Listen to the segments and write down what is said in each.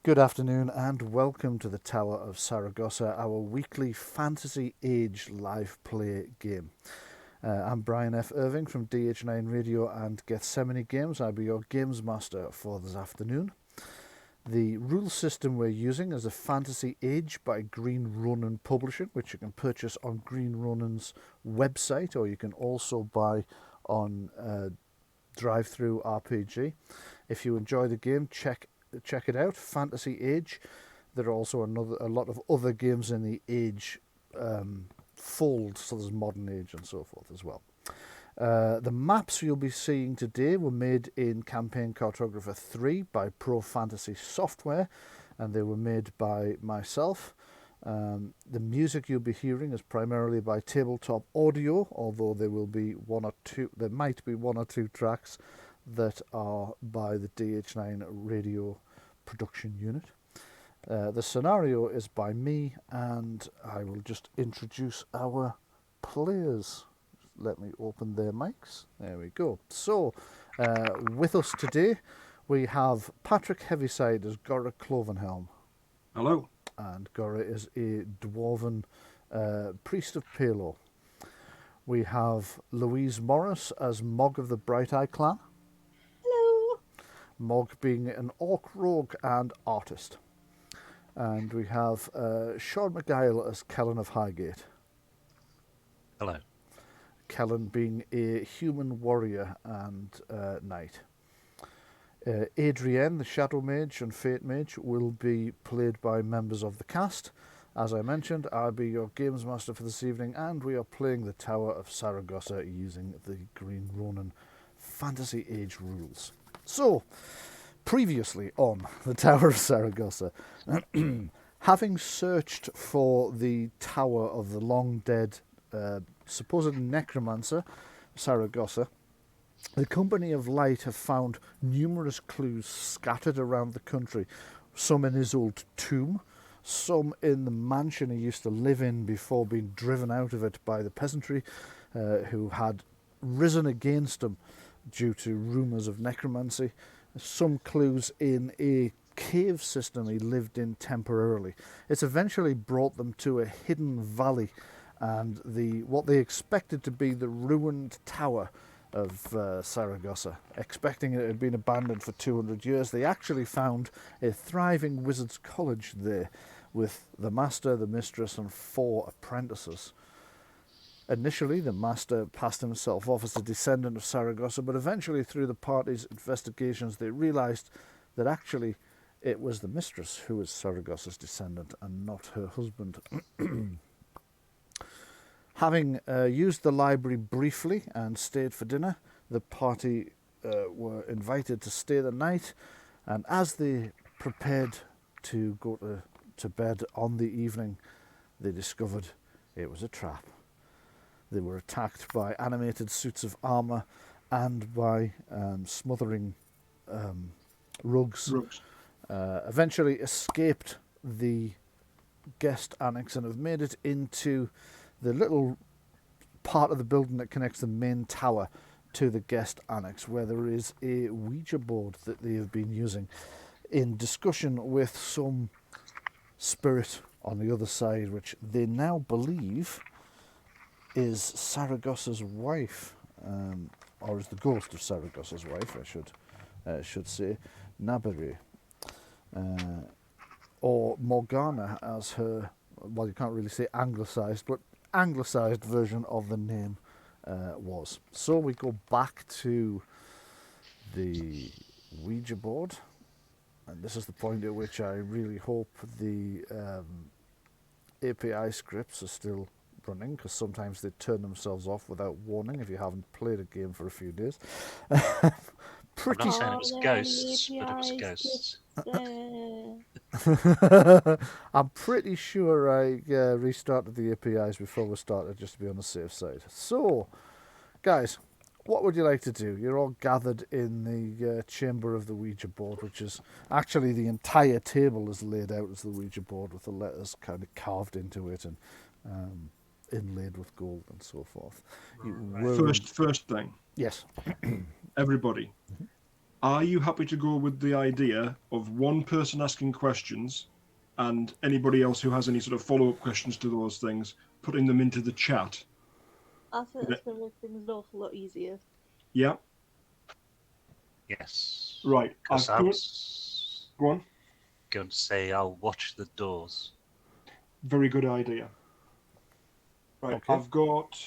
Good afternoon and welcome to the Tower of Saragossa, our weekly Fantasy Age live play game. I'm Brian F. Irving from DH9 Radio and Gethsemane Games. I'll be your games master for this afternoon. The rule system we're using is a Fantasy Age by Green Ronin Publishing, which you can purchase on Green Ronin's website, or you can also buy on Drive-Thru RPG. If you enjoy the game, check it out. Fantasy Age. There are also a lot of other games in the Age fold, so there's Modern Age and so forth as well. The maps you'll be seeing today were made in Campaign Cartographer 3 by Pro Fantasy Software, and they were made by myself. The music you'll be hearing is primarily by Tabletop Audio, although there might be one or two tracks that are by the DH9 Radio production unit. The scenario is by me, and I will just introduce our players. Let me open their mics. There we go. So, with us today, we have Patrick Heaviside as Gora Clovenhelm. Hello. And Gora is a dwarven priest of Palo. We have Louise Morris as Mog of the Bright Eye Clan. Hello. Mog being an orc rogue and artist. And we have Sean McGuile as Kellen of Highgate. Hello. Kellen being a human warrior and knight. Adrienne, the Shadow Mage and Fate Mage, will be played by members of the cast. As I mentioned, I'll be your games master for this evening, and we are playing the Tower of Saragossa using the Green Ronin Fantasy Age rules. So, previously on the Tower of Saragossa, having searched for the Tower of the long-dead supposed necromancer, Saragossa, the Company of Light have found numerous clues scattered around the country, some in his old tomb, some in the mansion he used to live in before being driven out of it by the peasantry, who had risen against him due to rumours of necromancy, some clues in a cave system he lived in temporarily. It's eventually brought them to a hidden valley and what they expected to be the ruined tower of Saragossa. Expecting it had been abandoned for 200 years, they actually found a thriving wizard's college there with the master, the mistress and 4 apprentices. Initially, the master passed himself off as a descendant of Saragossa, but eventually through the party's investigations they realised that actually it was the mistress who was Saragossa's descendant and not her husband. Having used the library briefly and stayed for dinner, the party were invited to stay the night, and as they prepared to go to bed on the evening, they discovered it was a trap. They were attacked by animated suits of armour and by smothering rugs. Eventually escaped the guest annex and have made it into the little part of the building that connects the main tower to the guest annex, where there is a Ouija board that they have been using in discussion with some spirit on the other side, which they now believe is Saragossa's wife, or is the ghost of Saragossa's wife, I should say, Nabere, or Morgana as her, well, you can't really say anglicised, but anglicised version of the name was. So we go back to the Ouija board, and this is the point at which I really hope the API scripts are still running, because sometimes they turn themselves off without warning if you haven't played a game for a few days. I'm not saying it was ghosts, but it was ghosts. I'm pretty sure I restarted the APIs before we started, just to be on the safe side. So, guys, what would you like to do? You're all gathered in the chamber of the Ouija board, which is actually the entire table is laid out as the Ouija board with the letters kind of carved into it and inlaid with gold and so forth. First thing. Yes. Everybody. Are you happy to go with the idea of one person asking questions and anybody else who has any sort of follow-up questions to those things, putting them into the chat? I think that's going to make things an awful lot easier. Yeah. Yes. Right. Because I was Go on. going to say I'll watch the doors. Very good idea. Right. Okay. I've got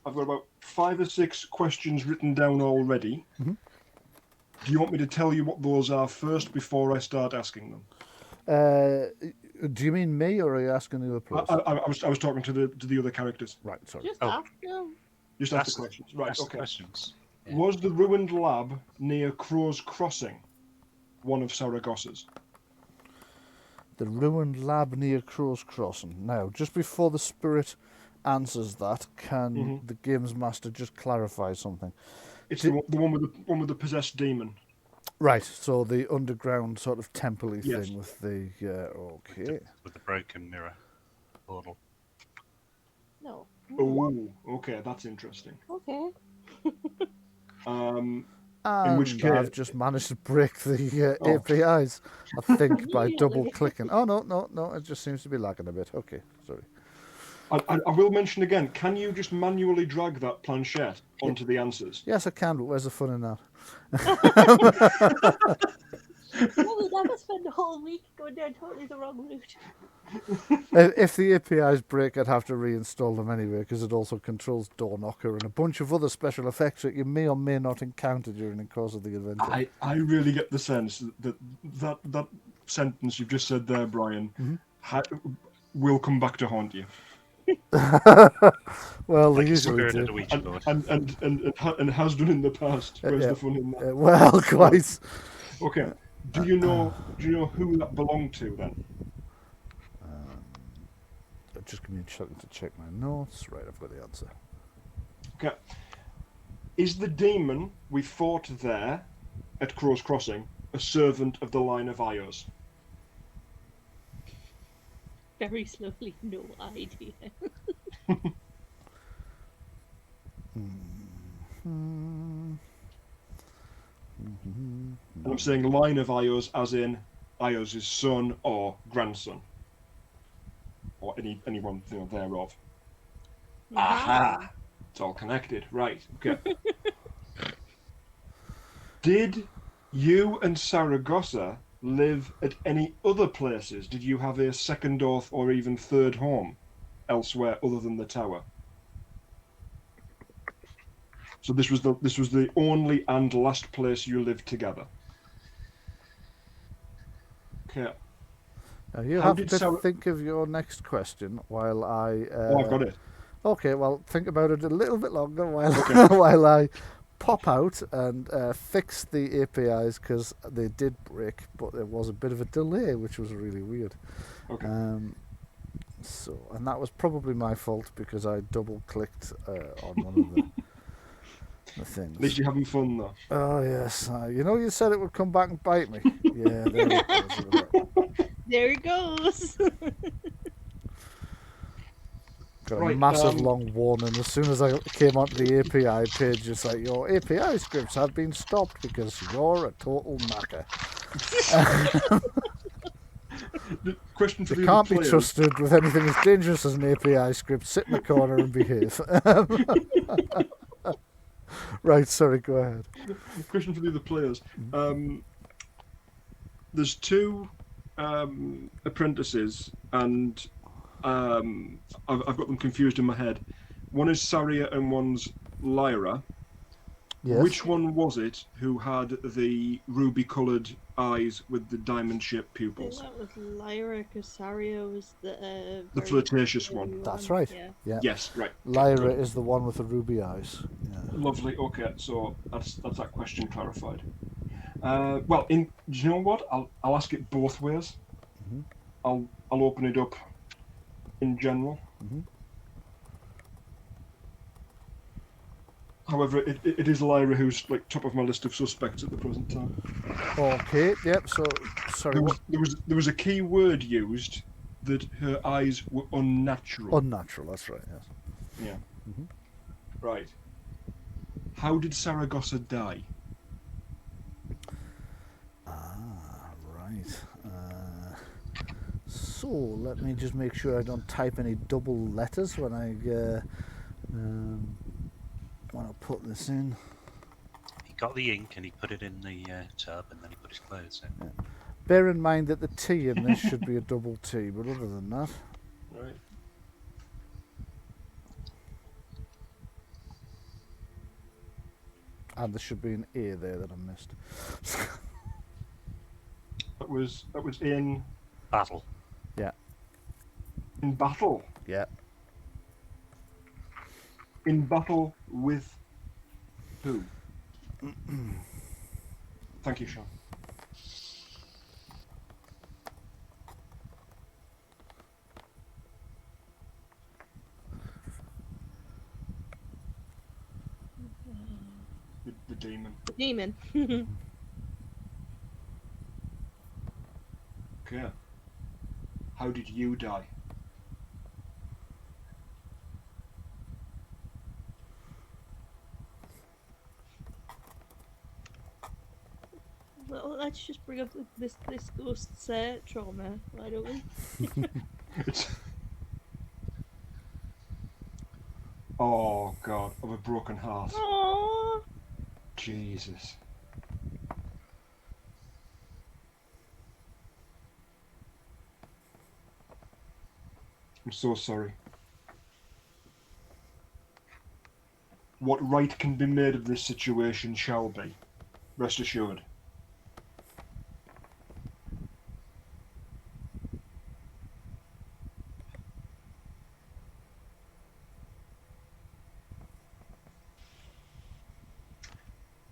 about 5 or 6 questions written down already. Mm-hmm. Do you want me to tell you what those are first before I start asking them? Do you mean me, or are you asking the other person? I was talking to the other characters. Right, sorry. Just ask them. Just ask the questions. Right. Ask Okay. questions. Yeah. Was the ruined lab near Crow's Crossing one of Saragossa's? The ruined lab near Crow's Crossing. Now, just before the spirit answers that, can the games master just clarify something? It's the one with the possessed demon. Right. So the underground sort of temple-y Yes. thing with the okay. With the broken mirror portal. No. Oh, okay, that's interesting. Okay. In which case, I've just managed to break the APIs, I think, by double-clicking. Oh, no, it just seems to be lagging a bit. Okay, sorry. I will mention again, can you just manually drag that planchette onto the answers? Yes, I can, but where's the fun in that? Well, we'll never spend a whole week going down totally the wrong route. If the APIs break, I'd have to reinstall them anyway, because it also controls Door Knocker and a bunch of other special effects that you may or may not encounter during the course of the adventure. I really get the sense that sentence you've just said there, Brian, will come back to haunt you. Well, Like they usually spirit do. Ouija board. And has done in the past. Where's the fun in that? Well, quite. Okay. Do you know who that belonged to then? Just give me a second to check my notes. Right, I've got the answer. Okay. Is the demon we fought there at Crow's Crossing a servant of the line of Ios? Very slowly, no idea. And I'm saying line of Ios as in Ios' son or grandson. Or anyone thereof. Aha! It's all connected. Right, okay. Did you and Saragosa live at any other places? Did you have a second or even third home elsewhere other than the tower? So this was the only and last place you lived together. Okay. Now you How have did to think of your next question while I. I've got it. Okay, well, think about it a little bit longer while while I pop out and fix the APIs, because they did break, but there was a bit of a delay, which was really weird. Okay. And that was probably my fault, because I double-clicked on one of the things. At least you're having fun though. Oh yes, you said it would come back and bite me. Yeah, there it goes. There it goes. Got Right, a massive long warning as soon as I came onto the API page. It's like, your API scripts have been stopped because you're a total knacker. The question for They the can't other be players. trusted with anything as dangerous as an API script. Sit in the corner and behave. Right, sorry, go ahead. Question for the other players. There's 2 apprentices, and I've got them confused in my head. One is Saria and one's Lyra. Yes. Which one was it who had the ruby-coloured eyes with the diamond-shaped I think pupils? that was Lyra, because Saria was the The flirtatious one. That's right. Yeah. Yes, right. Lyra is the one with the ruby eyes. Yeah. Lovely. Okay, so that's that question clarified. Well, do you know what? I'll ask it both ways. I'll open it up in general. However, it is Lyra who's like top of my list of suspects at the present time. Okay. Yep. So sorry. There was a key word used that her eyes were unnatural. Unnatural. That's right. Yes. Yeah. Right. How did Saragossa die? Right. So let me just make sure I don't type any double letters when I put this in. He got the ink and he put it in the tub, and then he put his clothes in. Yeah. Bear in mind that the T in this should be a double T, but other than that, Right. and there should be an A there that I missed. That was in Battle. Yeah. in battle. Yeah. In battle with who? Thank you, Sean. The demon. The demon. Okay. How did you die? Well, let's just bring up this ghost's trauma, why don't we? It's... Oh God, of a broken heart. Aww. Jesus. I'm so sorry. What right can be made of this situation shall be. Rest assured.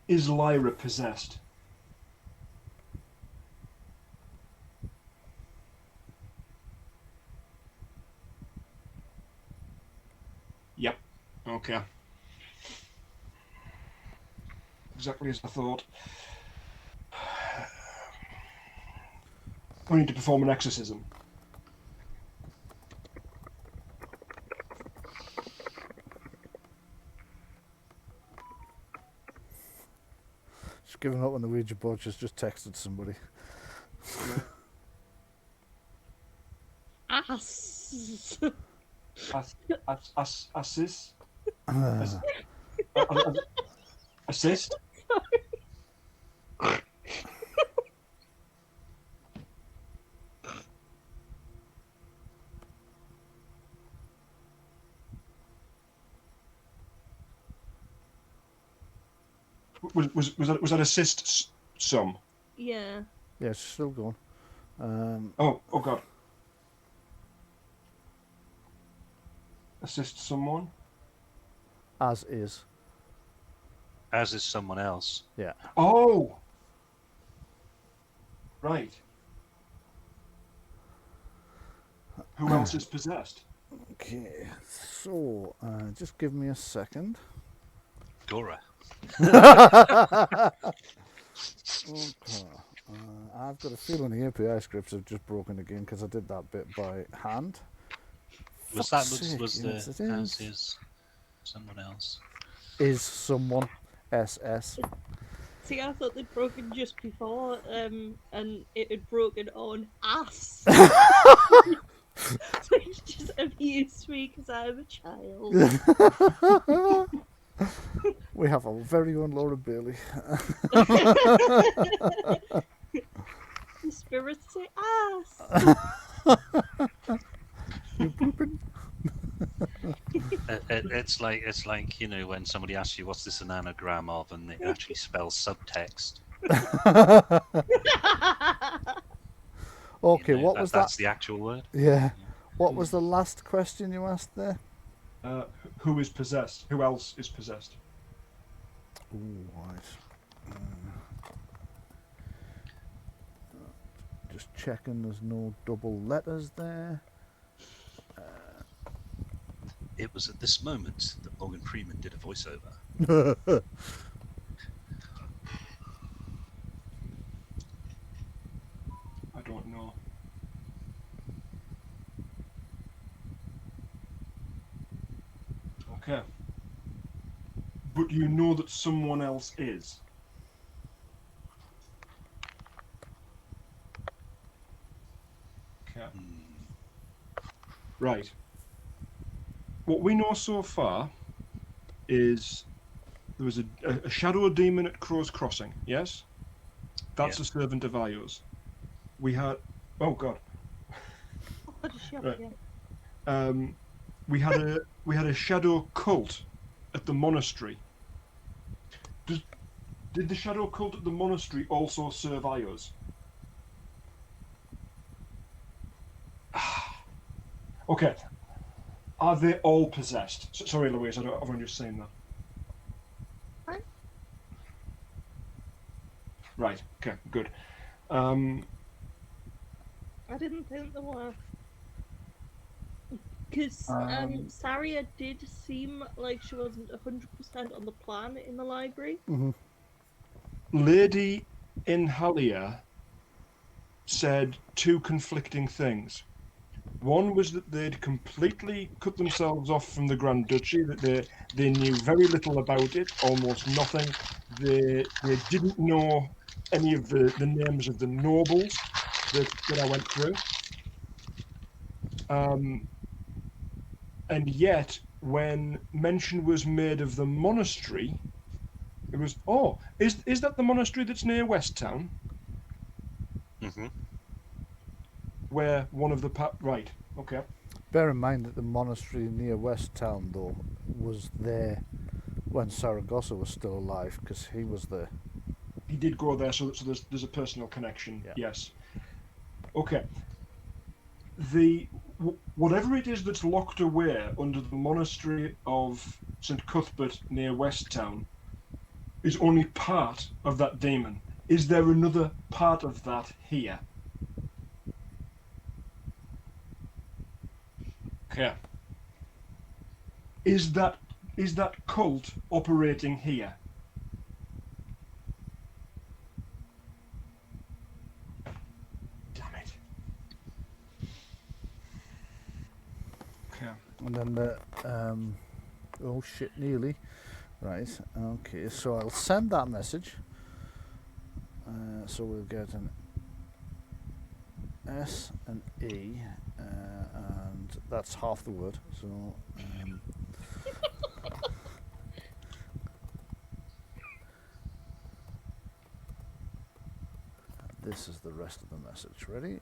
Is Lyra possessed? Yep. Okay. Exactly as I thought. We need to perform an exorcism. Just giving up on the Ouija board, just texted somebody. Ass. Assist? Assist? Was that assist some? Yeah. Yeah, it's still going. Oh God. Assist someone? As is. As is someone else. Yeah. Oh! Right. Who else is possessed? Okay, so just give me a second. Dora. Okay. I've got a feeling the API scripts have just broken again because I did that bit by hand. Was Fuck's that sake, was yes, the it as is. is someone else? Is someone SS? See, I thought they'd broken just before, and it had broken on ass. Which just amused me because I'm a child. We have our very own Laura Bailey. The spirits say ass. You pooping? It's like you know when somebody asks you what's this an anagram of, and it actually spells subtext. Okay, You know, what was that? That's the actual word. Yeah. What was the last question you asked there? Who is possessed? Who else is possessed? Ooh, right. Just checking there's no double letters there. It was at this moment that Morgan Freeman did a voiceover. I don't know. Okay. But you know that someone else is. Okay. Right. What we know so far is there was a shadow demon at Crow's Crossing. Yes, that's a servant of Io's. We had. Oh God. Oh, just shut Right. yeah. We had a shadow cult at the monastery. Did the shadow cult at the monastery also serve Ios? Okay. Are they all possessed? Sorry, Louise, I've only just seen that. Right. Right. Okay. Good. I didn't think there were. Because Saria did seem like she wasn't 100% on the plan in the library. Lady Inhalia said two conflicting things. One was that they'd completely cut themselves off from the Grand Duchy, that they knew very little about it, almost nothing. They didn't know any of the names of the nobles that I went through. And yet, when mention was made of the monastery, it was, oh, is that the monastery that's near West Town? Mm-hmm. Where one of the right, okay. Bear in mind that the monastery near West Town, though, was there when Saragosa was still alive, because he was there. He did go there, so there's a personal connection. Yeah. Yes. Okay. Whatever it is that's locked away under the monastery of St. Cuthbert near West Town is only part of that demon. Is there another part of that here? Okay. Is that cult operating here? Damn it. Okay. And then the oh shit, nearly. Right. Okay. So I'll send that message. So we'll get an S and E, and that's half the word. So. This is the rest of the message. Ready?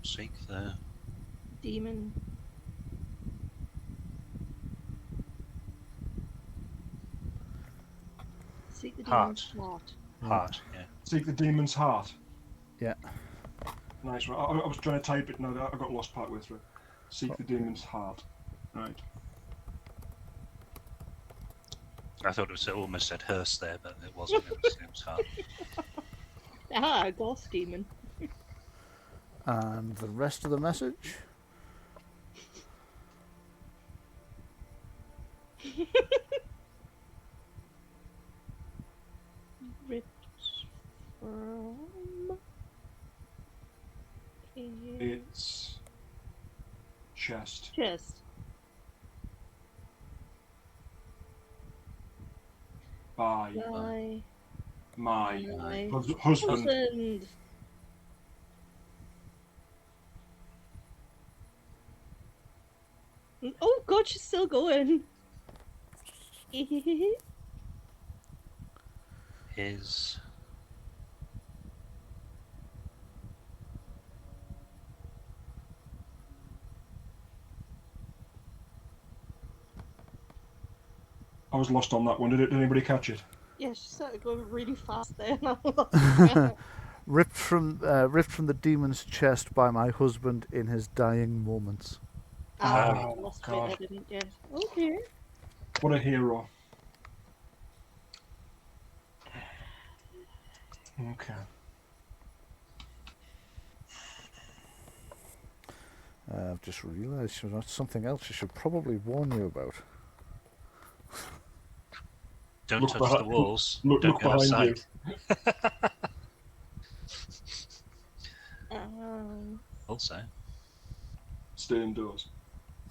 Seek the Demon. Seek the demon's heart. heart. Yeah. Seek the demon's heart. Yeah. Nice. Right. I was trying to type it. No, I got lost partway through. Seek the demon's heart. Right. I thought it almost said hearse there, but it wasn't. It was heart. Ah, ghost demon. And the rest of the message. Ripped from It's chest. chest. By By my my husband. husband. Oh god, she's still going. His I was lost on that one. Did anybody catch it? Yeah, she started going really fast there. Ripped from the demon's chest by my husband in his dying moments. Oh, lost it, God. I didn't get. Okay. What a hero. Okay. I've just realised there's something else I should probably warn you about. don't Look touch behind- the walls. Look don't go behind you. outside. Um, Also, Stay indoors.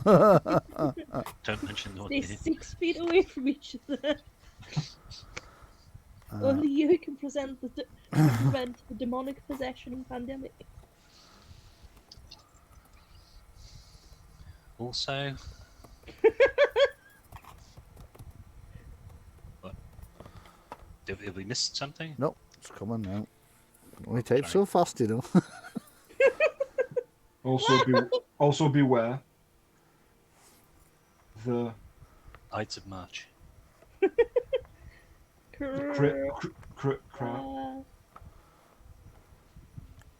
Don't mention what Stay it is. 6 feet away from each other. Only you can prevent the demonic possession pandemic. Also, what? Have we missed something? Nope, it's coming now. Can only type Sorry. so fast, you know. Also beware. The Ides of March.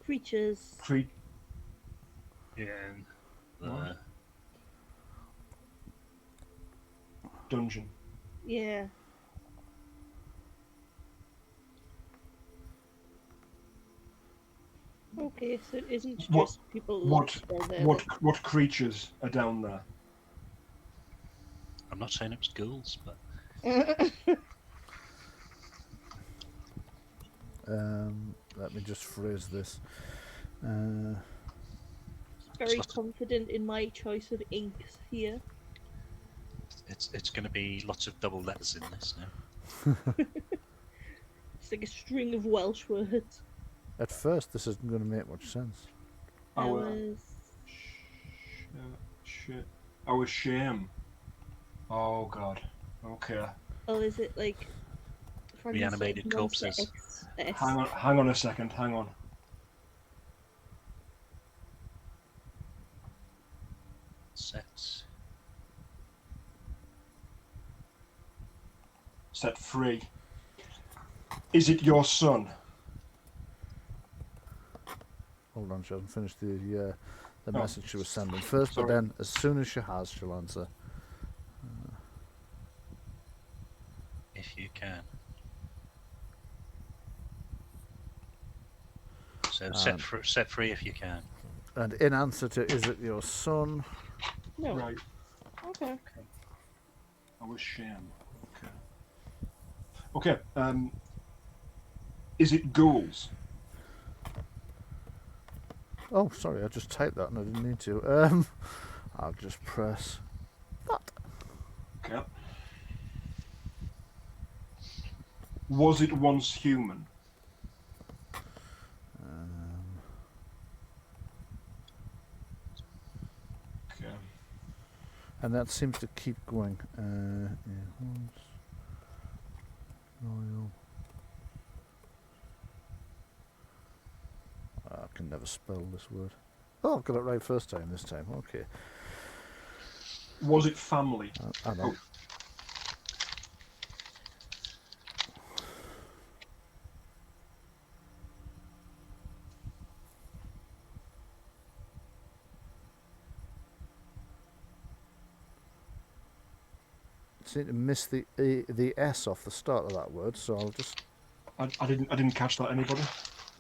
Creatures. Yeah. What? Dungeon. Yeah. Okay, so it isn't just What- people What still there. what creatures are down there? I'm not saying it was ghouls, but Let me just phrase this. Very confident in my choice of inks here. it's going to be lots of double letters in this now. It's like a string of Welsh words. At first, this isn't going to make much sense. Hours. Shit. Our shame. Oh god. Okay. Oh, is it like from the Reanimated same Monster corpses. XS? Hang on a second. Hang on. Set free. Is it your son? Hold on, she hasn't finished the Oh, message she was sending first, sorry. but then as soon as she has, she'll answer. If you can. So set free if you can. And in answer to, is it your son? No. Right. Okay. Our shame. Okay. Okay. Is it ghouls? Oh, sorry, I just typed that and I didn't need to. I'll just press that. Okay. Was it once human? Okay. And that seems to keep going. Yeah, once, loyal. I can never spell this word. Oh, I've got it right first time this time. Okay. Was it family? I know. Oh. Seem to miss the S off the start of that word, so I'll just. I didn't catch that. Anybody?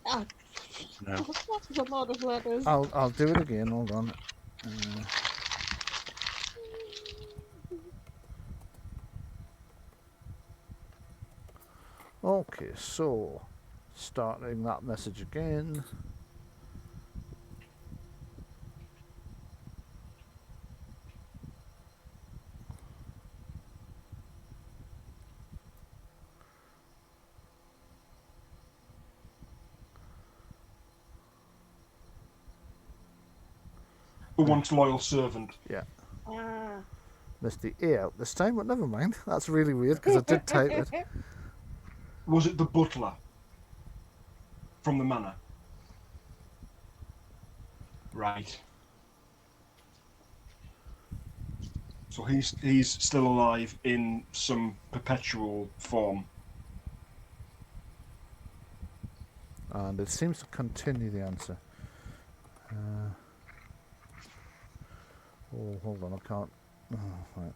Ah, No. that's a lot of letters. I'll do it again. Hold on. Okay, so starting that message again. A once loyal servant. Yeah, Ah. missed the E out this time, but never mind. That's really weird because I did type it. Was it the butler from the manor? Right. So he's still alive in some perpetual form. And it seems to continue the answer. Oh, hold on, I can't. Oh, right.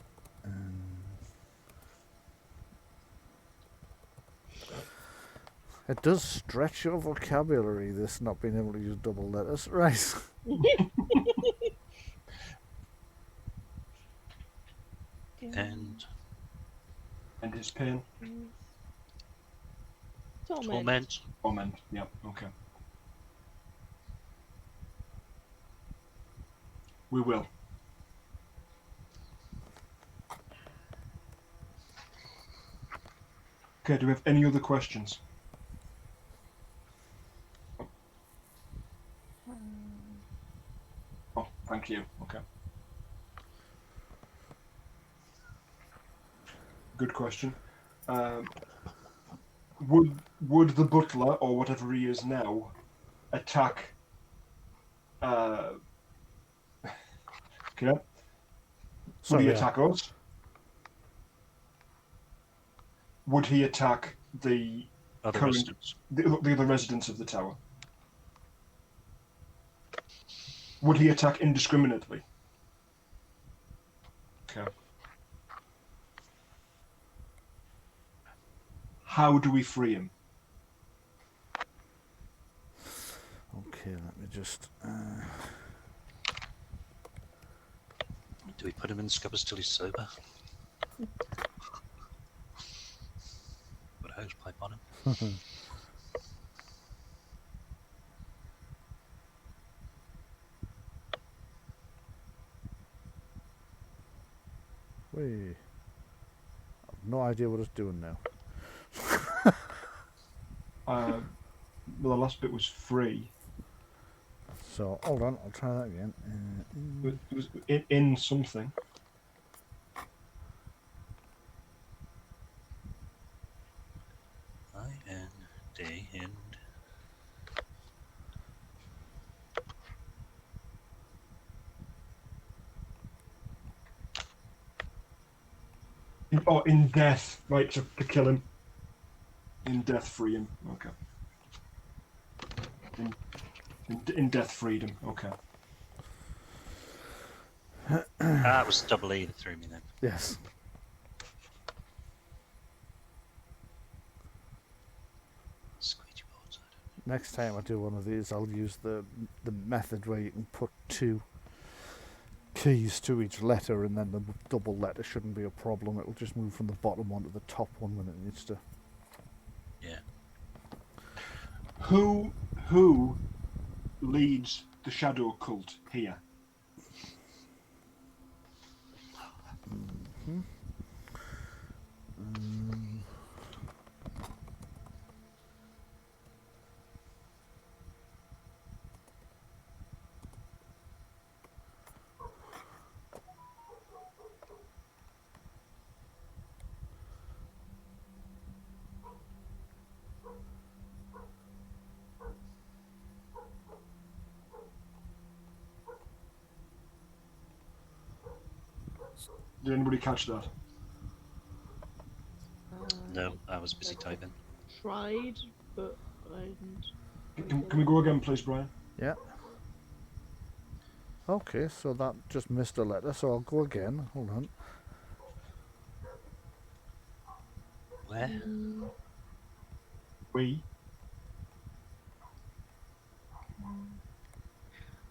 It does stretch your vocabulary, this not being able to use double letters. Right. And And his pain. torment. Torment. Yeah. Okay. We will. Okay, do we have any other questions? Oh, thank you. Okay. Good question. Would the butler, or whatever he is now, attack? Okay. Would Sorry, he yeah. attack us? Would he attack the Other current, residents. the other residents of the tower? Would he attack indiscriminately? Okay. How do we free him? Okay, let me just... Do we put him in the scuppers till he's sober? Put a hose pipe on him. Wait. I've no idea what it's doing now. Well, the last bit was free. So, hold on, I'll try that again. It was in something. I-N-D, end. In death, right, to kill him. In death, free him. Okay. In death, freedom. Okay. That was double E that threw me then. Yes. Squeegee boards. Next time I do one of these, I'll use the method where you can put 2 keys to each letter, and then the double letter shouldn't be a problem. It'll just move from the bottom one to the top one when it needs to. Yeah. Who leads the shadow cult here? Mm-hmm. Did anybody catch that? No, I was busy typing. Tried, but I didn't. Can we go again, please, Brian? Yeah. Okay, so that just missed a letter, so I'll go again. Hold on. Where? We.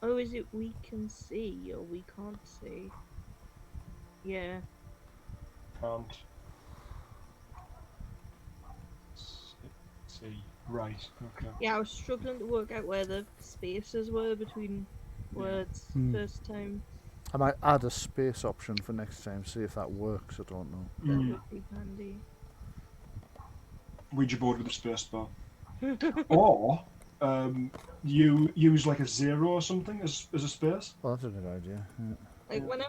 Oh, is it we can see or we can't see? Yeah. Can't see. Right. Okay. Yeah, I was struggling to work out where the spaces were between words first time. I might add a space option for next time, see if that works, I don't know. That would be handy. Ouija board with a space bar. Or you use like a 0 or something as a space. Well, that's a good idea. Yeah. Like when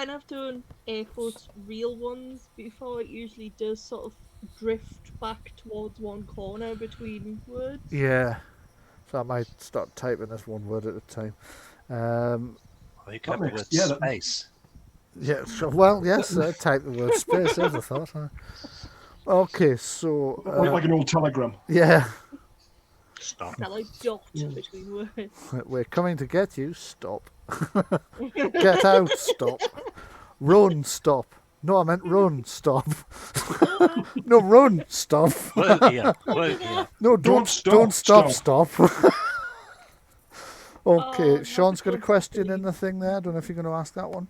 I've done air quotes real ones before, it usually does sort of drift back towards one corner between words. Yeah. So I might start typing this one word at a time. Well, you could have the word space. Yeah, so, well, yes, type the word space, as I thought. Okay, so... like an old telegram. Yeah. Stop. That like dot between words. We're coming to get you, stop. Get out, stop. Run, stop. No, I meant run, stop. No, run, stop. Whoa, No, don't stop. Okay, Sean's got a question in the thing there. I don't know if you're going to ask that one.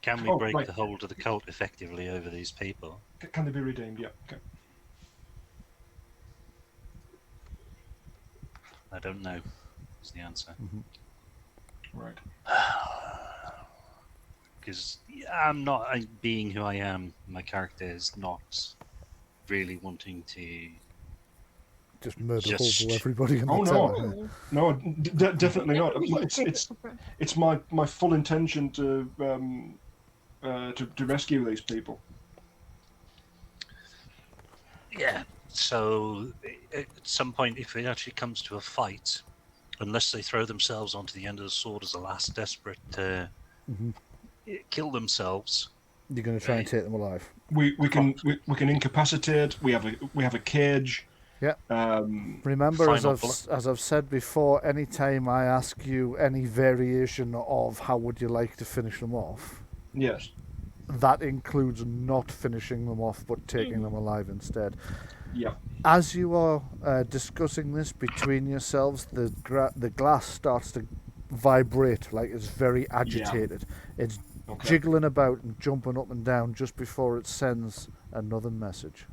Can we break the hold of the cult effectively over these people? Can they be redeemed? Yeah. Okay. I don't know. Is the answer. Right. because I'm not being who I am. My character is not really wanting to Just murder Just- hobo everybody in Oh, the no. tower. Oh, No, definitely not. It's my full intention to rescue these people. Yeah. So at some point, if it actually comes to a fight, unless they throw themselves onto the end of the sword as a last desperate Mhm. kill themselves, You're going to try and take them alive. We can incapacitate. We have a cage. Yeah. Remember, as I've said before, anytime I ask you any variation of how would you like to finish them off, Yes. that includes not finishing them off but taking them alive instead. Yeah. As you are discussing this between yourselves, the glass starts to vibrate like it's very agitated. It's Okay. jiggling about and jumping up and down just before it sends another message.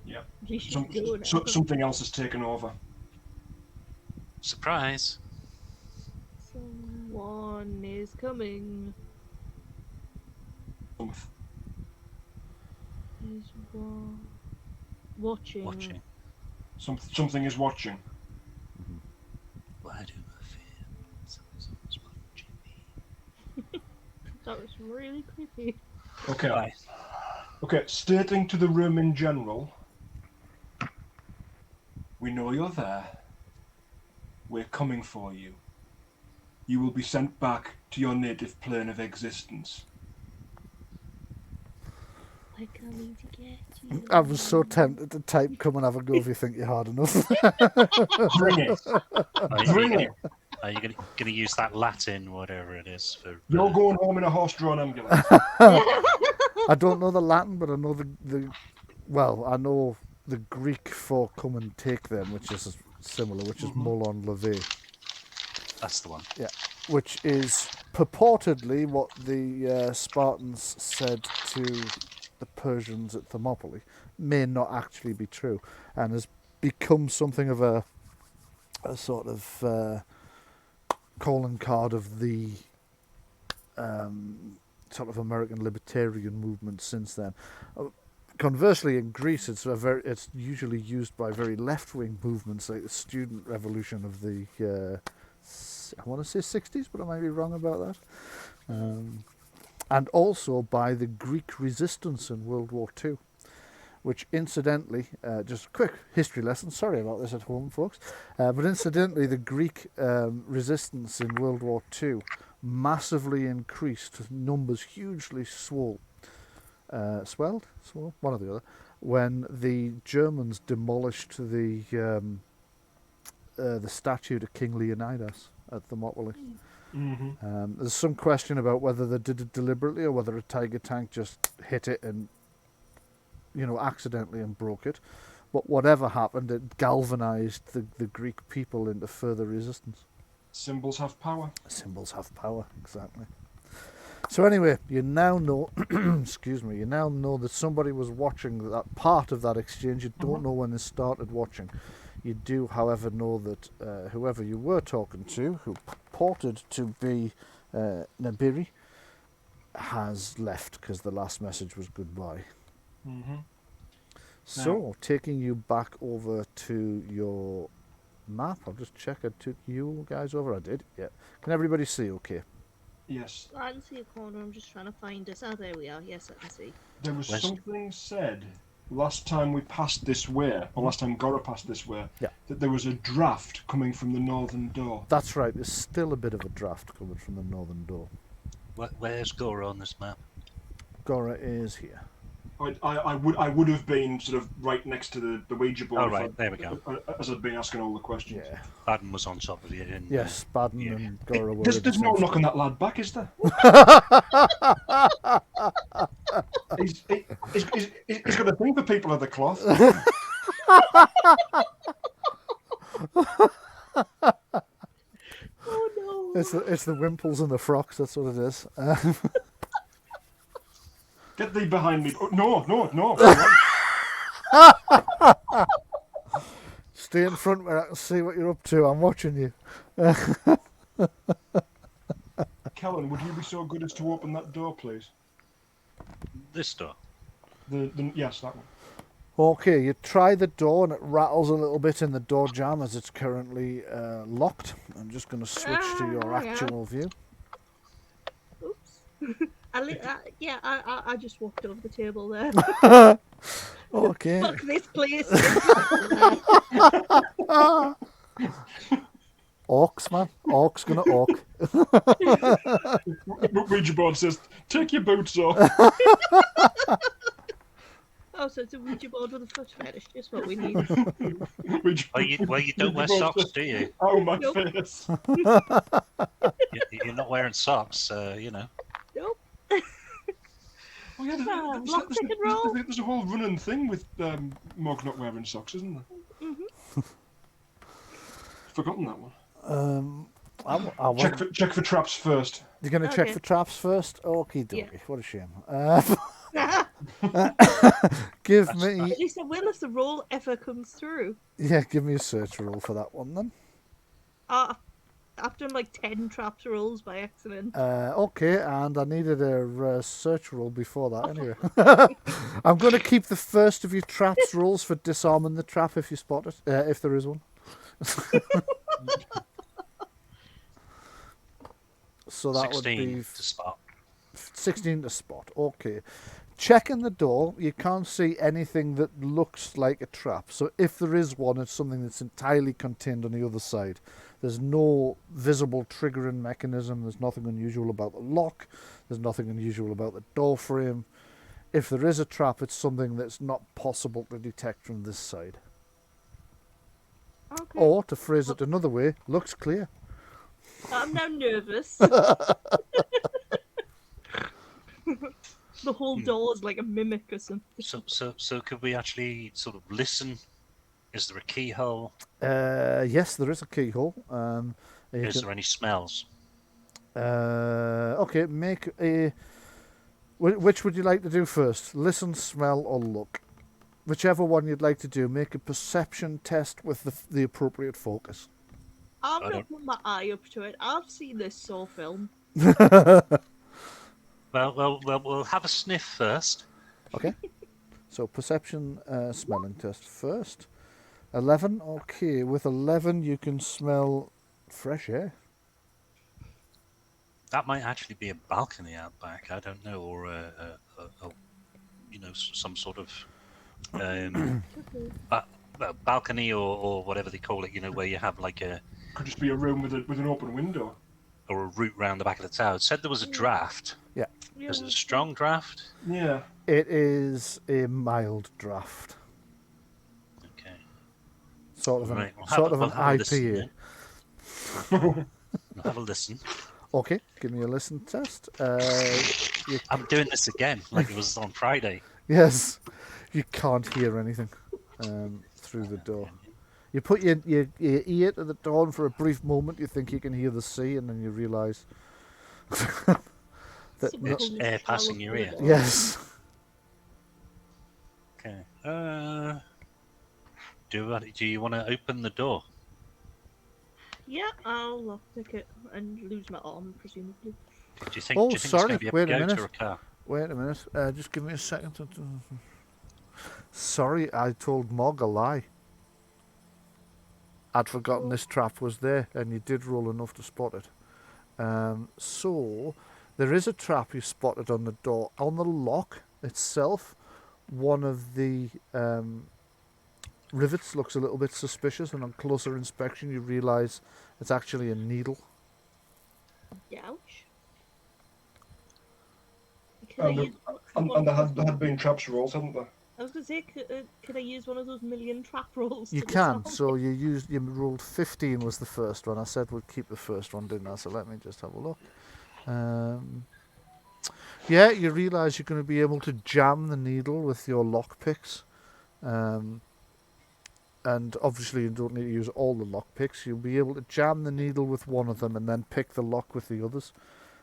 Yeah. you should go now. Something else has taken over. surprise. Someone is coming. Is watching. Watching. Something is watching. Why do I fear someone's watching me? That was really creepy. Okay. Right. Okay. Stating to the room in general, we know you're there. We're coming for you. You will be sent back to your native plane of existence. We're coming to get you. I was so tempted to type, come and have a go if you think you're hard enough. Bring it. Bring it. Are you going to use that Latin, whatever it is, for? You're going home in a horse-drawn ambulance. I don't know the Latin, but I know I know the Greek for come and take them, which is similar, which is molon leve, That's the one. which is purportedly what the Spartans said to the Persians at Thermopylae. May not actually be true, and has become something of a sort of calling card of the sort of American libertarian movement since then. Conversely, in Greece, it's usually used by very left-wing movements, like the student revolution of the I want to say 60s, but I might be wrong about that. And also by the Greek resistance in World War II, which incidentally, just a quick history lesson, sorry about this at home, folks, but incidentally, the Greek resistance in World War II massively increased, numbers hugely swelled, one or the other, when the Germans demolished the statue to King Leonidas at Thermopylae. There's some question about whether they did it deliberately or whether a Tiger tank just hit it and, accidentally and broke it. But whatever happened, it galvanized the Greek people into further resistance. Symbols have power. Symbols have power, exactly. So anyway, you now know, excuse me, you now know that somebody was watching that part of that exchange. You don't know when they started watching. You do, however, know that whoever you were talking to, who purported to be Nabiri, has left because the last message was goodbye. So, taking you back over to your map, I'll just check I took you guys over. I did, yeah. Can everybody see okay? Yes. I can see a corner. I'm just trying to find us. Oh, there we are. Yes, I can see. There was something said last time we passed this way, or last time Gora passed this way, that there was a draft coming from the northern door. That's right, there's still a bit of a draft coming from the northern door. Where's Gora on this map? Gora is here. I would have been sort of right next to the Ouija board. Oh, right, there we go. As I'd been asking all the questions. Yeah. Baden was on top of you. And, Yes, Baden and Gora were. There's no knocking that lad back, is there? he's got a thing for people of the cloth. Oh no! It's the wimples and the frocks, that's what it is. Get thee behind me. Oh, no. Stay in front where I can see what you're up to. I'm watching you. Kellen, would you be so good as to open that door, please? This door. Yes, that one. Okay, you try the door and it rattles a little bit in the door jamb as it's currently locked. I'm just going to switch to your hang on. actual view. Oops. I just walked over the table there. Okay. Fuck this place. Orcs, man. Orcs gonna orc. Ouija board says, take your boots off. Oh, so it's a Ouija board with a foot fetish. Just what we need. Well, you don't wear socks, do you? Oh, my Nope. face. You're not wearing socks, you know. Nope. Oh, yeah, Lock, pick, and roll. there's a whole running thing with Mog not wearing socks, isn't there? Mm-hmm. Forgotten that one. Check for traps first. You're going to check Okay. for traps first? Okie dokie. Yeah. What a shame. At Give me... least I will if the roll ever comes through. Yeah, give me a search roll for that one then. I've done like 10 traps rolls by accident. Okay, and I needed a search roll before that anyway. I'm going to keep the first of your traps rolls for disarming the trap if you spot it, if there is one. So that would 16 be to spot. 16 to spot. Okay. Checking the door, you can't see anything that looks like a trap. So if there is one, it's something that's entirely contained on the other side. There's no visible triggering mechanism. There's nothing unusual about the lock. There's nothing unusual about the door frame. If there is a trap, it's something that's not possible to detect from this side. Okay. Or, to phrase it another way, looks clear. I'm now nervous. The whole door's like a mimic or something. So could we actually sort of listen? Is there a keyhole? Yes, there is a keyhole. Is there any smells? Okay, make a... Which would you like to do first? Listen, smell, or look? Whichever one you'd like to do, make a perception test with the appropriate focus. I'm gonna put my eye up to it. I've seen this Saw film. Well, we'll have a sniff first. Okay. So perception, smelling test first. 11. Okay, with 11 you can smell fresh air. That might actually be a balcony out back. I don't know, or some sort of balcony or whatever they call it. You know, where you have like a Could just be a room with an open window. or a route round the back of the tower. It said there was a draft. Yeah. Is it a strong draft? Yeah. It is a mild draft. Okay. Sort of an, Right, we'll sort of we'll an have a listen IPA. then. We'll have a listen. Okay, give me a listen test. I'm doing this again, like it was on Friday. Yes, you can't hear anything through the door. You put your ear to the door, and for a brief moment you think you can hear the sea, and then you realise that It's air passing your ear. yes. Okay. Do you want to open the door? Yeah, I'll lockpick it and lose my arm, presumably. Do you think? Oh, do you think sorry, It's going to be wait a a goat minute. or a car? Wait a minute. Just give me a second. Sorry, I told Mog a lie. I'd forgotten this trap was there, and you did roll enough to spot it. So, there is a trap you spotted on the door. On the lock itself, one of the rivets looks a little bit suspicious, and on closer inspection you realise it's actually a needle. Ouch. And there had been traps rolls, hadn't there? I was going to say, could I use one of those million trap rolls? You to can. disarm So it? you rolled 15 was the first one. I said we'd keep the first one, didn't I? So let me just have a look. Yeah, you realise you're going to be able to jam the needle with your lockpicks. And obviously you don't need to use all the lockpicks. You'll be able to jam the needle with one of them and then pick the lock with the others.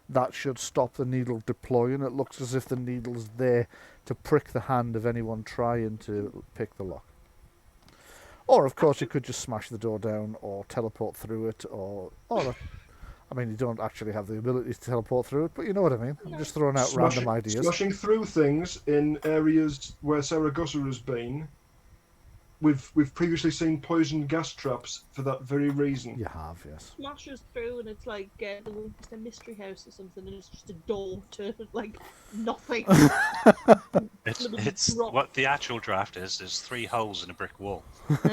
That should stop the needle deploying. It looks as if the needle's there to prick the hand of anyone trying to pick the lock. Or, of course, you could just smash the door down or teleport through it, or I mean, you don't actually have the ability to teleport through it, but you know what I mean. I'm just throwing out Smashing, random ideas. smashing through things in areas where Saragosa has been. We've previously seen poison gas traps for that very reason. You have, yes. Smashes through and it's like the Winchester Mystery House or something, and it's just a door to like nothing. It's Drop. what the actual draft is. There's 3 holes in a brick wall at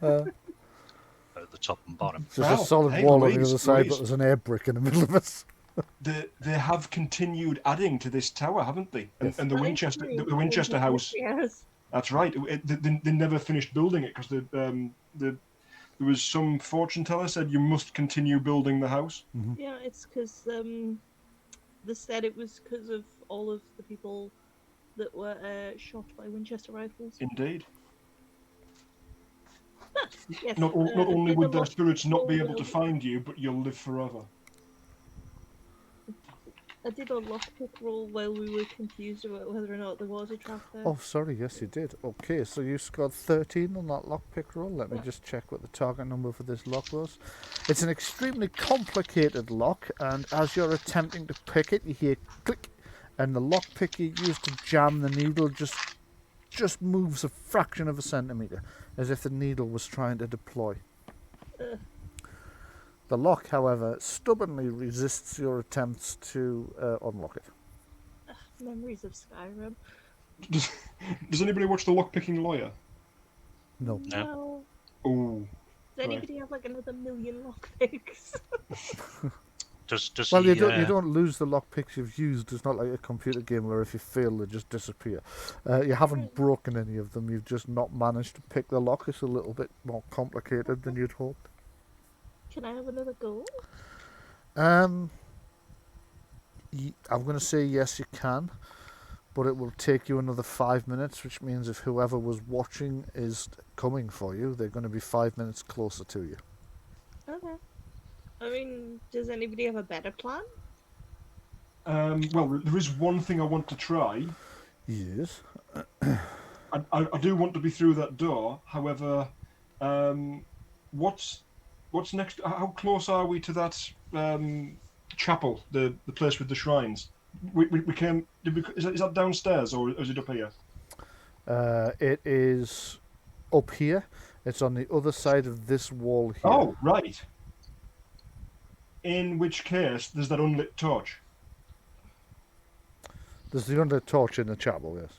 the top and bottom. Just Wow. a solid Hey, wall on the Louise, other side, Louise. but there's an air brick in the middle of it. They have continued adding to this tower, haven't they? And, Yes. and the Winchester House. Yes. That's right. They never finished building it because there was some fortune teller said you must continue building the house. Yeah, it's because they said it was because of all of the people that were shot by Winchester rifles. Indeed. Yes, Not I only did would a their lot spirits not be more able to than- find you, but you'll live forever. I did a lockpick roll while we were confused about whether or not there was a trap there. Oh, sorry, yes, you did. Okay, so you scored 13 on that lockpick roll. Let me just check what the target number for this lock was. It's an extremely complicated lock, and as you're attempting to pick it, you hear click, and the lockpick you use to jam the needle just moves a fraction of a centimetre, as if the needle was trying to deploy. Ugh. The lock, however, stubbornly resists your attempts to unlock it. Memories of Skyrim. Does anybody watch The Lockpicking Lawyer? No. No. Oh. Does anybody have like another million lockpicks? Does Well, he, you don't lose the lockpicks you've used. It's not like a computer game where if you fail, they just disappear. You haven't broken any of them. You've just not managed to pick the lock. It's a little bit more complicated than you'd hoped. Can I have another go? I'm going to say yes, you can, but it will take you another 5 minutes, which means if whoever was watching is coming for you, they're going to be 5 minutes closer to you. Okay. I mean, does anybody have a better plan? Well, there is one thing I want to try. Yes. I do want to be through that door. However, what's next? How close are we to that chapel, the place with the shrines? We came. Is that downstairs or is it up here? It is up here. It's on the other side of this wall here. Oh, right. In which case, there's that unlit torch. There's the under torch in the chapel, yes.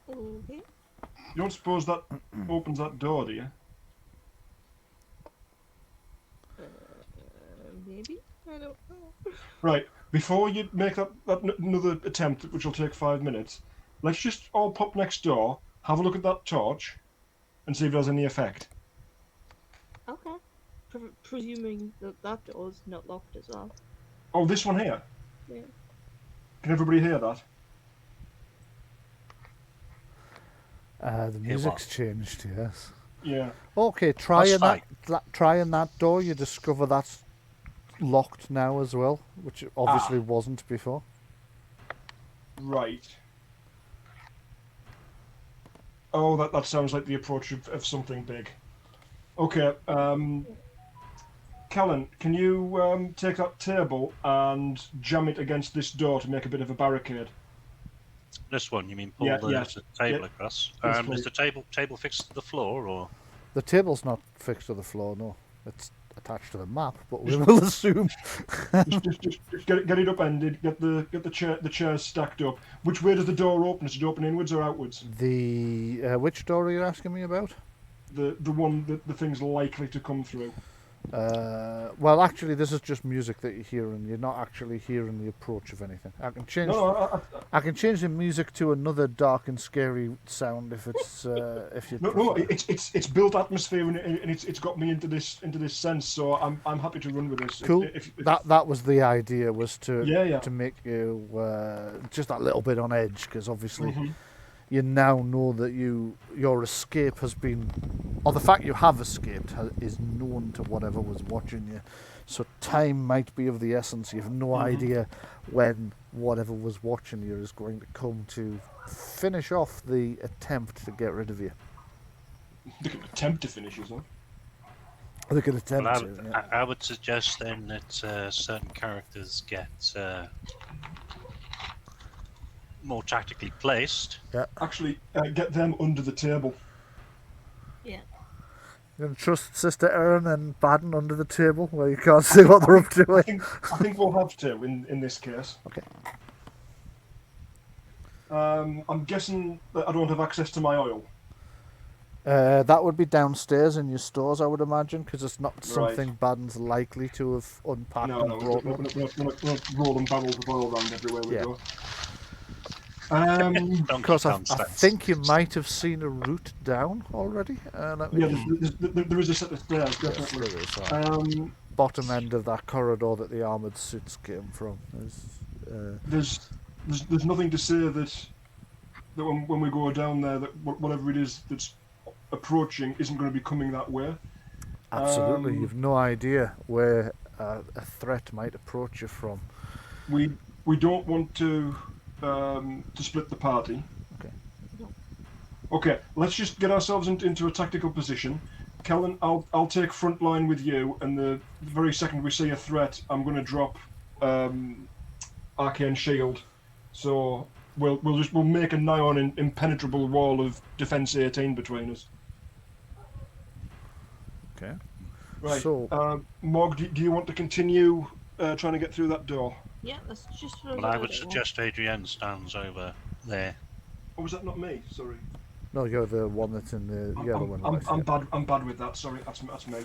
Okay. You don't suppose that opens that door, do you? Maybe? I don't know. Right. Before you make another attempt, which will take 5 minutes, let's just all pop next door, have a look at that torch, and see if it has any effect. Okay. Presuming that that door's not locked as well. Oh, this one here. Yeah. Can everybody hear that? The music's changed, yes. Yeah. Okay, trying That's trying that door, you discover that's locked now as well, which it obviously wasn't before. Right. Oh, that sounds like the approach of something big. Okay. Callan, can you take that table and jam it against this door to make a bit of a barricade? This one, you mean pull Yeah, the yeah. table Yeah. across? Yes, Is please. the table fixed to the floor, or The table's not fixed to the floor, no. It's attached to the map, but we will assume. just get it upended. Get the chairs stacked up. Which way does the door open? Is it open inwards or outwards? The which door are you asking me about? The one that the thing's likely to come through. Well, actually, this is just music that you're hearing. You're not actually hearing the approach of anything. I can change. No, I can change the music to another dark and scary sound if it's if you. no. prefer. It's built atmosphere and it's got me into this sense. So I'm happy to run with this. Cool. If That was the idea, was to Yeah. to make you just a little bit on edge, because obviously Mhm. you now know that your escape has been, or the fact you have escaped is known to whatever was watching you. So time might be of the essence. You have no idea when whatever was watching you is going to come to finish off the attempt to get rid of you. They could attempt to finish, isn't it? They could But attempt to. Yeah. I would suggest then that certain characters get more tactically placed. Actually, get them under the table. Yeah. You're going to trust Sister Erin and Baden under the table where you can't see what they're up to. I think we'll have to in this case. Okay. I'm guessing that I don't have access to my oil. That would be downstairs in your stores, I would imagine, because it's not Right. something Baden's likely to have unpacked No, and brought we're up. not rolling barrels of oil around everywhere we Yeah. go. Donkey Because I downstairs. think you might have seen a route down already. Let me Yeah, there is a set of stairs, Yes, definitely. there is, right. Bottom end of that corridor that the armoured suits came from. There's nothing to say that when we go down there that whatever it is that's approaching isn't going to be coming that way. Absolutely, you've no idea where a threat might approach you from. We don't want to split the party. Okay. Okay, let's just get ourselves into a tactical position. Kellen, I'll take front line with you, and the very second we see a threat, I'm going to drop arcane shield. So we'll make a nigh on impenetrable wall of defense 18 between us. Okay. Right. So, Mog, do you want to continue trying to get through that door? Yeah, that's just. Well, I would suggest Adrienne stands over there. Or was that not me? Sorry. no, you're the one that's in the yellow one. I'm bad with that. Sorry, that's me.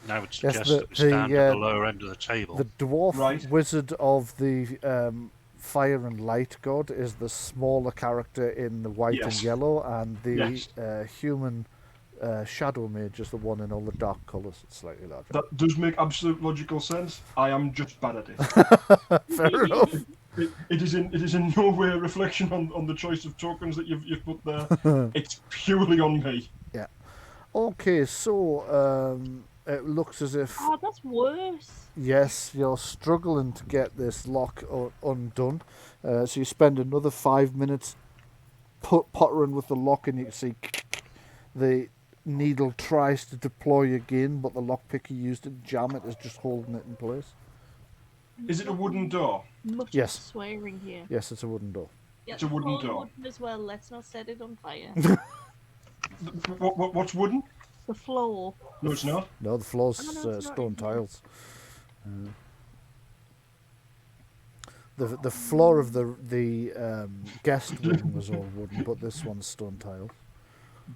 And I would Yes, suggest the- that we stand the, at the lower end of the table. The dwarf Right. wizard of the fire and light god is the smaller character in the white and Yes. yellow, and the Yes. human shadow mage is the one in all the dark colours. It's slightly larger. That does make absolute logical sense. I am just bad at it. Fair enough. It is in no way a reflection on the choice of tokens that you've put there. It's purely on me. Okay, so it looks as if Oh, that's worse. yes, you're struggling to get this lock undone. So you spend another 5 minutes pottering with the lock, and you can see the needle tries to deploy again, but the lockpick you used to jam it is just holding it in place. Is it a wooden door? Much Yes. swearing here. Yes, it's a wooden door. Yeah, It's a wooden all door. wooden as well. Let's not set it on fire. What's wooden? The floor. No, it's not. No, the floor's Oh, no, it's not stone in here. tiles. The floor of the guest room was all wooden, but this one's stone tile.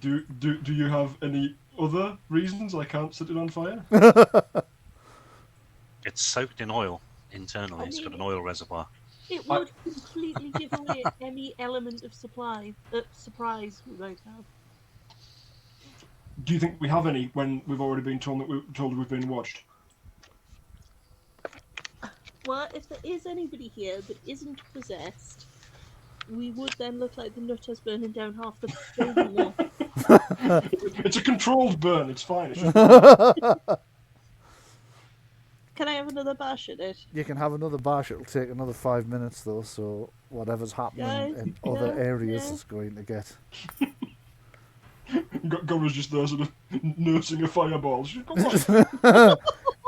Do you have any other reasons I can't set it on fire? It's soaked in oil internally. It's got an oil reservoir. It would completely give away any element of surprise we might have. Do you think we have any when we've already been told we've been watched? Well, if there is anybody here that isn't possessed, we would then look like the nutters burning down half the building there. It's a controlled burn. It's fine. It's just... Can I have another bash at it? You can have another bash. It'll take another 5 minutes though, so whatever's happening Guys, in other yeah, areas yeah. is going to get. Gora's just there, sort of nursing a fireball. She's come on.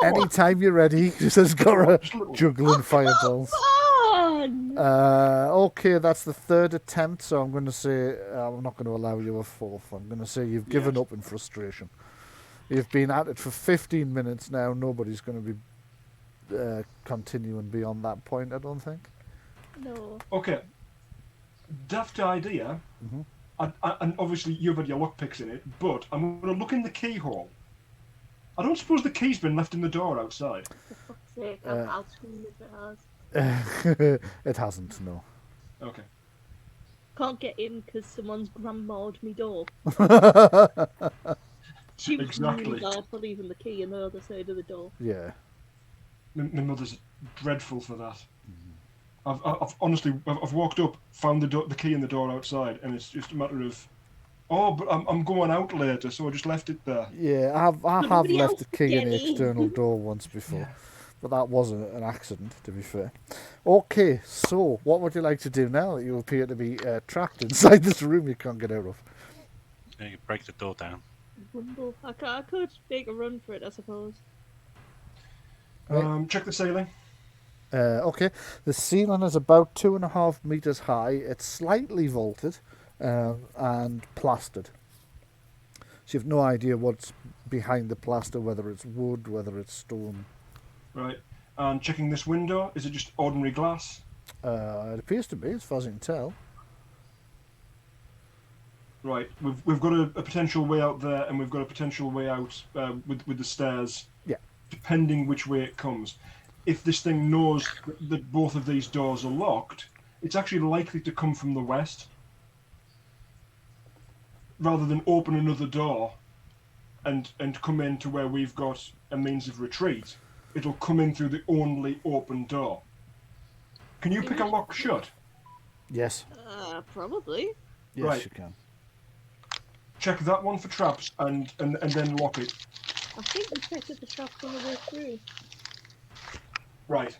Anytime you're ready, says Gora, Just a little- juggling fireballs. Fun! Okay, that's the third attempt, so I'm going to say I'm not going to allow you a fourth. I'm going to say you've given Yes. up in frustration. You've been at it for 15 minutes now. Nobody's going to be continuing beyond that point, I don't think. No. Okay. Daft idea. Mhm. And obviously you've had your lockpicks in it, but I'm going to look in the keyhole. I don't suppose the key's been left in the door outside. For fuck's sake, I'll scream if it has. It hasn't, no. Okay. Can't get in because someone's grandma'd me door. She was Exactly. really bad for leaving the key on the other side of the door. Yeah. My mother's dreadful for that. I've honestly walked up, found the key in the door outside, and it's just a matter of, oh, but I'm going out later, so I just left it there. Yeah, I have Nobody left else the key in the get in. external door once before. But that wasn't an accident, to be fair. Okay, so what would you like to do now that you appear to be trapped inside this room you can't get out of? You break the door down. Rumble. I could make a run for it, I suppose. Check the ceiling. Okay, the ceiling is about 2.5 meters high. It's slightly vaulted and plastered. So you've no idea what's behind the plaster, whether it's wood, whether it's stone. Right. And checking this window, is it just ordinary glass? It appears to be, as far as I can tell. Right. We've got a potential way out there, and we've got a potential way out with the stairs. Yeah. Depending which way it comes. If this thing knows that both of these doors are locked, it's actually likely to come from the west, rather than open another door and come in to where we've got a means of retreat. It'll come in through the only open door. Can you pick a lock shut? Yes. Probably. Yes, Right. you can. Check that one for traps and then lock it. I think we checked the traps on the way through. Right.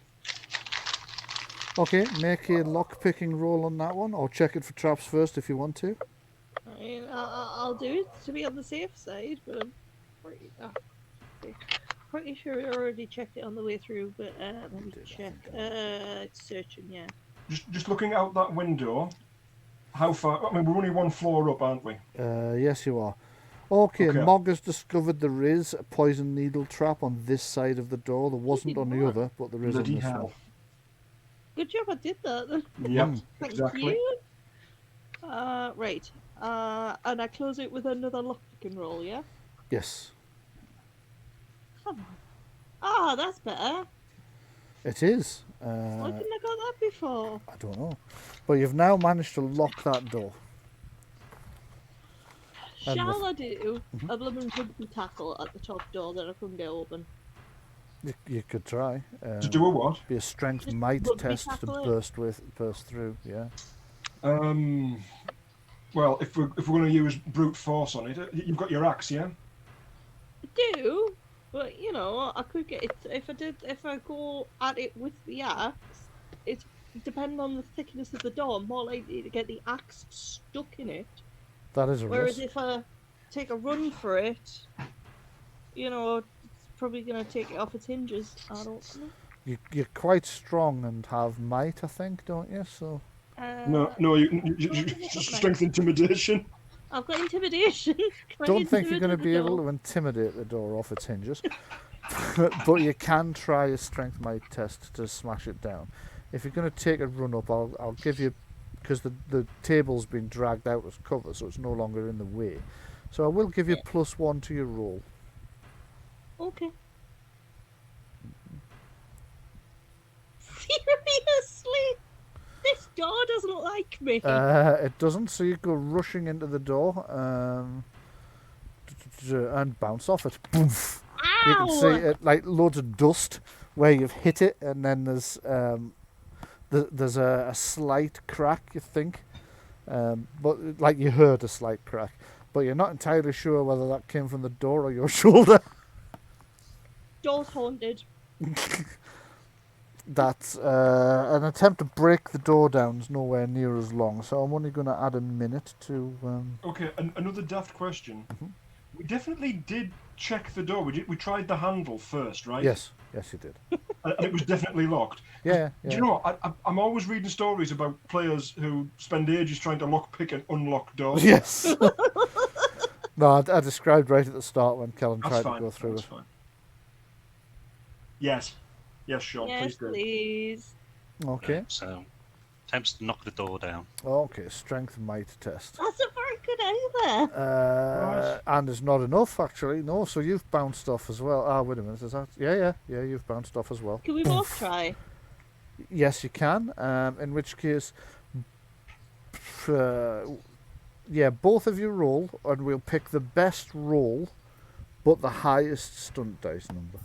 Okay, make a lock-picking roll on that one, or check it for traps first if you want to. I mean, I'll do it to be on the safe side, but I'm pretty sure I already checked it on the way through. But let me check. It's searching, yeah. Just looking out that window, how far? I mean, we're only one floor up, aren't we? Yes, you are. Okay, Okay. Mog has discovered there is a poison needle trap on this side of the door. There wasn't on the What? other, but there is on Bloody this hell. one. Good job I did that then. Yep, Thank exactly. you. Right. And I close it with another lockpicking roll, yeah? Yes, Come on. Ah, that's better. it is. Why didn't I got that before? I don't know. But you've now managed to lock that door. And Shall with- I do a blooming rugby tackle at the top door that I couldn't get open? You could try. To do a what? Be a strength Just might rugby test to tackle it. burst through. Yeah. Well, if we're going to use brute force on it, you've got your axe, yeah? I do, but you know, I could get it if I go at it with the axe. It's depending on the thickness of the door, I'm more likely to get the axe stuck in it. That is a Whereas risk. if I take a run for it, you know, it's probably gonna take it off its hinges. I don't know. You're quite strong and have might, I think, don't you? So No, you strength intimidation. I've got intimidation. Can I don't think you're going to intimidate be the able door? to intimidate the door off its hinges. But you can try a strength might test to smash it down. If you're going to take a run up, I'll give you, because the table's been dragged out as cover, so it's no longer in the way. So I will give you +1 to your roll. Okay. Seriously? This door doesn't like me. It doesn't, so you go rushing into the door and bounce off it. Boof. You can see Ow! it like loads of dust where you've hit it, and then there's a slight crack, you think, but like you heard a slight crack, but you're not entirely sure whether that came from the door or your shoulder. Door's haunted. That an attempt to break the door down is nowhere near as long, so I'm only going to add a minute to. Okay, another daft question. We definitely did check the door. We tried the handle first, right? Yes, you did. And it was definitely locked. Yeah. Do you know what? I'm always reading stories about players who spend ages trying to lockpick and unlock doors. Yes. No, I described right at the start when Kellen That's tried fine. to go through That's it. fine. Yes, Sean, Yes, please do. please. Okay. So, attempts to knock the door down. Okay, strength might test. That's a very good either. Right. And it's not enough, actually. No, so you've bounced off as well. Ah, wait a minute. Is that? Yeah, you've bounced off as well. Can we both try? Yes, you can. In which case, both of you roll, and we'll pick the best roll, but the highest stunt dice number.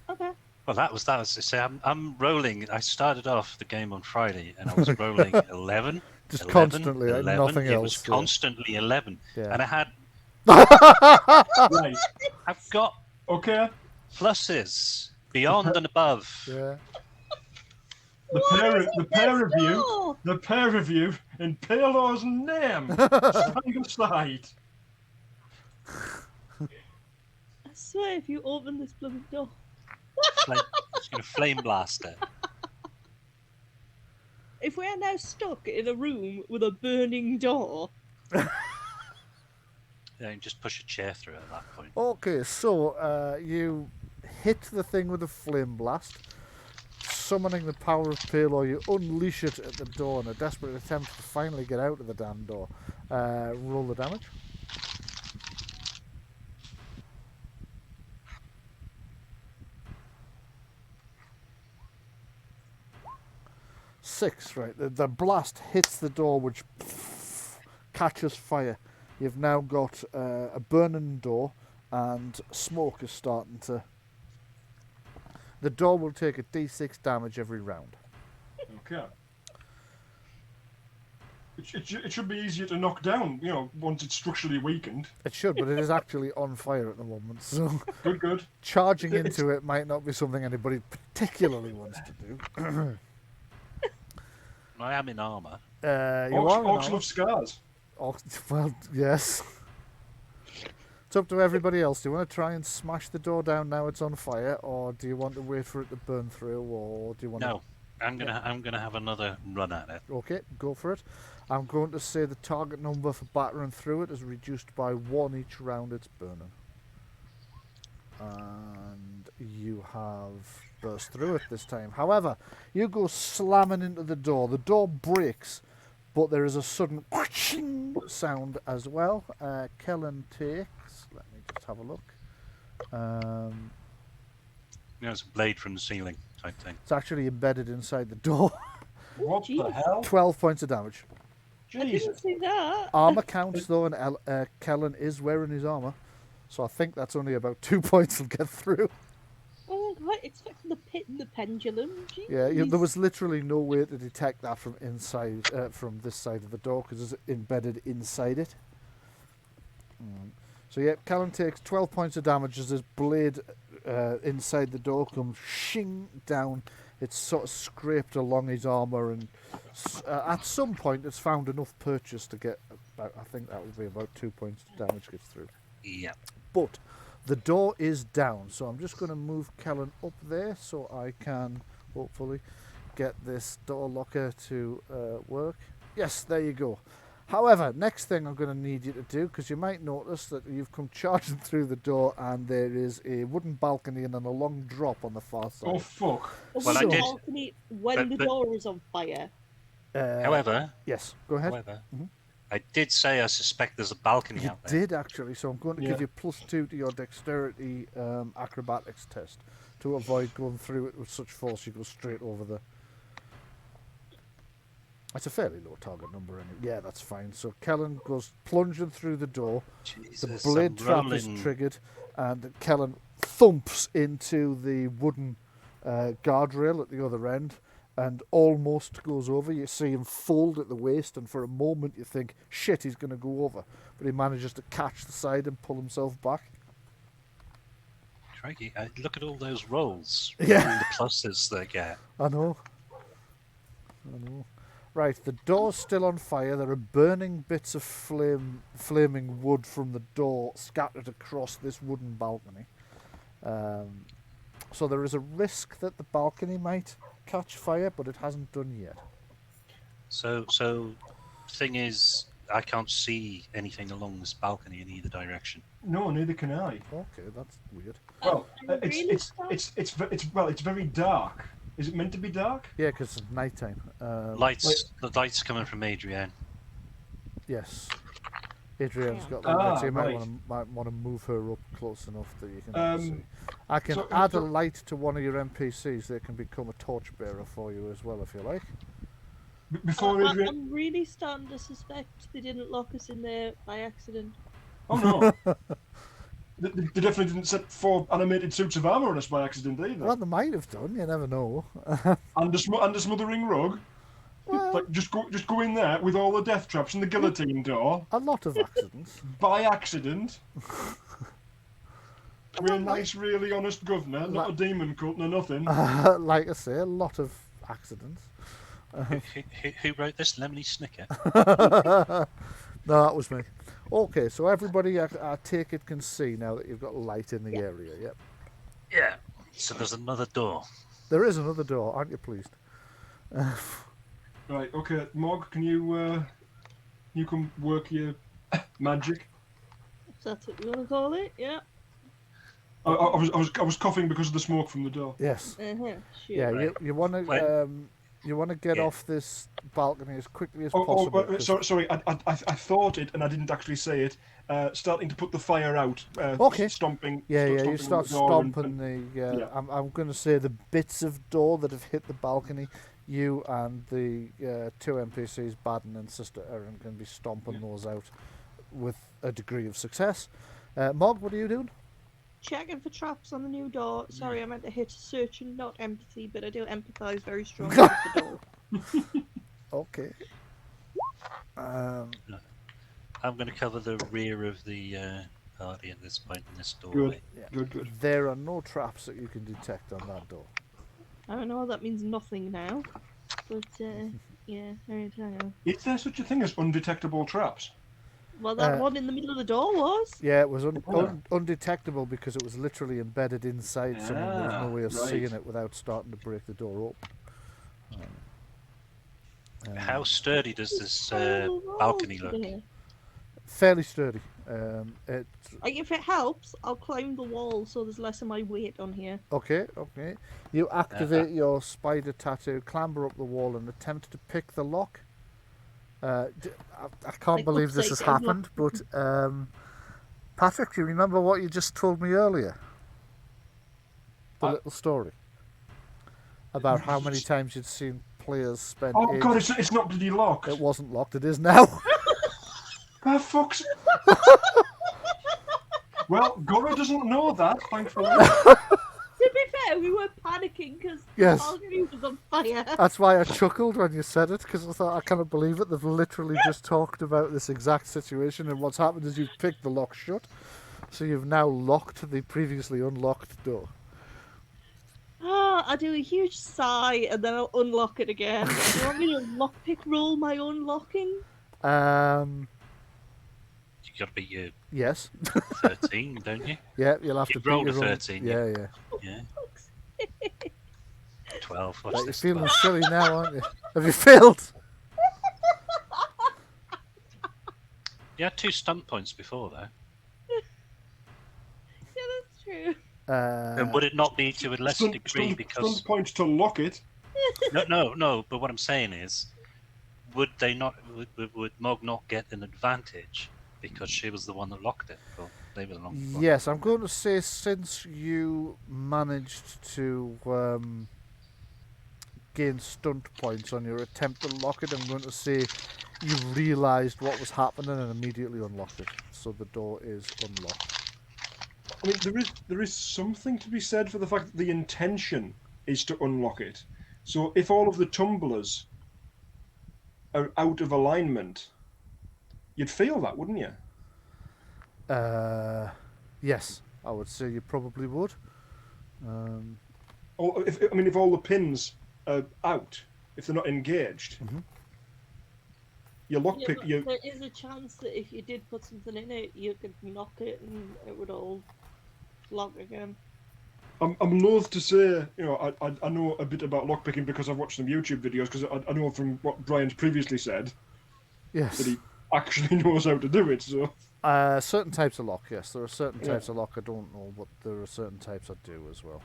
Okay. Well, that was. See, I'm rolling. I started off the game on Friday, and I was rolling 11. Just 11, constantly, 11. nothing It else. was yeah. constantly 11, Yeah. and I had. Right. I've got Okay. pluses beyond and above. Yeah. The pair of you, in Paylor's name, stand aside. swear if you open this bloody door. It's going to flame blast it. If we are now stuck in a room with a burning door. Yeah, just push a chair through at that point. Okay, so you hit the thing with a flame blast, summoning the power of Pale, or you unleash it at the door in a desperate attempt to finally get out of the damn door. Roll the damage. Six, right. The blast hits the door, which catches fire. You've now got a burning door, and smoke is starting to... The door will take a d6 damage every round. Okay. It should be easier to knock down, once it's structurally weakened. It should, but it is actually on fire at the moment, so Good. charging into it might not be something anybody particularly wants to do. I am in armour. You are in Orcs armor. love scars. Well, yes. It's up to everybody else. Do you want to try and smash the door down now it's on fire, or do you want to wait for it to burn through, or do you want No, I'm gonna have another run at it. to... Okay, go for it. I'm going to say the target number for battering through it is reduced by 1 each round it's burning. And you have burst through it this time. However, you go slamming into the door. The door breaks, but there is a sudden whooshing sound as well. Kellen takes... Let me just have a look. It's a blade from the ceiling type thing. It's actually embedded inside the door. What the Jeez. hell? 12 points of damage. I didn't Jesus. see that. Armour counts though, and Kellen is wearing his armour. So I think that's only about 2 points he'll get through. Oh, I'm quite expecting the pit and the pendulum. Jeez. Yeah, there was literally no way to detect that from inside, from this side of the door, because it's embedded inside it. So yeah, Callum takes 12 points of damage as his blade inside the door comes shing down. It's sort of scraped along his armour, and at some point it's found enough purchase to get about, I think that would be about 2 points of damage gets through. Yeah. But the door is down, so I'm just going to move Kellen up there so I can hopefully get this door locker to work. Yes, there you go. However, next thing I'm going to need you to do, because you might notice that you've come charging through the door and there is a wooden balcony and then a long drop on the far side. Oh, fuck. Well, I the did- balcony when the but- door is on fire. However, Yes, go ahead. Mhm. I did say I suspect there's a balcony You out there. did actually, so I'm going to give Yeah. you +2 to your dexterity acrobatics test to avoid going through it with such force. You go straight over the... It's a fairly low target number anyway. Yeah, that's fine. So Kellen goes plunging through the door. Jesus, The blade I'm trap rolling. is triggered, and Kellen thumps into the wooden guardrail at the other end and almost goes over. You see him fold at the waist, and for a moment you think, shit, he's going to go over. But he manages to catch the side and pull himself back. Crikey, look at all those rolls. Yeah. All the pluses they get. I know. Right, the door's still on fire. There are burning bits of flaming wood from the door scattered across this wooden balcony. So there is a risk that the balcony might catch fire, but it hasn't done yet. So thing is, I can't see anything along this balcony in either direction. No, neither can I. Okay, that's weird. Well, I'm really it's very dark. Is it meant to be dark? Yeah, because it's nighttime. The lights coming from Adrienne. Yes. Adrian's got Ah, light, so you right. might want to move her up close enough that you can see. I can so- add a so- light to one of your NPCs. They can become a torchbearer for you as well, if you like. Before Adrian. I'm really starting to suspect they didn't lock us in there by accident. Oh no. They definitely didn't set 4 animated suits of armor on us by accident either. Well, they might have done. You never know. And a smothering rug. Well, Like just go in there with all the death traps and the guillotine door a lot of accidents. by accident. We're a nice, really honest governor, not a demon cult, no nothing. Like I say, a lot of accidents. Who wrote this? Lemony Snicket. No, that was me. Okay, so everybody, I take it, can see now that you've got light in the Yeah. area. Yep. Yeah. So there's another door. There is another door, aren't you pleased? Right. Okay, Mog, can you come work your magic? If that's what you want to call it, yeah. I was coughing because of the smoke from the door. Yes. Sure. Yeah, Right. you want to When- get Yeah. off this balcony as quickly as Oh, possible. 'Cause- sorry. I thought it, and I didn't actually say it. Starting to put the fire out. Okay. Stomping. Yeah, stomping you on start the door and- stomping the. yeah. I'm going to say the bits of door that have hit the balcony. You and the two NPCs, Baden and Sister Erin, can be stomping those out with a degree of success. Mog, what are you doing? Checking for traps on the new door. Sorry, I meant to hit search and not empathy, but I do empathise very strongly with the door. Okay. I'm going to cover the rear of the party at this point in this doorway. Good. There are no traps that you can detect on that door. I don't know, that means nothing now. But, yeah, hang on. Is there such a thing as undetectable traps? Well, that one in the middle of the door was. Yeah, it was Oh. undetectable because it was literally embedded inside someone. There was no way of right. seeing it without starting to break the door open. How sturdy does this balcony look? Fairly sturdy. If it helps, I'll climb the wall so there's less of my weight on here. Okay. You activate your spider tattoo, clamber up the wall, and attempt to pick the lock. I can't believe this has happened, but Patrick, do you remember what you just told me earlier? The little story about how many times you'd seen players spend. Oh God, it's not bloody locked. It wasn't locked. It is now. Ah, fuck's. Well, Goro doesn't know that, thankfully. To be fair, we were panicking because Yes. the balcony was on fire. That's why I chuckled when you said it, because I thought, I can't believe it. They've literally just talked about this exact situation, and what's happened is you've picked the lock shut, so you've now locked the previously unlocked door. I do a huge sigh and then I'll unlock it again. Do you want me to lockpick roll my unlocking? You got to beat your Yes. 13, don't you? Yeah, you'll have You to beat rolled a your own- 13, Yeah. Yeah. 12. Right, What's you're this? feeling silly now, aren't you? Have you failed? You had 2 stunt points before, though. Yeah, that's true. And would it not be to a lesser degree because... Stunt point to lock it. No. But what I'm saying is, would Mog not get an advantage because she was the one that locked it? Well, they were the one. Yes, I'm going to say since you managed to gain stunt points on your attempt to lock it, I'm going to say you realised what was happening and immediately unlocked it. So the door is unlocked. I mean, there is something to be said for the fact that the intention is to unlock it. So if all of the tumblers are out of alignment, you'd feel that, wouldn't you? Yes, I would say you probably would. Or if all the pins are out, if they're not engaged, your Yeah, lockpick, but you there is a chance that if you did put something in it, you could knock it and it would all lock again. I'm loath to say, I know a bit about lockpicking because I've watched some YouTube videos, because I know from what Brian's previously said Yes. that he actually knows how to do it. So Certain types of lock, yes. There are certain types of lock I don't know, but there are certain types I do as well.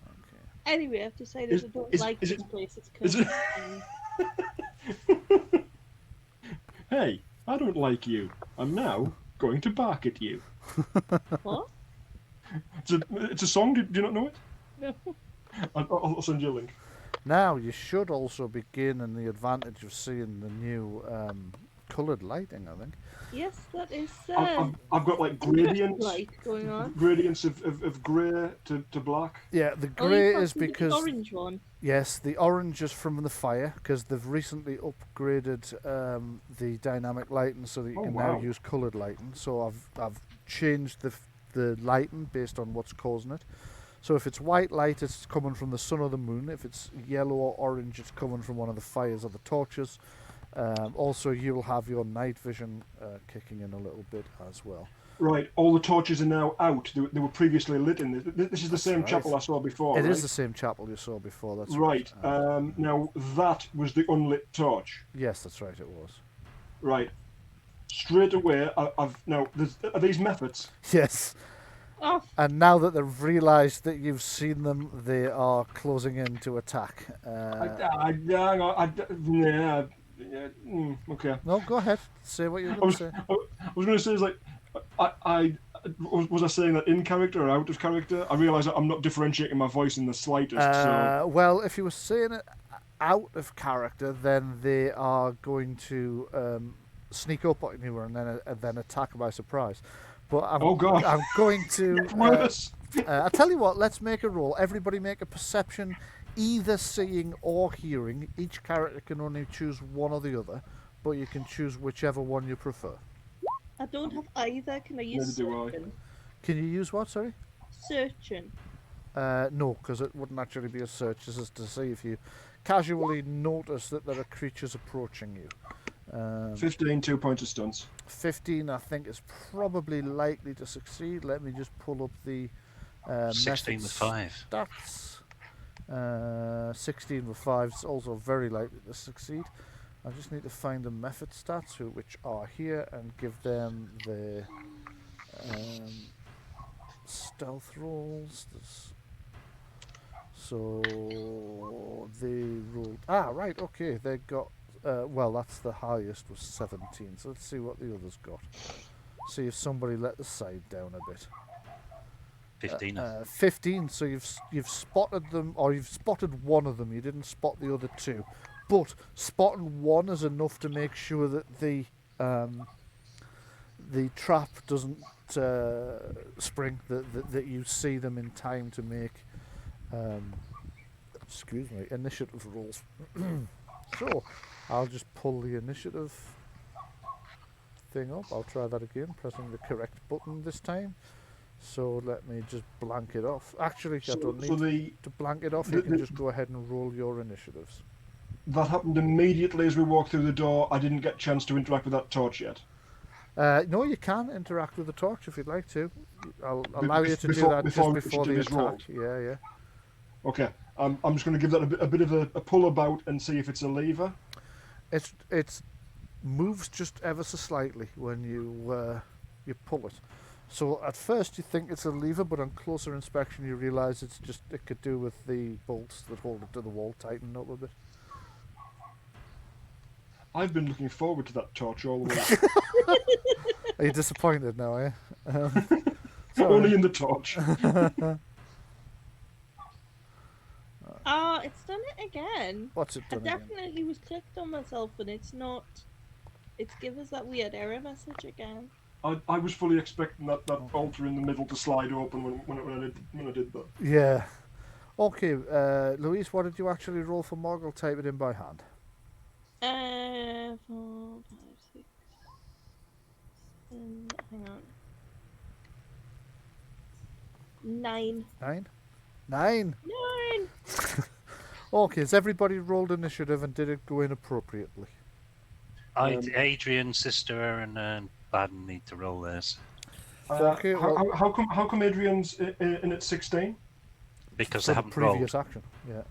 Okay. Anyway, I have to say that I don't like this place. It's is it- confusing. Hey, I don't like you. I'm now going to bark at you. What? It's a song. Do you not know it? No. I'll send you a link. Now, you should also be gaining the advantage of seeing the new coloured lighting, I think. Yes, that is. I've got like gradients, light going on. gradients of grey to black. Yeah, the Oh, grey you've got is the because... orange one. Yes, the orange is from the fire, because they've recently upgraded the dynamic lighting so that you can now use coloured lighting. So I've changed the lighting based on what's causing it. So if it's white light, it's coming from the sun or the moon. If it's yellow or orange, it's coming from one of the fires or the torches. Also, you'll have your night vision kicking in a little bit as well. Right, all the torches are now out. They were previously lit in this. This is the That's same right. chapel I saw before, It right? is the same chapel you saw before, that's Right. right. Now, that was the unlit torch. Yes, that's right, it was. Right. Straight away, are these methods? Yes. Oh, And now that they've realised that you've seen them, they are closing in to attack. Okay. No, go ahead. Say what you're I going was, to say. I was going to say, is like, was I saying that in character or out of character? I realise that I'm not differentiating my voice in the slightest. So Well, if you were saying it out of character, then they are going to sneak up on you and then attack by surprise. But oh god, I'm going to. worse. I tell you what. Let's make a roll. Everybody make a perception, either seeing or hearing. Each character can only choose one or the other, but you can choose whichever one you prefer. I don't have either. Can I use Neither do I. searching? Can you use what? Sorry. Searching. No, because it wouldn't actually be a search. This is to see if you casually notice that there are creatures approaching you. 15, 2 points of stunts. 15, I think, is probably likely to succeed. Let me just pull up the 16 method with 5. stats. 16 with 5 is also very likely to succeed. I just need to find the method stats, which are here, and give them the stealth rolls. So they rolled. Right, okay. They got. Well, that's the highest was 17. So let's see what the others got. See if somebody let the side down a bit. 15. 15. So you've spotted them, or you've spotted one of them. You didn't spot the other two, but spotting one is enough to make sure that the trap doesn't spring. That you see them in time to make initiative rolls. So I'll just pull the initiative thing up. I'll try that again, pressing the correct button this time. So let me just blank it off. Actually, I don't need to blank it off. You can just go ahead and roll your initiatives. That happened immediately as we walked through the door. I didn't get a chance to interact with that torch yet. No, you can interact with the torch if you'd like to. I'll allow you to do that just before the attack. Roll. Yeah. Okay. I'm just going to give that a bit of a pull about and see if it's a lever. It moves just ever so slightly when you pull it. So at first you think it's a lever, but on closer inspection you realise it could do with the bolts that hold it to the wall tighten up a bit. I've been looking forward to that torch all the way. Are you disappointed now, are you? Only in the torch. It's done it again. What's it I done again? definitely was clicked on myself and it's not. It's given us that weird error message again. I was fully expecting that altar in the middle to slide open when I did that. Yeah. Okay, Louise, what did you actually roll for Morg? I'll type it in by hand. 4, 5, 6. Hang on. 9. 9? 9. Okay, has everybody rolled initiative and did it go in appropriately? Adrian, Sister Erin, and Baden need to roll theirs. Okay, how come Adrian's in at 16? Because for they the haven't previous rolled. action, yeah.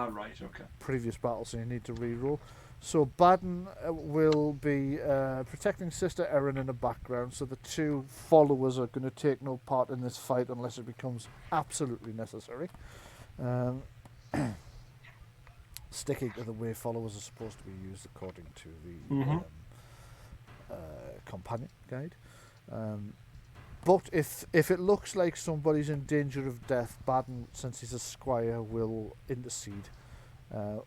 Right, okay. Previous battle, so you need to re-roll. So Baden will be protecting Sister Erin in the background, so the two followers are going to take no part in this fight unless it becomes absolutely necessary. Sticking to the way followers are supposed to be used according to the companion guide. But if it looks like somebody's in danger of death, Baden, since he's a squire, will intercede.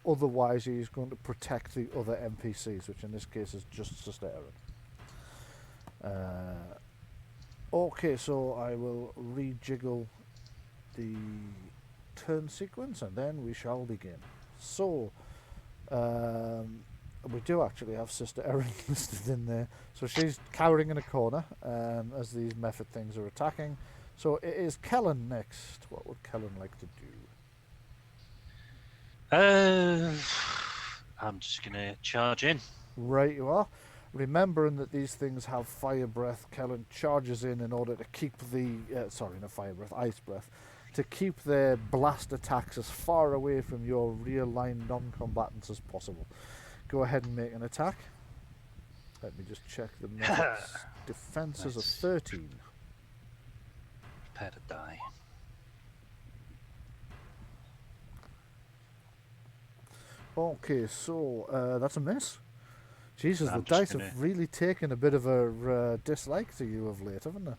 Otherwise, he's going to protect the other NPCs, which in this case is just Sister Erin. Okay, so I will rejiggle the turn sequence and then we shall begin. So, we do actually have Sister Erin listed in there. So she's cowering in a corner as these method things are attacking. So it is Kellen next. What would Kellen like to do? I'm just going to charge in. Right you are. Remembering that these things have fire breath, Kellen charges in order to keep the... sorry, not fire breath, ice breath. To keep their blast attacks as far away from your real-line non-combatants as possible. Go ahead and make an attack. Let me just check the methods. Defenses of Nice. 13. Prepare to die. Okay, so that's a miss. Jesus, I'm the just dice gonna- have really taken a bit of a dislike to you of late, haven't they?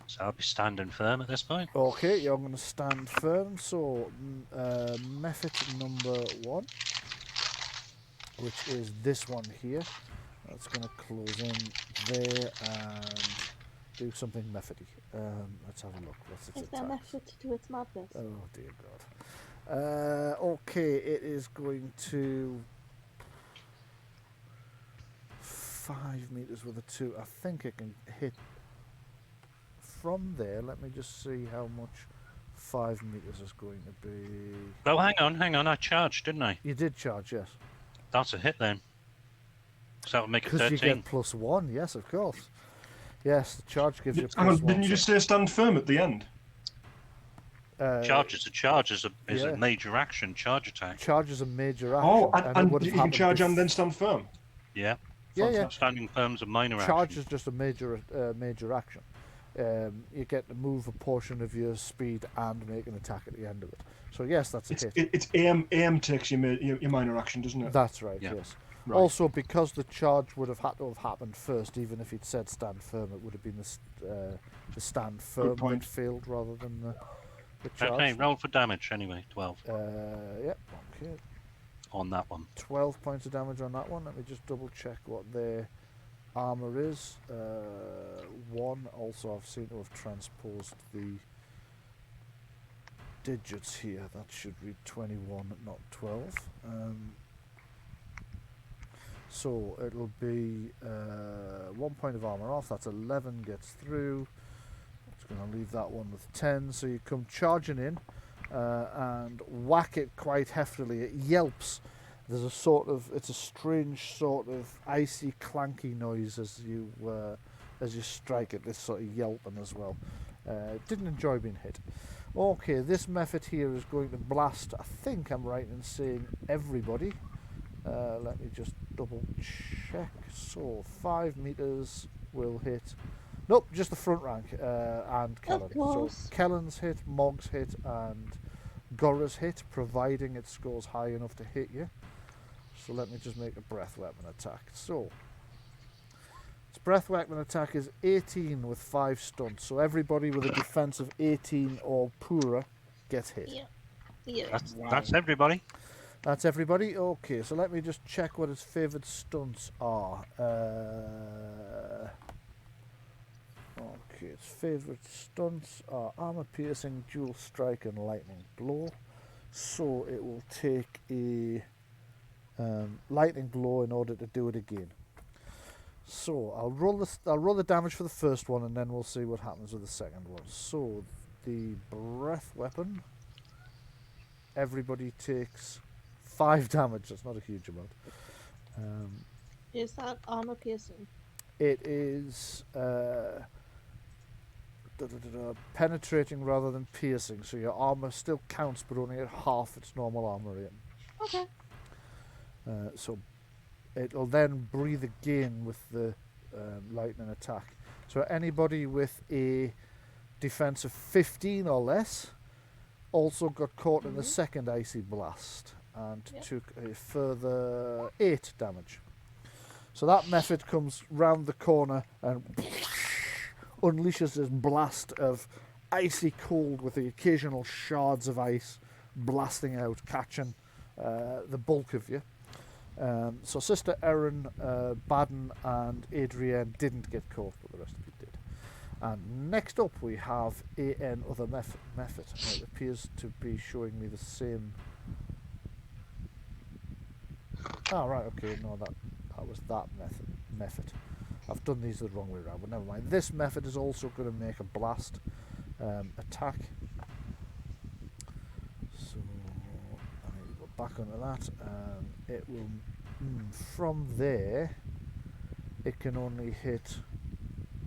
So I'll be standing firm at this point. Okay, you're going to stand firm. So, method number 1, which is this one here. That's going to close in there and do something methody. Let's have a look. What's its Is there attacks? method to its madness? Oh dear God. Okay, it is going to 5 meters with a 2. I think it can hit from there. Let me just see how much 5 meters is going to be. Oh, hang on. I charged, didn't I? You did charge, yes. That's a hit then. So that would make it Because you 13. get +1, yes, of course. Yes, the charge gives you Hang on, +1. didn't you just say stand firm at the end? Charge is a yeah. a major action charge attack. Charge is a major action. Oh, it and would have you can happened charge and then stand firm. Yeah. Yeah, yeah. Standing firm's a minor Charge action. is just a major action. You get to move a portion of your speed and make an attack at the end of it. So yes, that's a hit. It's aim takes your minor action, doesn't it? That's right, Yeah. yes. Right. Also, because the charge would have had to have happened first, even if he'd said stand firm, it would have been the stand firm that point. failed rather than the charge. Okay, roll for damage anyway. 12 Yeah, okay. on that one. 12 points of damage on that one. Let me just double check what their armor is. 1. Also, I've seen to have transposed the digits here. That should read 21, not 12. So it'll be 1 point of armor off. That's 11 gets through. Just going to leave that one with 10. So you come charging in and whack it quite heftily. It yelps. There's a sort of, it's a strange sort of icy clanky noise as you strike it. This sort of yelping as well. Didn't enjoy being hit. Okay, this method here is going to blast. I think I'm right in saying everybody. Let me just double check. So 5 meters will hit. Nope, just the front rank and Kellen. So course. Kellen's hit, Mog's hit, and Gora's hit, providing it scores high enough to hit you. So let me just make a breath weapon attack. So its breath weapon attack is 18 with 5 stunts. So everybody with a defense of 18 or poorer gets hit. Yeah. Yeah. That's everybody. That's everybody? Okay, so let me just check what his favoured stunts are. Okay, its favourite stunts are armour piercing, dual strike and lightning blow. So it will take a lightning blow in order to do it again. So I'll roll the damage for the first one and then we'll see what happens with the second one. So the breath weapon, everybody takes 5 damage. That's not a huge amount. Is that armor piercing? It is penetrating rather than piercing, so your armor still counts, but only at half its normal armor rating. Okay. So it'll then breathe again with the lightning attack. So anybody with a defense of 15 or less also got caught in the second icy blast and took a further 8 damage. So that method comes round the corner and unleashes this blast of icy cold with the occasional shards of ice blasting out, catching the bulk of you. So Sister Erin, Baden and Adrienne didn't get caught, but the rest of you did. And next up we have AN other method. It appears to be showing me the same... Ah, right, okay, no, that was that method. I've done these the wrong way around, but never mind. This method is also going to make a blast attack. So I will back onto that. It will, from there, it can only hit,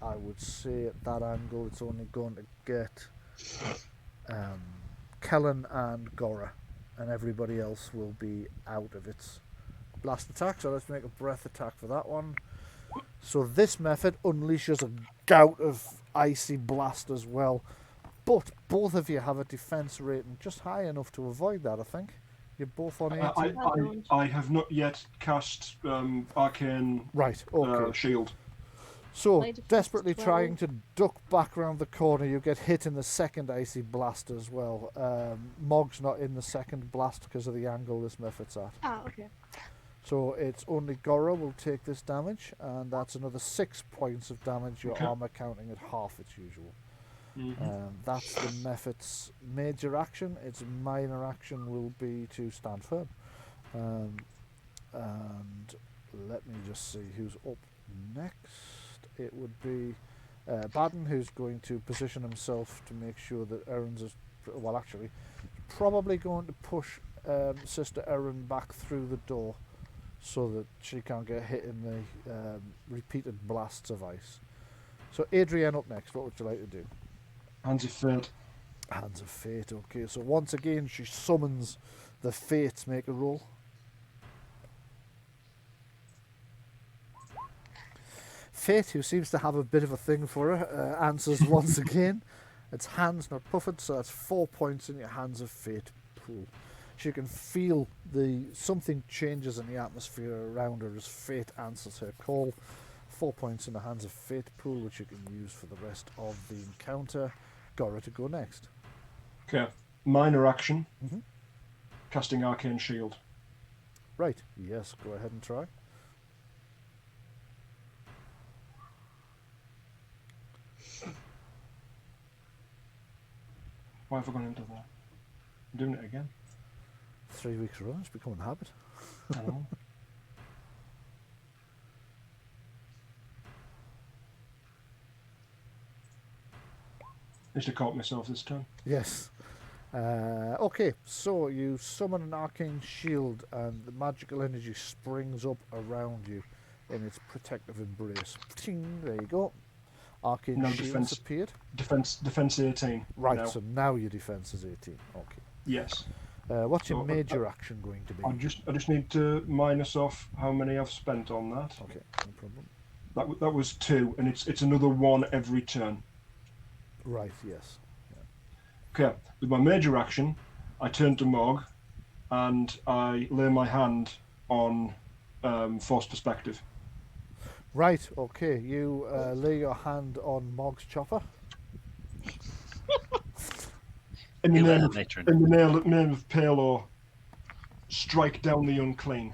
I would say at that angle, it's only going to get Kellen and Gora, and everybody else will be out of its blast attack. So let's make a breath attack for that one. So this method unleashes a gout of icy blast as well. But both of you have a defense rating just high enough to avoid that, I think. You're both on 18. I have not yet cast Arcane Right, okay. Shield. So, My defense desperately is 12. trying to duck back around the corner, you get hit in the second icy blast as well. Mog's not in the second blast because of the angle this method's at. Ah, okay. So it's only Gora will take this damage, and that's another 6 points of damage, your Okay. armor counting at half its usual. Mm-hmm. That's the method's major action. Its minor action will be to stand firm. And let me just see who's up next. It would be Baden, who's going to position himself to make sure that Erin's is, well, actually, probably going to push Sister Erin back through the door so that she can't get hit in the repeated blasts of ice. So Adrienne up next. What would you like to do? Hands of Fate. Hands of Fate, okay. So once again, she summons the Fates. Make a roll. Fate, who seems to have a bit of a thing for her, answers once again. It's hands, not puffed, so that's 4 points in your Hands of Fate pool. She can feel something changes in the atmosphere around her as Fate answers her call. 4 points in the Hands of Fate pool, which you can use for the rest of the encounter. Gora to go next. Okay. Minor action. Mhm. Casting Arcane Shield. Right, yes, go ahead and try. Why have I gone into that? I'm doing it again. 3 weeks running, it's becoming a habit. I know. I should have caught myself this time. Yes. Okay, so you summon an arcane shield and the magical energy springs up around you in its protective embrace. Ting, there you go. Arcane No shields defense. appeared. Defense 18. Right, now. so now your defense is 18. Okay. Yes. What's your So, major action going to be? I just need to minus off how many I've spent on that. Okay, no problem. That was 2, and it's another 1 every turn. Right, yes. Okay, with my major action, I turn to Mog, and I lay my hand on Force Perspective. Right, okay. You lay your hand on Mog's chopper. In the You let name her, of, matron. in the name of Palor, strike down the unclean.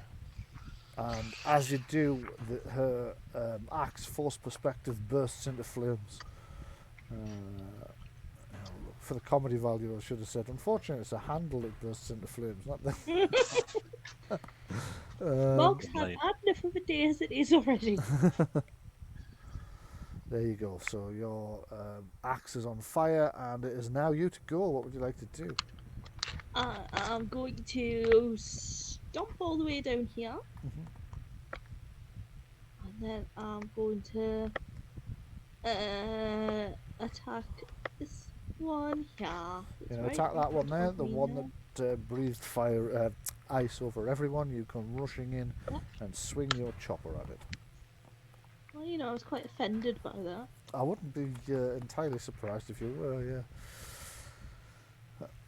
And as you do, her axe Force Perspective bursts into flames. For the comedy value, I should have said, unfortunately, it's a handle that bursts into flames, not the... Mog's had enough of a day as it is already. There you go. So your axe is on fire, and it is now you to go. What would you like to do? I'm going to stomp all the way down here. And then I'm going to attack this one here. It's You know, right attack that one there, of the me one now. that breathed fire, ice over everyone. You come rushing in Yep. and swing your chopper at it. Well, you know, I was quite offended by that. I wouldn't be entirely surprised if you were,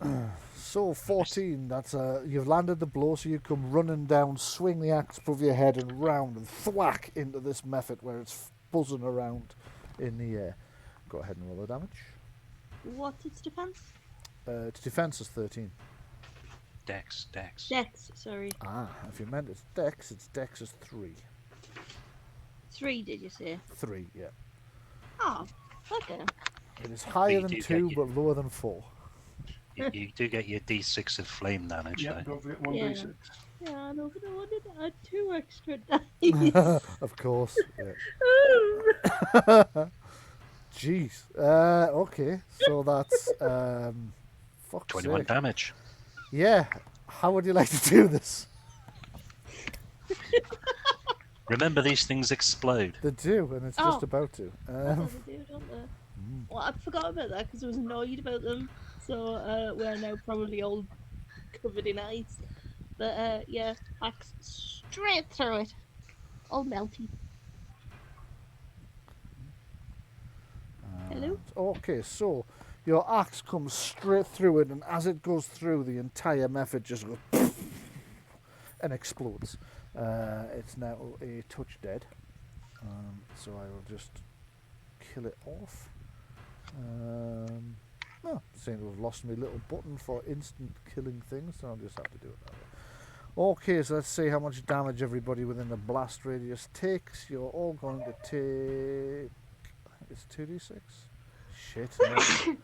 yeah. So 14, that's you've landed the blow, so you come running down, swing the axe above your head and round and thwack into this method where it's buzzing around in the air. Go ahead and roll the damage. What's its defense? Its defense is 13. Dex. Dex, sorry. Ah, if you meant its dex is 3. 3, did you say? 3, yeah. Oh, okay. It is higher you than do get 2 your- but lower than 4. You do get your D6 of flame damage, Yeah, though. don't forget 1d6. Yeah, I know, but I wanted to add 2 extra dice. Of course. Yeah. Jeez. Okay, so that's fuck's 21 sake. damage. Yeah, How would you like to do this? Remember, these things explode. They do, and it's just Oh. about to. Oh, they do, don't they? Well, I forgot about that because I was annoyed about them. So we're now probably all covered in ice. But yeah, axe straight through it, all melty. Hello. Okay, so your axe comes straight through it, and as it goes through, the entire method just goes and explodes. It's now a touch dead, so I will just kill it off. Oh, seem to have lost my little button for instant killing things, so I'll just have to do it that way. Okay, so let's see how much damage everybody within the blast radius takes. You're all going to take... It's 2d6? Shit. No.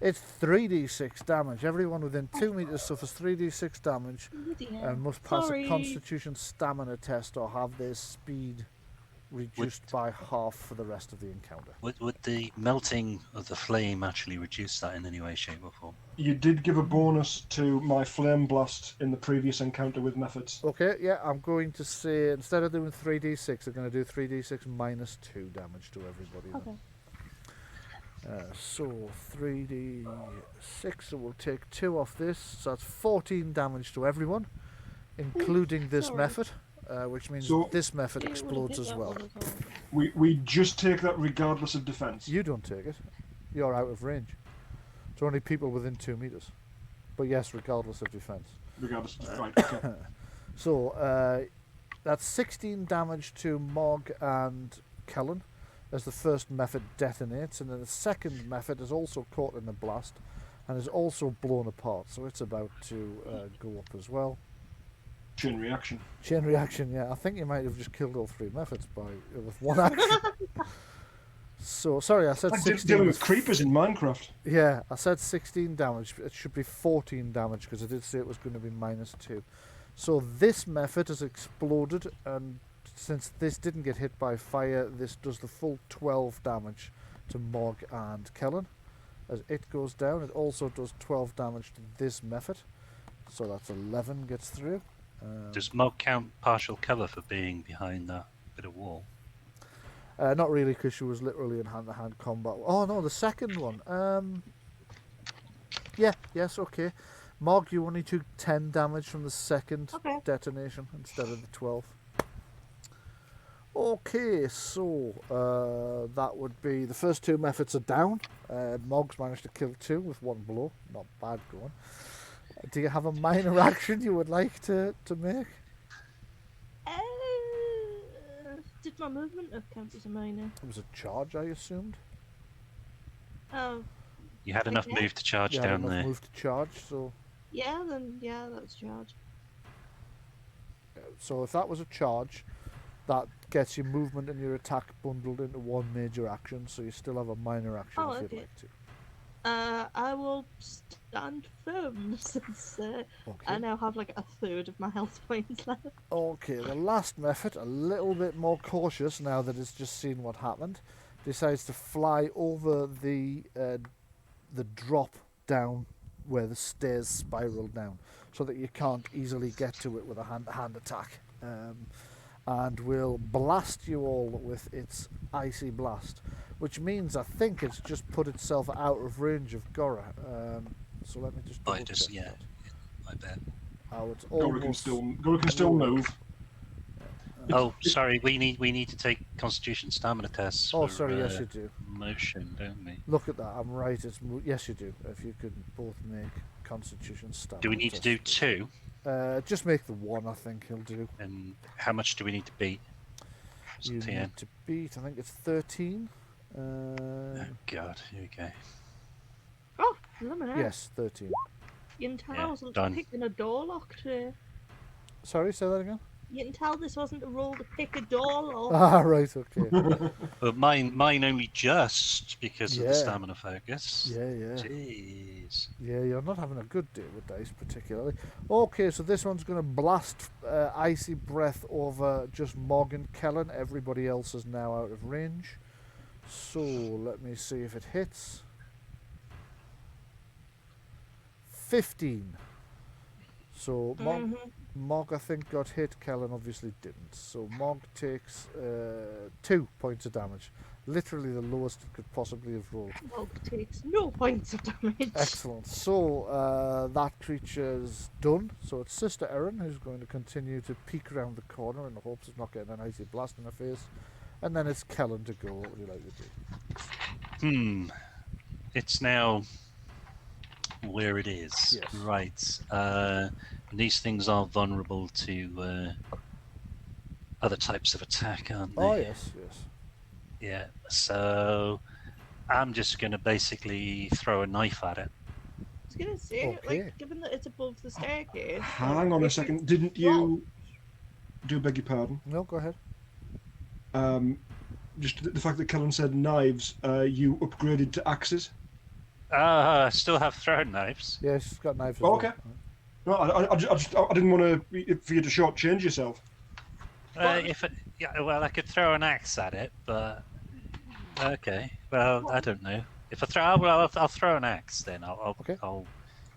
It's 3d6 damage. Everyone within 2 meters suffers 3d6 damage and must pass a Constitution stamina test or have their speed reduced by half for the rest of the encounter. Would the melting of the flame actually reduce that in any way, shape, or form? You did give a bonus to my flame blast in the previous encounter with methods. Okay, yeah, I'm going to say instead of doing 3d6, I'm going to do 3d6 minus 2 damage to everybody. Okay. So 3d6, so we'll take 2 off this, so that's 14 damage to everyone, including this sorry. method, which means So- this method Yeah, it would've explodes hit as that well. one as well. We just take that regardless of defense. You don't take it, you're out of range. It's only people within 2 meters. But yes, regardless of defense. Regardless, right? Okay. So that's 16 damage to Mog and Kellen as the first method detonates, and then the second method is also caught in the blast and is also blown apart, so it's about to go up as well. Chain reaction. Chain reaction, yeah. I think you might have just killed all 3 methods with one action. So sorry, I said Like 16. dealing with creepers in Minecraft. Yeah, I said 16 damage. It should be 14 damage because I did say it was going to be minus 2. So this method has exploded, and since this didn't get hit by fire, this does the full 12 damage to Mog and Kellen. As it goes down, it also does 12 damage to this method. So that's 11 gets through. Does Mog count partial cover for being behind that bit of wall? Not really, because she was literally in hand-to-hand combat. Oh no, the second one. Yes, okay. Mog, you only took 10 damage from the second detonation instead of the 12. Okay, so that would be the first 2 methods are down. Mog's managed to kill 2 with 1 blow. Not bad going. Do you have a minor action you would like to make? Did my movement have count as a minor? It was a charge, I assumed. Oh, You had enough Okay. move to charge You had down enough there. move to charge, so that's charge. if that was a charge, that gets your movement and your attack bundled into one major action, so you still have a minor action if you'd Okay. like to. I will stand firm since I Okay. now have like a third of my health points left. Okay, the last method, a little bit more cautious now that it's just seen what happened, decides to fly over the drop down where the stairs spiral down, so that you can't easily get to it with a hand-to-hand attack, and will blast you all with its icy blast, which means I think it's just put itself out of range of Gora. So let me just Oh, double it just, check yeah, that. I bet. Oh, it's Gora almost... can still move. Oh, sorry, we need to take Constitution stamina tests. Oh, for, sorry, yes you do. Motion, don't we? Look at that, I'm right. Yes, you do. If you could both make Constitution stamina. Do we need to do tests. 2? Just make the 1, I think he'll do. And how much do we need to beat? It's You 10. need to beat, I think it's 13. Oh God, here we go. Oh, lemon. Yes, 13. You can tell I wasn't done. picking a door lock today. Sorry, say that again? You can tell this wasn't a roll to pick a door lock. Ah, right, okay. But mine only just because of Yeah. the stamina focus. Yeah, yeah. Jeez. Yeah, you're not having a good day with dice, particularly. Okay, so this one's going to blast icy breath over just Mog and Kellen. Everybody else is now out of range. So, let me see if it hits. 15. So Mog, I think, got hit. Kellen obviously didn't. So Mog takes 2 points of damage. Literally the lowest it could possibly have rolled. Mog takes no points of damage. Excellent. So that creature's done. So it's Sister Erin who's going to continue to peek around the corner in the hopes of not getting an icy blast in her face. And then it's Kellen to go. What would you like to do? It's now where it is. Yes. Right. These things are vulnerable to other types of attack, aren't they? Oh, yes, yes. Yeah. So I'm just going to basically throw a knife at it. I was gonna say, like, given that it's above the staircase. Hang on a second. Didn't you? Do beg your pardon. No, go ahead. Just the fact that Kellen said knives, you upgraded to axes. I still have throwing knives. Yeah, she's got knives. Oh, okay. No, I didn't want for you to shortchange yourself. I could throw an axe at it, but okay. Well, I don't know. If I throw, I'll throw an axe. Then I'll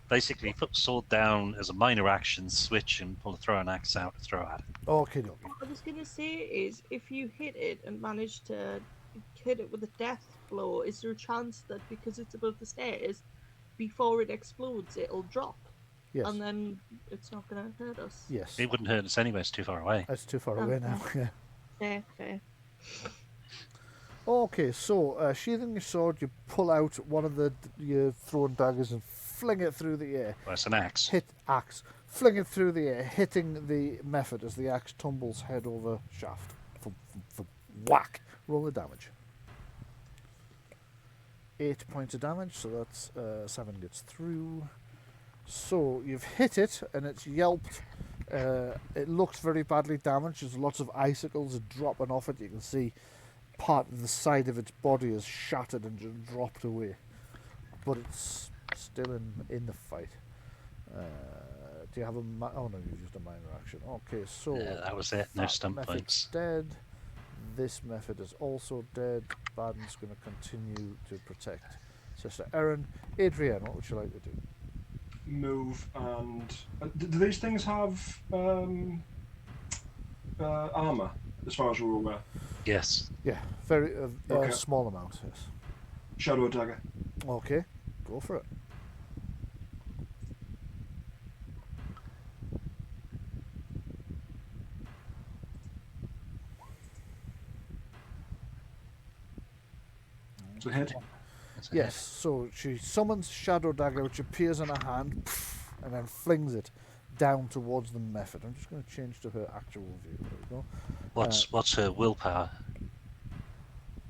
basically put the sword down as a minor action, switch, and pull the throwing axe out to throw at it. Okay. What I was gonna say is, if you hit it and manage to hit it with a death blow, is there a chance that because it's above the stairs, before it explodes, it'll drop? Yes. And then it's not going to hurt us. Yes. It wouldn't hurt us anyway. It's too far away. It's too far away now. Yeah. Fair. Okay, so sheathing your sword, you pull out one of your throwing daggers and fling it through the air. Well, it's an axe. Hit axe. Fling it through the air, hitting the method as the axe tumbles head over shaft. Whack. Roll the damage. 8 points of damage, so that's 7 gets through. So you've hit it, and it's yelped. It looks very badly damaged. There's lots of icicles dropping off it. You can see part of the side of its body is shattered and just dropped away. But it's still in the fight. Do you have a... oh no, you used a minor action. Okay, so... Yeah, that was it. No stump points. Dead. This method is also dead. Baden's going to continue to protect Sister Erin. Adrienne, what would you like to do? Move and do these things have armor, as far as we're aware? Yes. Yeah, very Okay. small amount. Yes. Shadow dagger. Okay, go for it. So hit. Yes, so she summons Shadow Dagger, which appears in her hand, and then flings it down towards the method. I'm just going to change to her actual view. There we go. What's her willpower?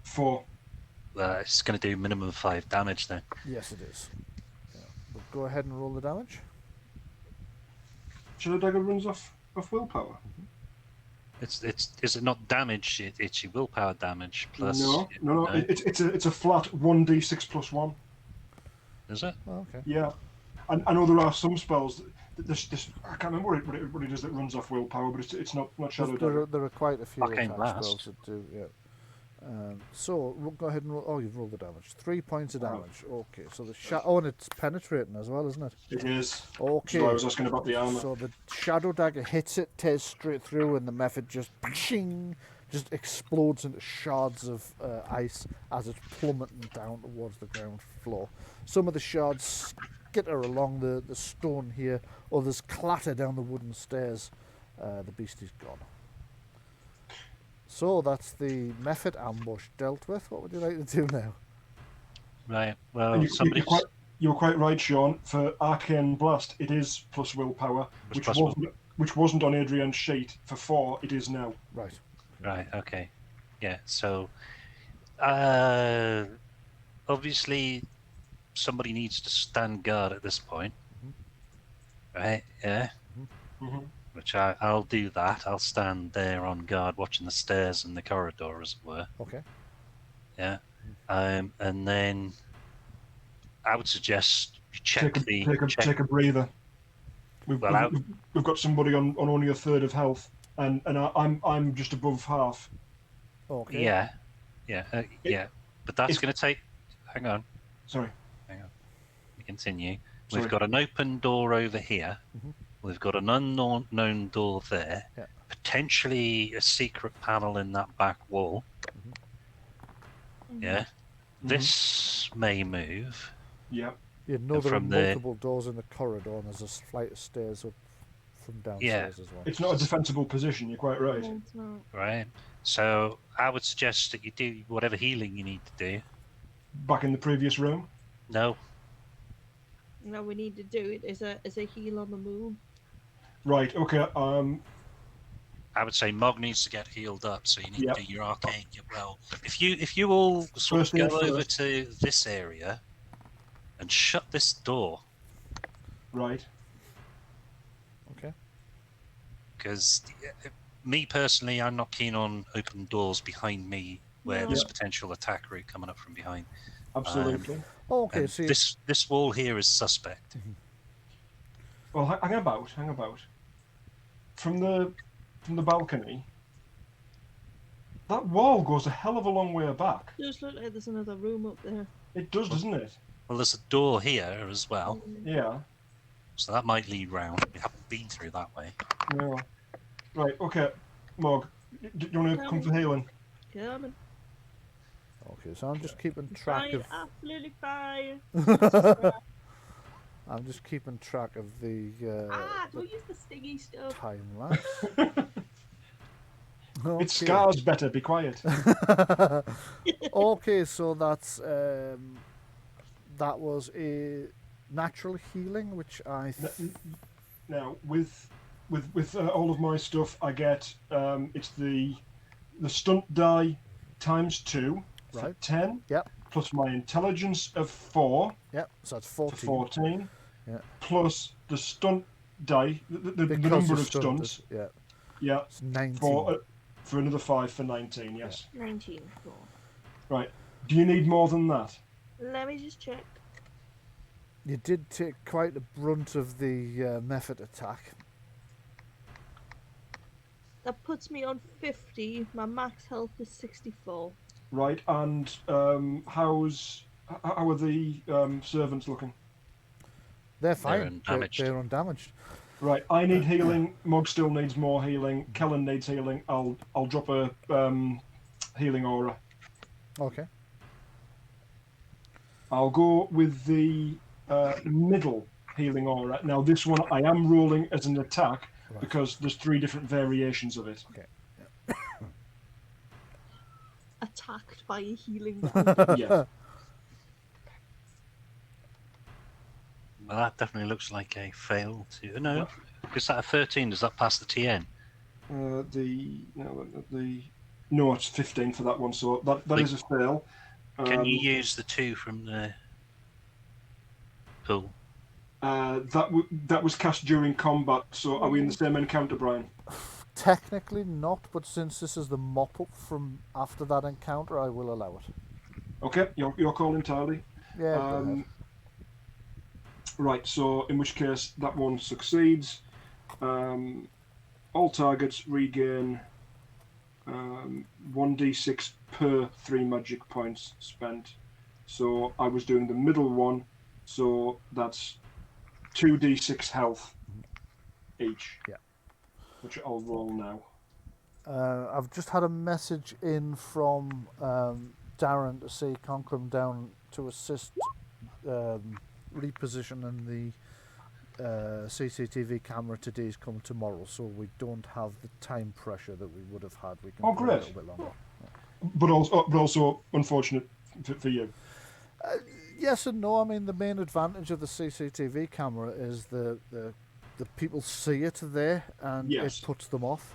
4. It's going to do minimum 5 damage then. Yes, it is. Yeah. But go ahead and roll the damage. Shadow dagger runs off willpower. Is it not damage? It's your willpower damage plus. No. It's a flat 1d6 plus 1. Is it? Oh, okay. Yeah, I know there are some spells. This I can't remember what it is that runs off willpower, but it's not shadow dagger. There are quite a few Arcane attack Blast. spells that do. Yeah. So we'll go ahead and roll. Oh, you've rolled the damage. 3 points of damage. Okay, so the and it's penetrating as well, isn't it? It is. Okay. So I was asking about the armor. So the Shadow Dagger hits it, tears straight through, and the method just explodes into shards of ice as it's plummeting down towards the ground floor. Some of the shards skitter along the stone here, others clatter down the wooden stairs. The beast is gone. So that's the method ambush dealt with. What would you like to do now? Right. Well, And you were quite right, Sean. For Arcane Blast, it is plus willpower, which wasn't on Adrian's sheet. For 4, it is now. Right. Right. Okay. Yeah. So, obviously, somebody needs to stand guard at this point. Right. Yeah. Mm-hmm. Which I'll do that. I'll stand there on guard, watching the stairs and the corridor, as it were. Okay. Yeah. And then I would suggest you check Take a breather. We've got somebody on only a third of health, and I'm just above half. Okay. Yeah. But that's going to take. Hang on. Sorry. We continue. Sorry. We've got an open door over here. Mhm. We've got an unknown door there. Yeah. Potentially a secret panel in that back wall. Yeah. This may move. Yeah. You know there are from there- multiple doors in the corridor, and there's a flight of stairs up from downstairs as well. It's not a defensible position. You're quite right. No, it's not. Right. So I would suggest that you do whatever healing you need to do. Back in the previous room. No. No, we need to do it as a heal on the move. Right. Okay. I would say Mog needs to get healed up, so you need Yep. to do your arcane. Well, if you all sort First of go things over first. to this area and shut this door, Right. Okay. because me personally, I'm not keen on open doors behind me where No. there's Yeah. potential attack route coming up from behind. Absolutely. Oh, okay, And so this wall here is suspect. Well, hang about. From the balcony, that wall goes a hell of a long way back. Just look like there's another room up there. It does, doesn't it? Well, there's a door here as well, Yeah. so that might lead round. We haven't been through that way. Yeah. Right. Okay. Mog, do you want to come for healing? Coming. okay, so I'm just keeping track Fine, of absolutely fine. I'm just keeping track of the Don't use the stingy stuff. time lapse. It scars better. Be quiet. Okay, so that's that was a natural healing, which I Now, with all of my stuff, I get it's the stunt die times 2 for Right. 10. Yep. Plus my intelligence of 4 Yep, so that's for 14. 14. Yeah. Plus the stunt die, the Because number you're of stunted, stunts. yeah, Yeah. it's 19. For another 5 for 19. Yes. 19. Cool. Right. Do you need more than that? Let me just check. You did take quite a brunt of the method attack. That puts me on 50. My max health is 64. Right. And how are the servants looking? They're fine. undamaged. They're undamaged. Right, I need healing. Mog still needs more healing. Kellen needs healing. I'll drop a healing aura. Okay. I'll go with the middle healing aura. Now this one I am rolling as an attack Right. because there's 3 different variations of it. Attacked by a healing. Yeah. Well, that definitely looks like a fail to. No, is that a 13? Does that pass the TN? No, it's 15 for that one. So that is a fail. Can you use the 2 from the pool? That was cast during combat. So are we in the same encounter, Brian? Technically not, but since this is the mop-up from after that encounter, I will allow it. Okay, your call entirely. Yeah, go ahead. Right, so in which case that one succeeds. All targets regain 1d6 per 3 magic points spent. So I was doing the middle one, so that's 2d6 health each. Yeah. Which I'll roll now. I've just had a message in from Darren to say can't come down to assist repositioning the CCTV camera. Today's come tomorrow, so we don't have the time pressure that we would have had. We can Oh, play great. a little bit longer. But also unfortunate for you. Yes and no. I mean, the main advantage of the CCTV camera is the people see it there, and Yes. it puts them off.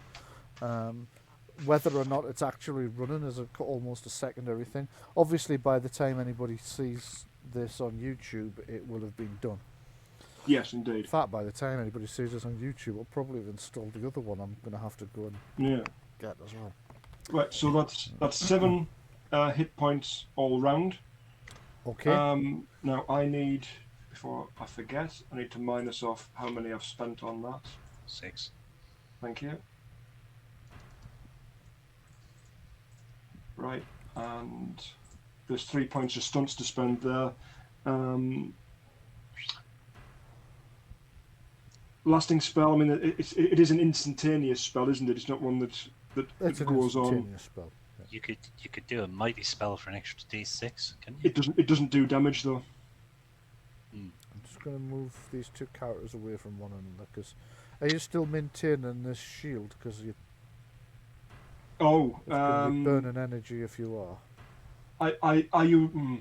Whether or not it's actually running is almost a secondary thing. Obviously, by the time anybody sees this on YouTube, it will have been done. Yes, In indeed. fact, by the time anybody sees this on YouTube, I'll probably have installed the other one. I'm going to have to go and Yeah. get as well. Right, so that's 7 hit points all round. Okay. Now I need, before I forget, I need to minus off how many I've spent on that. 6. Thank you. Right, and there's 3 points of stunts to spend there. lasting spell. I mean, it is an instantaneous spell, isn't it? It's not one that It's an goes on. instantaneous spell. Yeah. You could do a mighty spell for an extra d6, couldn't you? It doesn't do damage though. I'm just going to move these two characters away from one another, because are you still maintaining this shield? Because you Oh, it's going to be burning energy if you are. are you?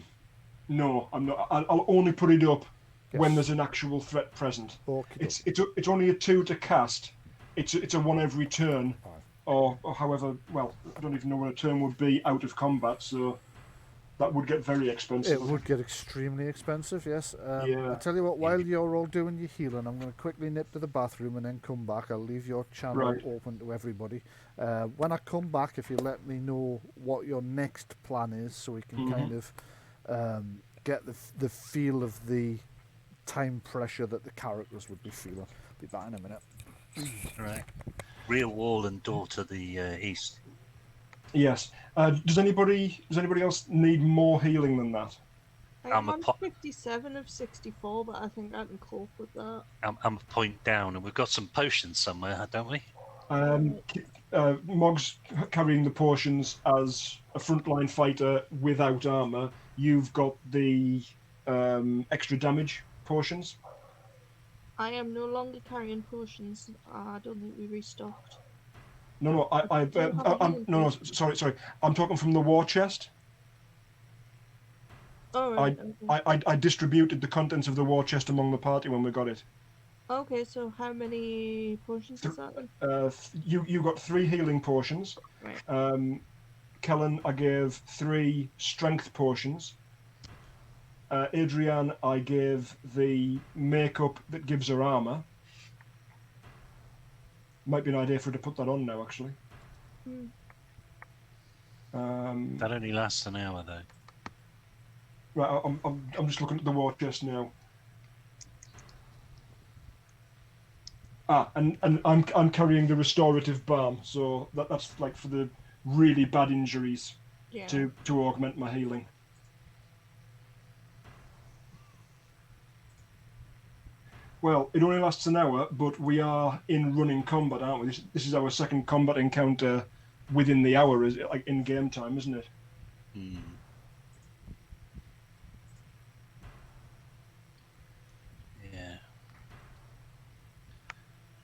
No, I'm not. I'll only put it up when Yes. there's an actual threat present. Okey-doke. It's only a 2 to cast. It's a 1 every turn, Aye. or however. Well, I don't even know what a turn would be out of combat, so that would get very expensive. It would get extremely expensive, yes. Yeah. I tell you what, while you're all doing your healing, I'm going to quickly nip to the bathroom and then come back. I'll leave your channel Right. open to everybody. When I come back, if you let me know what your next plan is, so we can Mhm. kind of get the feel of the time pressure that the characters would be feeling. Be back in a minute. Right. Rear wall and door to the east. Yes. Does anybody else need more healing than that? I'm I'm a on po- 57 of 64, but I think I can cope with that. I'm a point down, and we've got some potions somewhere, don't we? Mog's carrying the potions as a frontline fighter without armor. You've got the extra damage potions. I am no longer carrying potions. I don't think we restocked. No, sorry. I'm talking from the war chest. Oh, right. I distributed the contents of the war chest among the party when we got it. Okay, so how many potions is that then? You got 3 healing potions. Right. Kellen, I gave 3 strength potions. Adrienne, I gave the makeup that gives her armor. Might be an idea for her to put that on now, actually. That only lasts an hour, though. Right, I'm just looking at the war chest now. And I'm carrying the restorative balm, so that's like for the really bad injuries Yeah. to augment my healing. Well, it only lasts an hour, but we are in running combat, aren't we? This is our second combat encounter within the hour, is it, like in game time, isn't it? Yeah.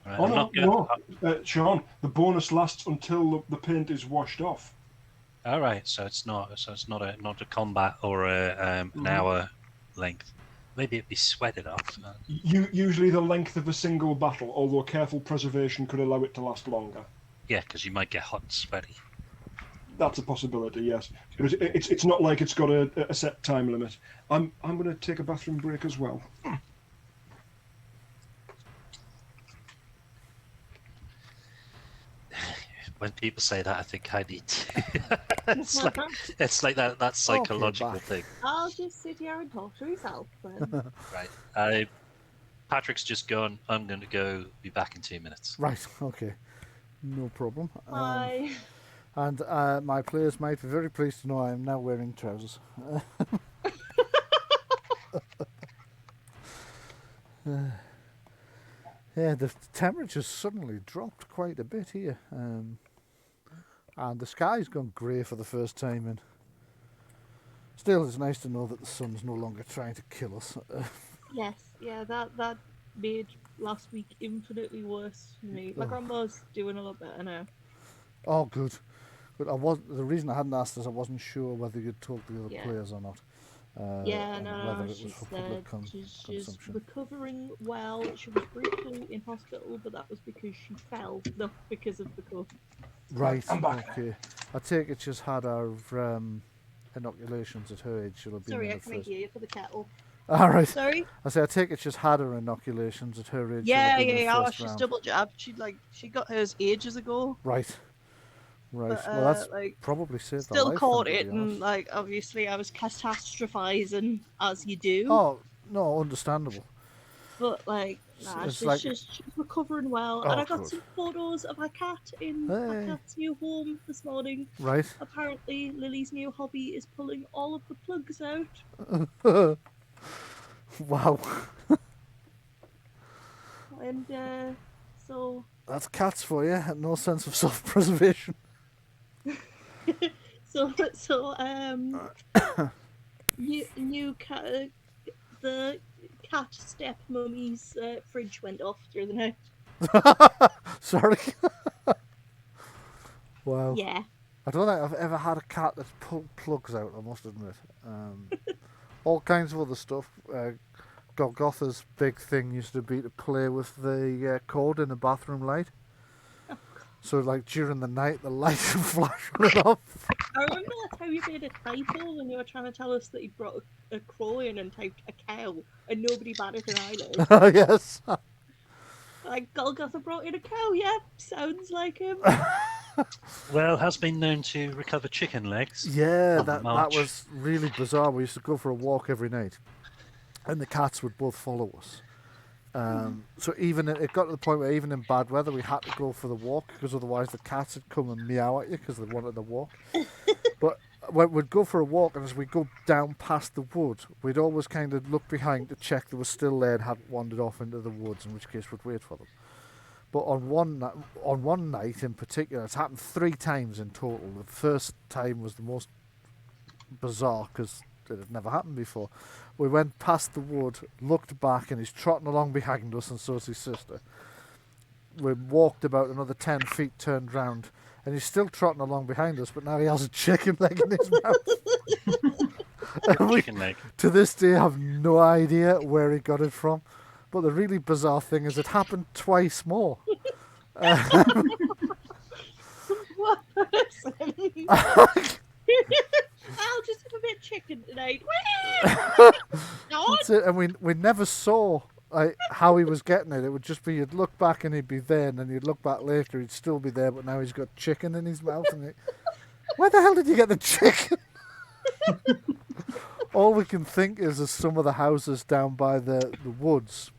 Right, Sean, the bonus lasts until the paint is washed off. All right, so it's not a combat or an hour length. Maybe it'd be sweated off. Usually the length of a single battle, although careful preservation could allow it to last longer. Yeah, because you might get hot and sweaty. That's a possibility, yes. But it's not like it's got a set time limit. I'm going to take a bathroom break as well. When people say that, I think I need to. it's like that psychological thing. I'll just sit here and talk to myself then. Right. Patrick's just gone. I'm going to go be back in 2 minutes. Right, okay. No problem. Bye. And my players might be very pleased to know I am now wearing trousers. Yeah, the temperature's suddenly dropped quite a bit here. And the sky's gone grey for the first time. And still, it's nice to know that the sun's no longer trying to kill us. Yes, yeah, that made last week infinitely worse for me. My grandma's doing a lot better now. Oh, good. But the reason I hadn't asked is I wasn't sure whether you'd talked to the other players or not. No, she's she's recovering well. She was briefly in hospital, but that was because she fell, not because of the cough. Right, I'm back. okay. I take it she's had her inoculations at her age. She'll have been Sorry, I in the can't first. hear you for the kettle. All right. Sorry? I take it she's had her inoculations at her age. Yeah, yeah. she's double jabbed. She got hers ages ago. Right. But, well, that's like, probably saved still her life. caught then, to it, be honest. and like obviously I was catastrophizing as you do. Oh no, understandable. But like, nah, It's she's like- she's recovering well, Oh, and I got good. some photos of my cat in Hey. my cat's new home this morning. Right. Apparently, Lily's new hobby is pulling all of the plugs out. Wow. and so That's cats for you. No sense of self-preservation. new cat, the cat step mummy's fridge went off through the night. Sorry. Wow. Yeah. I don't think I've ever had a cat that's pulled plugs out, I must admit. All kinds of other stuff. Golgotha's big thing used to be to play with the cord in the bathroom light. So, like, during the night, the light would flash on and off. I remember that's how you made a typo when you were trying to tell us that you brought a crow in and typed a cow, and nobody batted an eyelid. Yes. Like, Golgotha brought in a cow, yeah, sounds like him. Well, has been known to recover chicken legs. Yeah, on the that march. was really bizarre. We used to go for a walk every night, and the cats would both follow us. So even it got to the point where even in bad weather we had to go for the walk because otherwise the cats would come and meow at you because they wanted to walk. But when we'd go for a walk, and as we go down past the wood, we'd always kind of look behind to check they were still there and hadn't wandered off into the woods, in which case we'd wait for them. But on one night in particular, it's happened 3 times in total. The first time was the most bizarre because it had never happened before. We went past the wood, looked back, and he's trotting along behind us, and so's his sister. We walked about another 10 feet, turned round, and he's still trotting along behind us, but now he has a chicken leg in his mouth. And we, Chicken leg. to this day, have no idea where he got it from. But the really bizarre thing is it happened twice more. What person? I'll just have a bit of chicken tonight. That's it. And we never saw how he was getting it. It would just be you'd look back and he'd be there, and then you'd look back later, he'd still be there, but now he's got chicken in his mouth. And where the hell did you get the chicken? All we can think is some of the houses down by the woods,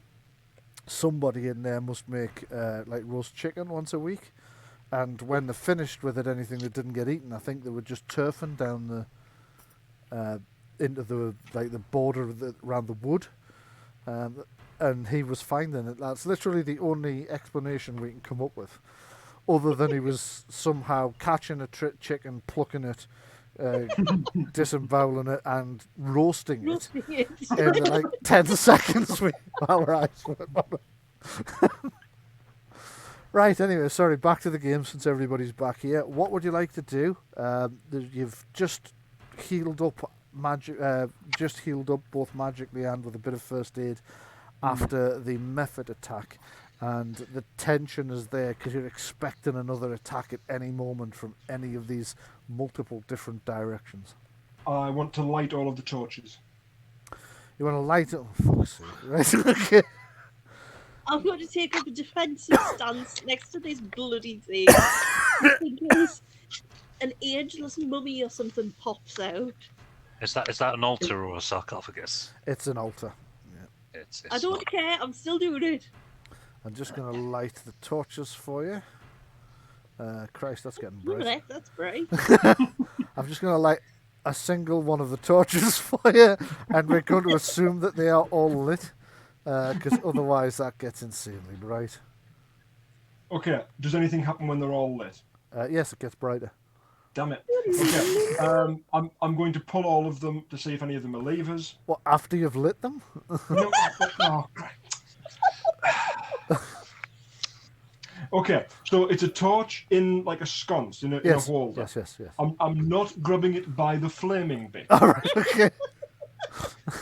somebody in there must make like roast chicken once a week. And when they're finished with it, anything that didn't get eaten, I think they were just turfing down into the border around the wood, and he was finding it. That's literally the only explanation we can come up with, other than he was somehow catching a chicken, plucking it, disemboweling it, and roasting it in like 10 seconds while our eyes went on it. Right, anyway, sorry, back to the game since everybody's back here. What would you like to do? You've just healed up both magically and with a bit of first aid after the method attack, and the tension is there because you're expecting another attack at any moment from any of these multiple different directions. I want to light all of the torches. You want to light it? Oh, fuck's sake. Right, okay. I'm going to take up a defensive stance next to this bloody thing in case an ageless mummy or something pops out. Is that an altar or a sarcophagus? It's an altar. Yeah. It's I don't not. care, I'm still doing it. I'm just going to light the torches for you. Christ, that's getting bright. Right, that's bright. I'm just going to light a single one of the torches for you, and we're going to assume that they are all lit, because otherwise that gets insanely bright. Okay, does anything happen when they're all lit? Yes, it gets brighter. Damn it. Okay, I'm going to pull all of them to see if any of them are levers. What, after you've lit them? No, oh, okay, so it's a torch in like a sconce, in a holder. Yes. I'm not grabbing it by the flaming bit. All right, okay.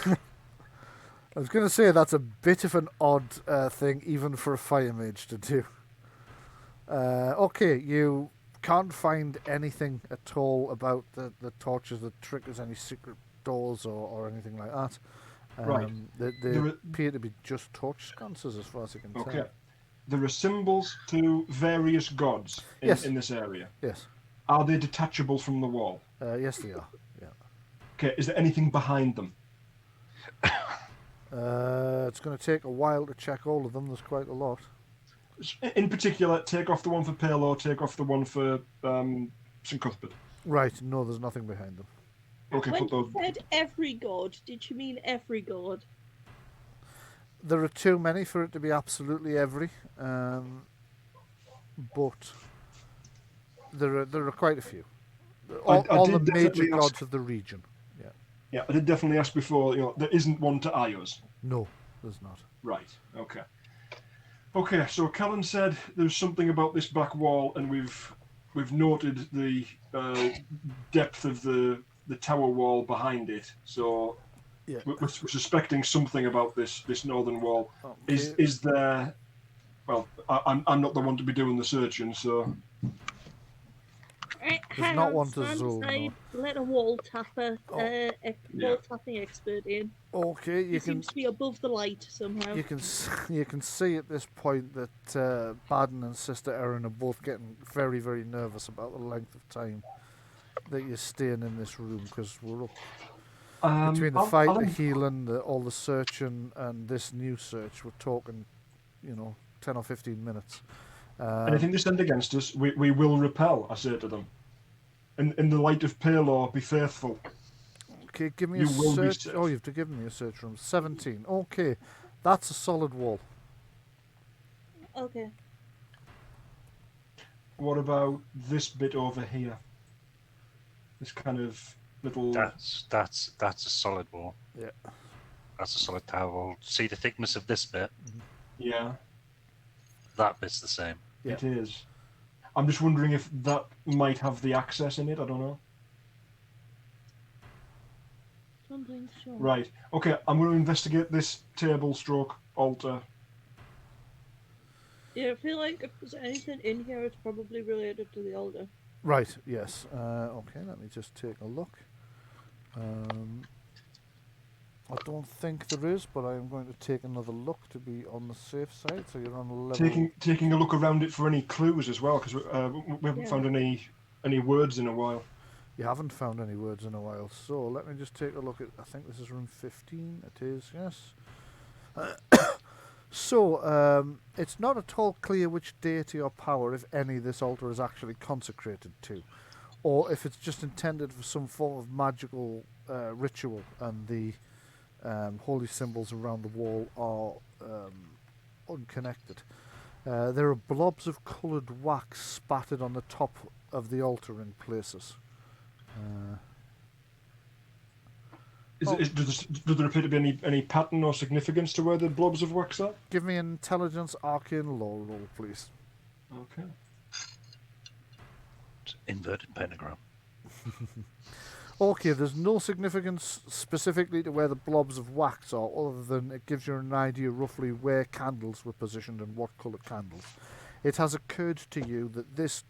I was going to say that's a bit of an odd thing even for a fire mage to do. Okay, you can't find anything at all about the torches that triggers any secret doors or anything like that. Right. They appear to be just torch sconces as far as I can tell. Okay. There are symbols to various gods in this area. Yes. Are they detachable from the wall? Yes, they are. Yeah. Okay, is there anything behind them? It's going to take a while to check all of them. There's quite a lot. In particular, take off the one for Palo, take off the one for St. Cuthbert. Right, no, there's nothing behind them. Okay, When put those. you said every god, did you mean every god? There are too many for it to be absolutely every, but there are quite a few. All the did major definitely gods ask. of the region. Yeah, I did definitely ask before. There isn't one to Ayos. No, there's not. Right. Okay. Okay. So Callan said there's something about this back wall, and we've noted the depth of the tower wall behind it. So Yeah. we're suspecting something about this northern wall. Okay. Is there? Well, I'm not the one to be doing the searching, so Right, There's hang not on, one to stand zoom, aside. no. Let a wall tapper, Yeah. wall tapping expert in. Okay, He seems to be above the light somehow. you can see at this point that Baden and Sister Erin are both getting very, very nervous about the length of time that you're staying in this room, because we're up between the fight, the healing, all the searching, and this new search. We're talking, 10 or 15 minutes. anything to stand against us, we will repel. I say to them, in the light of Palor, be faithful. Okay, give me You a will be search. safe. Oh, you have to give me a search room. 17. Okay, that's a solid wall. Okay. What about this bit over here? This kind of little. That's a solid wall. Yeah. That's a solid tower wall. See the thickness of this bit? Yeah, That bit's the same. Yeah. it is. I'm just wondering if that might have the access in it. I don't know. Don't think so. Right. Okay. I'm going to investigate this table stroke altar. Yeah, I feel like if there's anything in here, it's probably related to the altar. Right, yes. Okay, let me just take a look. I don't think there is, but I am going to take another look to be on the safe side. So you're on a level. Taking a look around it for any clues as well, because we haven't found any words in a while. You haven't found any words in a while, so let me just take a look at. I think this is room 15. It is, yes. So it's not at all clear which deity or power, if any, this altar is actually consecrated to, or if it's just intended for some form of magical ritual, and the holy symbols around the wall are unconnected. There are blobs of coloured wax spattered on the top of the altar in places. Does there appear to be any pattern or significance to where the blobs of wax are? Give me an intelligence arcane lore roll, please. Okay. Inverted pentagram. Okay, there's no significance specifically to where the blobs of wax are, other than it gives you an idea roughly where candles were positioned and what colour candles. It has occurred to you that this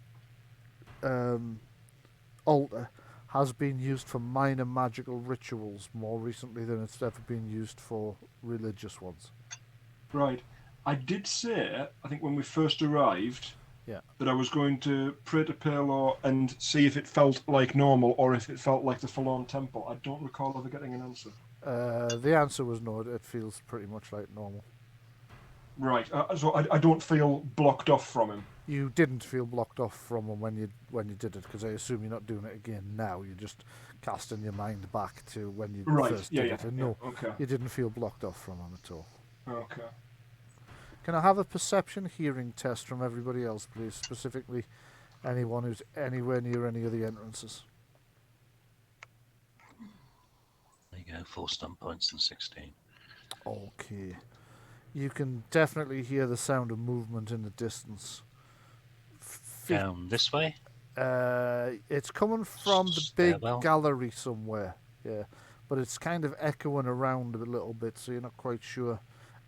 altar has been used for minor magical rituals more recently than it's ever been used for religious ones. Right. I did say, I think when we first arrived, that I was going to pray to Palor and see if it felt like normal or if it felt like the Forlorn Temple. I don't recall ever getting an answer. The answer was no, it feels pretty much like normal. Right. So I don't feel blocked off from him. You didn't feel blocked off from him when you did it, because I assume you're not doing it again now. You're just casting your mind back to when you first did it. And no, okay. you didn't feel blocked off from him at all. Okay. Can I have a perception hearing test from everybody else, please? Specifically, anyone who's anywhere near any of the entrances. There you go, 4 stun points and 16. Okay. You can definitely hear the sound of movement in the distance. Down this way? It's coming from the big Stairwell? gallery somewhere, yeah. But it's kind of echoing around a little bit, so you're not quite sure.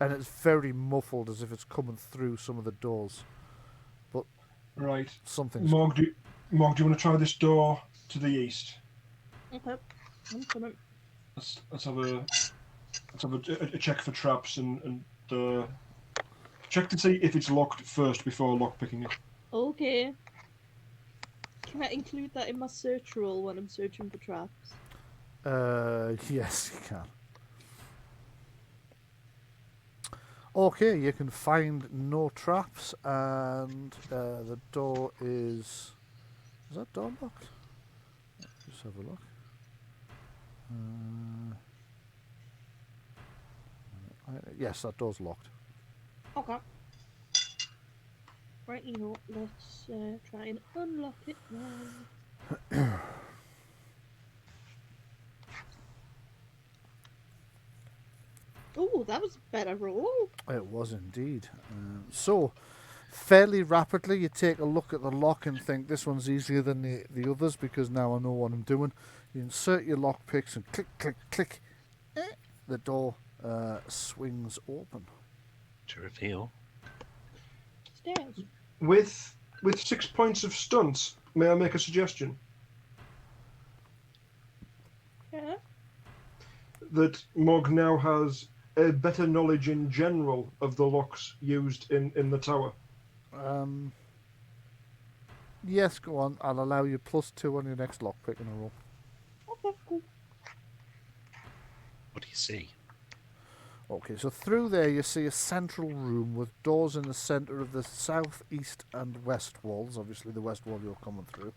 And it's very muffled, as if it's coming through some of the doors. But right. Something's... Morg, do you want to try this door to the east? Okay, I'm coming. Let's have a check for traps and check to see if it's locked first before lockpicking it. Okay. Can I include that in my search roll when I'm searching for traps? Yes, you can. Okay, you can find no traps, and the door is... Is that door locked? Let's have a look. Yes, that door's locked. Okay. Right, you know, let's try and unlock it now. Oh, that was a better roll. It was indeed. So, fairly rapidly, you take a look at the lock and think this one's easier than the others because now I know what I'm doing. You insert your lock picks and click, click, click. The door swings open. To reveal. Stairs. With 6 points of stunts, may I make a suggestion? Yeah. That Mog now has a better knowledge in general of the locks used in the tower. Yes, go on. I'll allow you +2 on your next lock pick in a roll. Okay, cool. What do you see? Okay, so through there you see a central room with doors in the centre of the south, east and west walls. Obviously the west wall you're coming through.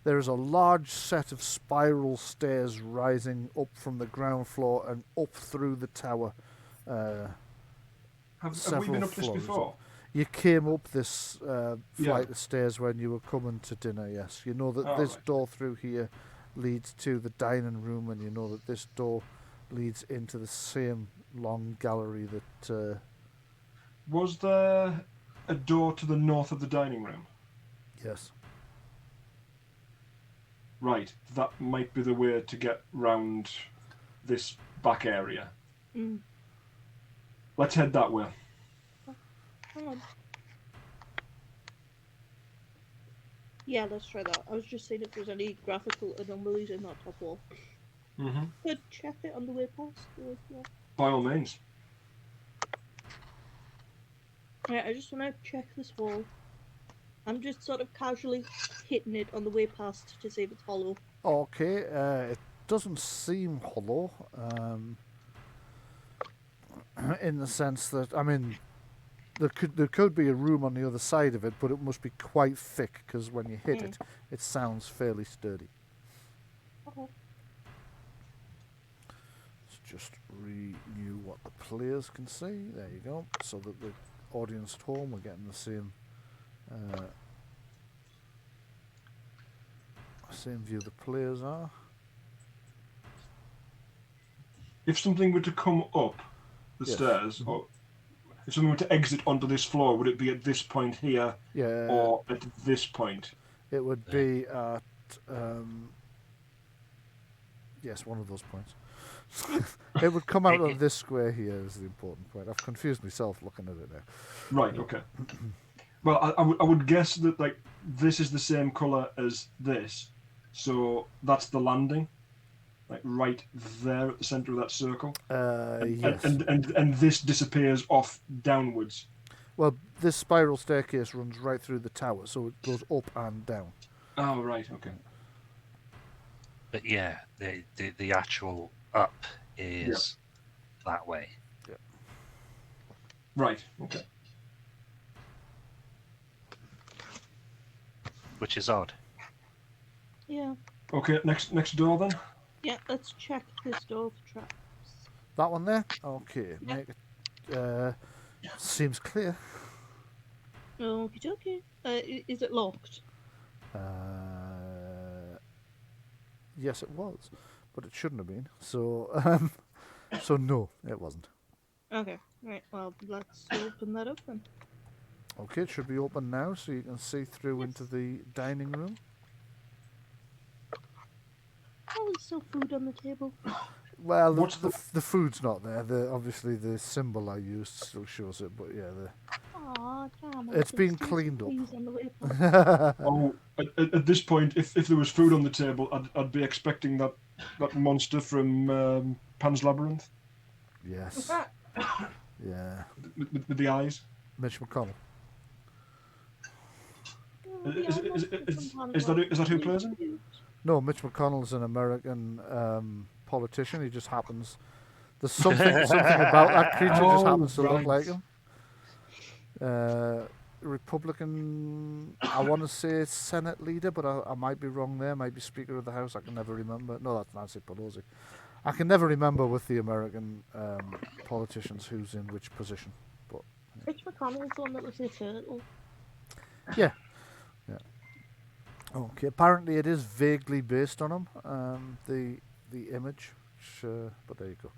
There is a large set of spiral stairs rising up from the ground floor and up through the tower. Have we been up this before? You came up this flight Yeah. of stairs when you were coming to dinner, yes. You know that Oh, this right. door through here leads to the dining room, and you know that this door leads into the same long gallery that... Was there a door to the north of the dining room? yes. Right, that might be the way to get round this back area. Mm. Let's head that way. Hang on. Yeah, let's try that. I was just saying if there's any graphical anomalies in that top wall. Mm-hmm. Could check it on the way past. Yeah. By all means. Right, I just want to check this wall. I'm just sort of casually hitting it on the way past to see if it's hollow. Okay, it doesn't seem hollow, in the sense that, I mean, there could be a room on the other side of it, but it must be quite thick, because when you hit it, it sounds fairly sturdy. Okay. Let's just renew what the players can see. There you go. So that the audience at home are getting the same view the players are. If something were to come up the Yes. stairs, or if something were to exit onto this floor, would it be at this point here Yeah. or at this point? It would be at yes, one of those points. It would come out of this square here is the important point. I've confused myself looking at it now. Right, okay. Well, I would guess that like this is the same colour as this, so that's the landing, like right there at the centre of that circle. Yes. And this disappears off downwards. Well, this spiral staircase runs right through the tower, so it goes up and down. Oh, right, okay. But yeah, the actual up is that way. Right, okay. Which is odd. Yeah. Okay, next door then. Yeah, let's check this door for traps. That one there? Okay. Yeah. Make it, seems clear. Okie dokie. Is it locked? Yes, it was, but it shouldn't have been. So, so no, it wasn't. Okay, right, well, let's open that up then. Okay, it should be open now, so you can see through into the dining room. Oh, there's still food on the table. Well, What's the food's not there. Obviously, the symbol I used still shows it, but yeah, Aw, damn. it's been cleaned up. On the way past. Oh, at this point, if there was food on the table, I'd be expecting that monster from Pan's Labyrinth. Yes. Yeah. With the eyes. Mitch McConnell. Is that who plays him? No, Mitch McConnell's an American politician. He just happens. There's something about that creature just happens to look like him. Republican, I want to say Senate leader, but I might be wrong there. Might be Speaker of the House. I can never remember. No, that's Nancy Pelosi. I can never remember with the American politicians who's in which position. But Mitch McConnell's the one that was the turtle. yeah. Okay. Apparently, it is vaguely based on him. The image, but there you go.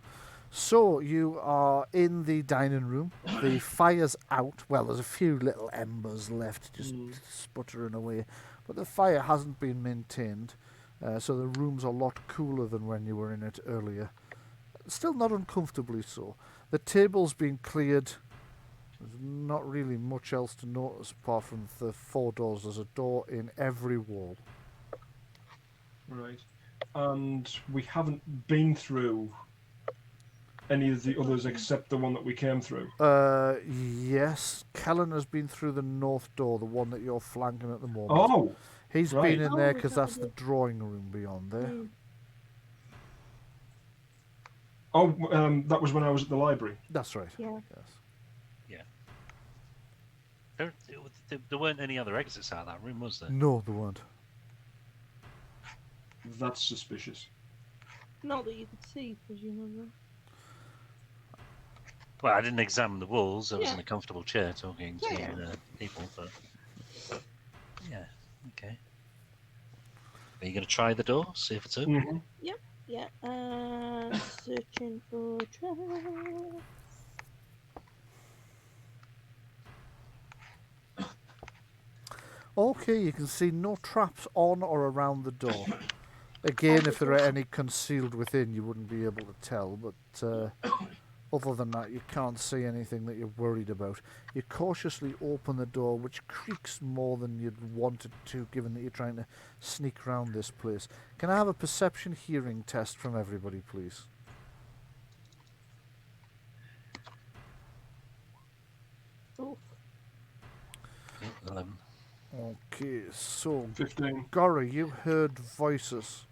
So you are in the dining room. The fire's out. Well, there's a few little embers left, just sputtering away, but the fire hasn't been maintained. So the room's a lot cooler than when you were in it earlier. Still not uncomfortably so. The table's been cleared. There's not really much else to notice apart from the 4 doors. There's a door in every wall. Right. And we haven't been through any of the others except the one that we came through. Yes. Kellen has been through the north door, the one that you're flanking at the moment. Oh! He's right. been in there Oh, because is that's that the it? drawing room beyond there. Oh, that was when I was at the library. That's right. Yeah. Yes. There weren't any other exits out of that room, was there? No, there weren't. That's suspicious. Not that you could see, presumably. Well, I didn't examine the walls. I was Yeah. in a comfortable chair talking to Yeah. people, but yeah, okay. Are you going to try the door? See if it's open? Mm-hmm. Yeah. Searching for traps. Okay, you can see no traps on or around the door. Again, if there are any concealed within, you wouldn't be able to tell, but other than that, you can't see anything that you're worried about. You cautiously open the door, which creaks more than you'd want it to, given that you're trying to sneak around this place. Can I have a perception hearing test from everybody, please? Oh, 11. Okay, so 15. Gora, you heard voices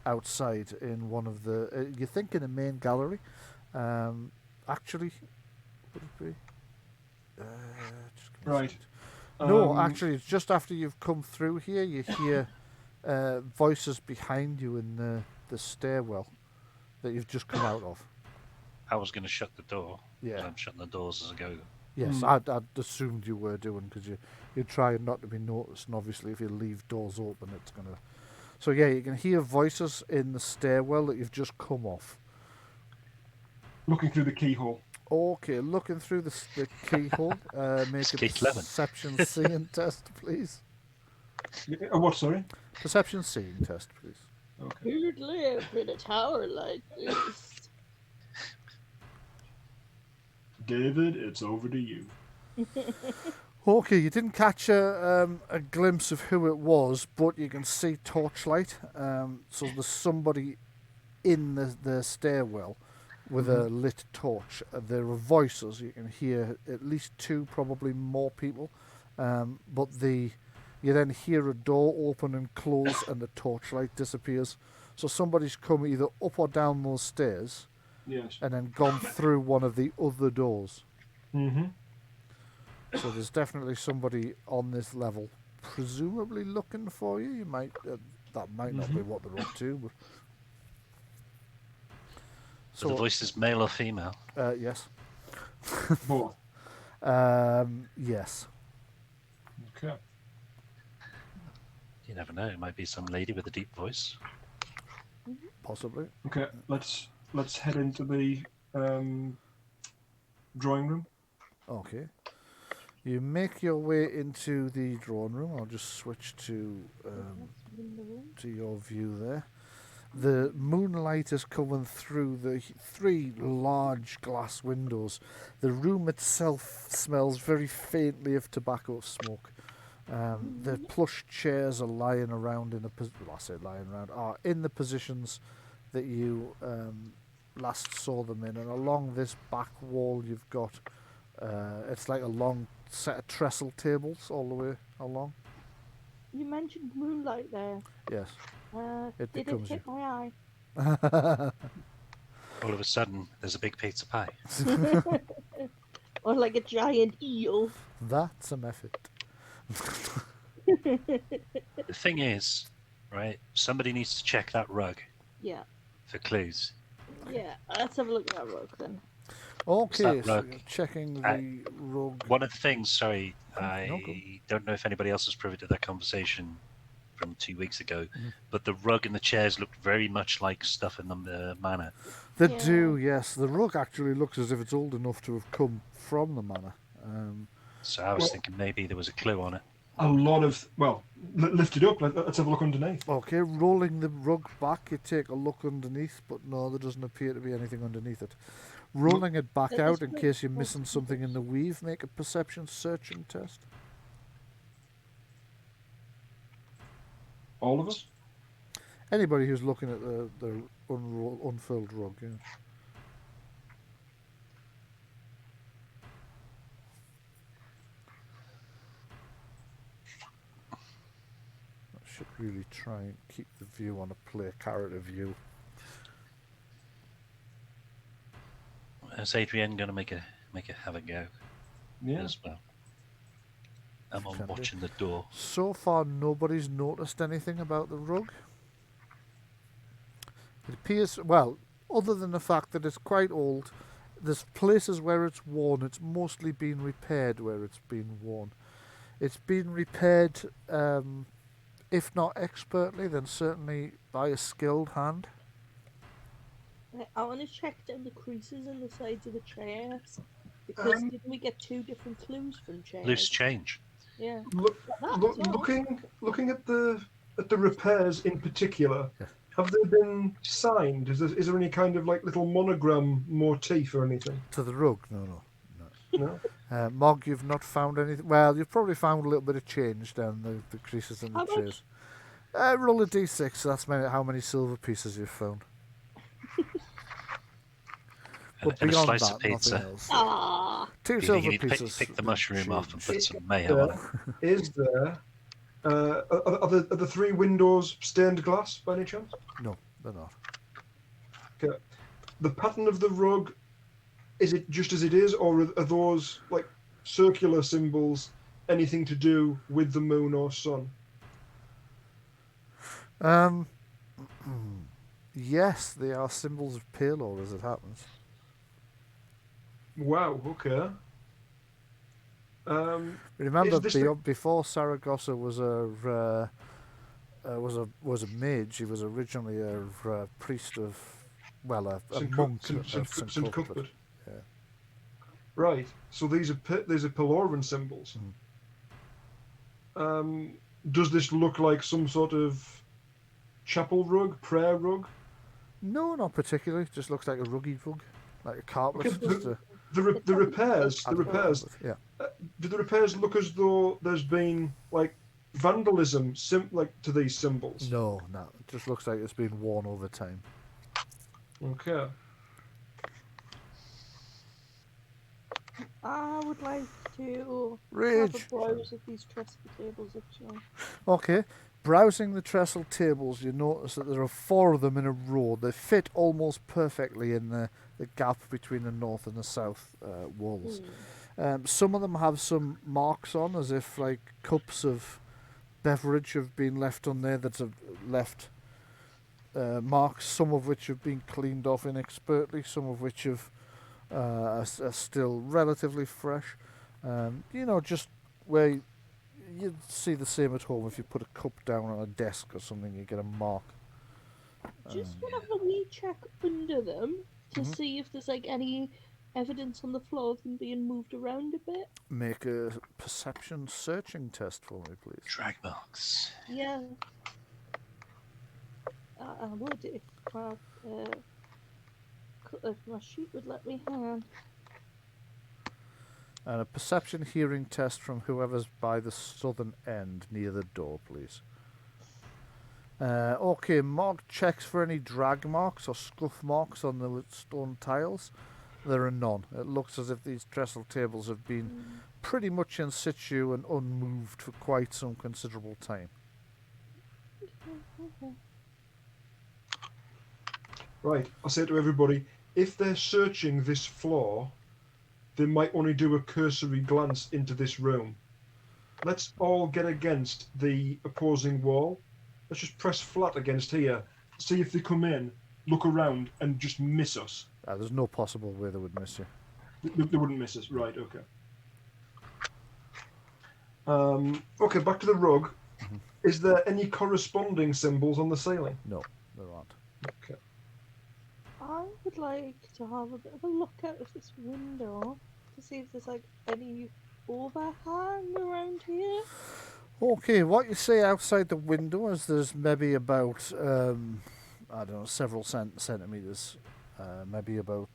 outside in one of the. You think in the main gallery? Actually, would it be? Just give me a Right. second. No, Um, actually, it's just after you've come through here. You hear voices behind you in the stairwell that you've just come out of. I was going to shut the door. Yeah. I'm shutting the doors as I go. Yes, Mm. I'd assumed you were doing because you're trying not to be noticed, and obviously if you leave doors open, it's gonna. So yeah, you can hear voices in the stairwell that you've just come off. Looking through the keyhole. Okay, looking through the keyhole, make a Skate 11. perception seeing test, please. What, sorry? Perception seeing test, please. Okay. who'd live in a tower like this? David, it's over to you. Okay, you didn't catch a glimpse of who it was, but you can see torchlight. So there's somebody in the stairwell with a lit torch. There are voices. You can hear at least 2, probably more people. But you then hear a door open and close, and the torchlight disappears. So somebody's come either up or down those stairs, Yes. and then gone through one of the other doors. Mm-hmm. So there's definitely somebody on this level, presumably looking for you. You might that might not be what they're up to, but So the voice is male or female? yes, Both. yes. Okay. You never know. It might be some lady with a deep voice. Possibly. Okay. Let's head into the drawing room. Okay. You make your way into the drawing room. I'll just switch to your view there. The moonlight is coming through the 3 large glass windows. The room itself smells very faintly of tobacco smoke. The plush chairs are lying around in are in the positions that you last saw them in, and along this back wall you've got it's like a long set of trestle tables all the way along. You mentioned moonlight there. Yes. It Did it becomes hit you. my eye? All of a sudden, there's a big pizza pie. Or like a giant eel? That's a method. The thing is, right, somebody needs to check that rug Yeah. for clues. Yeah, let's have a look at that rug then. Okay, that so rug? you're checking I- the rug. One of the things, sorry, No, I go. don't know if anybody else was privy to that conversation from 2 weeks ago, Mhm. but the rug and the chairs looked very much like stuff in the manor. They Yeah. do, yes. The rug actually looks as if it's old enough to have come from the manor. So I was Well- thinking maybe there was a clue on it. A lot of lift it up. Let's have a look underneath. Okay, rolling the rug back, you take a look underneath, but no, there doesn't appear to be anything underneath it. Rolling it back That out is in quite case you're close missing to something in this. the weave, make a perception searching test. All of us. Anybody who's looking at the unfurled rug, yeah. I should really try and keep the view on a player character view. Is Adrian going to make a have a go Yeah. as well? I'm Can do. watching the door. So far, nobody's noticed anything about the rug. It appears, well, other than the fact that it's quite old, there's places where it's worn. It's mostly been repaired where it's been worn. It's been repaired, if not expertly, then certainly by a skilled hand. I want to check down the creases in the sides of the chairs. Because didn't we get 2 different clues from chairs? Loose change. Yeah. Looking at the repairs in particular, Yeah. have they been signed? Is there any kind of like little monogram motif or anything? To the rug? No. No. Mog, you've not found anything. Well, you've probably found a little bit of change down the creases in the How much? chairs. Roll a d6. That's how many silver pieces you've found. But And a beyond slice that, of pizza. nothing else. Ah. 2 You silver need to pieces. pick the mushroom off and put change. some mayo on it. Is there? Are the 3 windows stained glass by any chance? No, they're not. Okay. The pattern of the rug, is it just as it is, or are those like circular symbols anything to do with the moon or sun? Yes, they are symbols of Palor as it happens. Wow. Okay. Remember, Is this before Saragosa was a mage, he was originally a priest of, well, a monk of St. Cuthbert. Yeah. Right. So these are Peloran symbols. Does this look like some sort of chapel rug, prayer rug? No, not particularly. Just looks like a ruggy rug, like a carpet. Okay, just a, The repairs. yeah. Do the repairs look as though there's been like vandalism, to these symbols? No. It just looks like it's been worn over time. Okay. I would like to have Rage. a browse at these trestle tables, actually. Okay. Browsing the trestle tables, you notice that there are 4 of them in a row. They fit almost perfectly in the gap between the north and the south walls. Some of them have some marks on, as if like cups of beverage have been left on there that have left marks, some of which have been cleaned off inexpertly, some of which are still relatively fresh. Just where you'd see the same at home. If you put a cup down on a desk or something, you get a mark. Just want to have a wee check under them to Mhm. see if there's like any evidence on the floor of them being moved around a bit. Make a perception searching test for me, please. Drag marks. Yeah. I would if my sheet would let me have. And a perception hearing test from whoever's by the southern end near the door, please. Okay, Mark checks for any drag marks or scuff marks on the stone tiles. There are none. It looks as if these trestle tables have been pretty much in situ and unmoved for quite some considerable time. Right. I say to everybody, if they're searching this floor, they might only do a cursory glance into this room. Let's all get against the opposing wall. Let's just press flat against here. See if they come in. look around and just miss us? There's no possible way they would miss you. They wouldn't miss us, right? Okay. Okay, back to the rug. Mm-hmm. Is there any corresponding symbols on the ceiling? No, there aren't. Okay. I would like to have a bit of a look out of this window to see if there's like any overhang around here. Okay, what you see outside the window is there's maybe about, I don't know, several centimetres, maybe about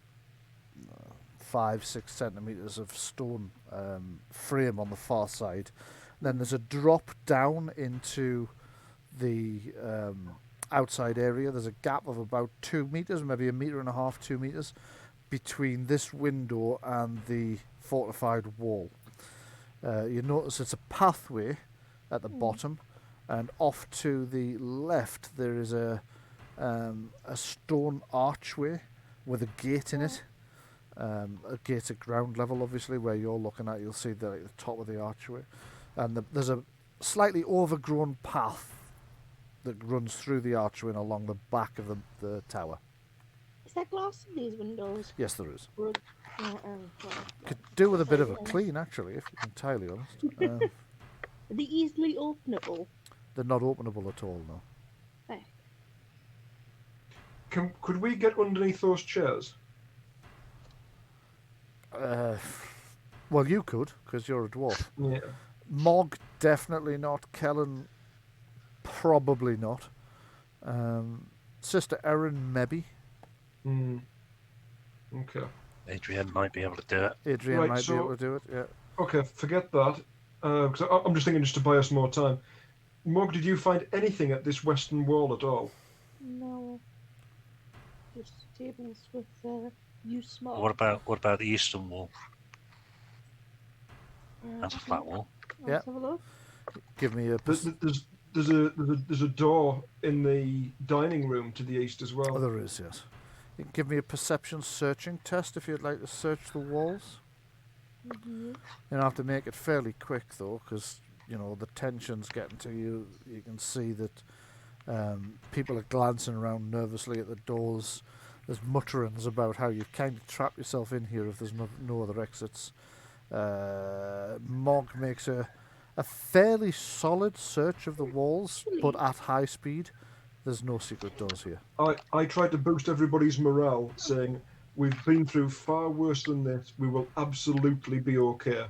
5-6 centimetres of stone frame on the far side. Then there's a drop down into the outside area. There's a gap of about 2 metres, maybe 1.5 metres, 2 metres, between this window and the fortified wall. You notice it's a pathway at the bottom, and off to the left there is a stone archway with a gate in it. A gate at ground level, obviously, where you're looking at. You'll see at the top of the archway, and there's a slightly overgrown path that runs through the archway and along the back of the tower. Is there glass in these windows? Yes, there is. Well, Could do with a bit of a clean, actually, if I'm entirely honest. are they easily openable? They're not openable at all, no. Could we get underneath those chairs? Well, you could, because you're a dwarf. Yeah. Mog, definitely not. Kellen, probably not. Sister Erin, maybe. Okay. Adrian might be able to do it. Adrian Right, might be able to do it, yeah. Okay, forget that. Because I'm just thinking just to buy us more time. Mog, did you find anything at this western wall at all? No. Just tables with use marks. What about the eastern wall? That's a Okay. flat wall. Let's have a look. Give me a... There's a door in the dining room to the east as Oh, well. there is, yes. You can give me a perception searching test if you'd like to search the walls. Mm-hmm. You have to make it fairly quick, though, because, you know, the tension's getting to you. You can see that people are glancing around nervously at the doors. There's mutterings about how you kind of trap yourself in here if there's no other exits. Mog makes a fairly solid search of the walls, but at high speed. There's no secret doors here. I tried to boost everybody's morale, saying, we've been through far worse than this. We will absolutely be okay.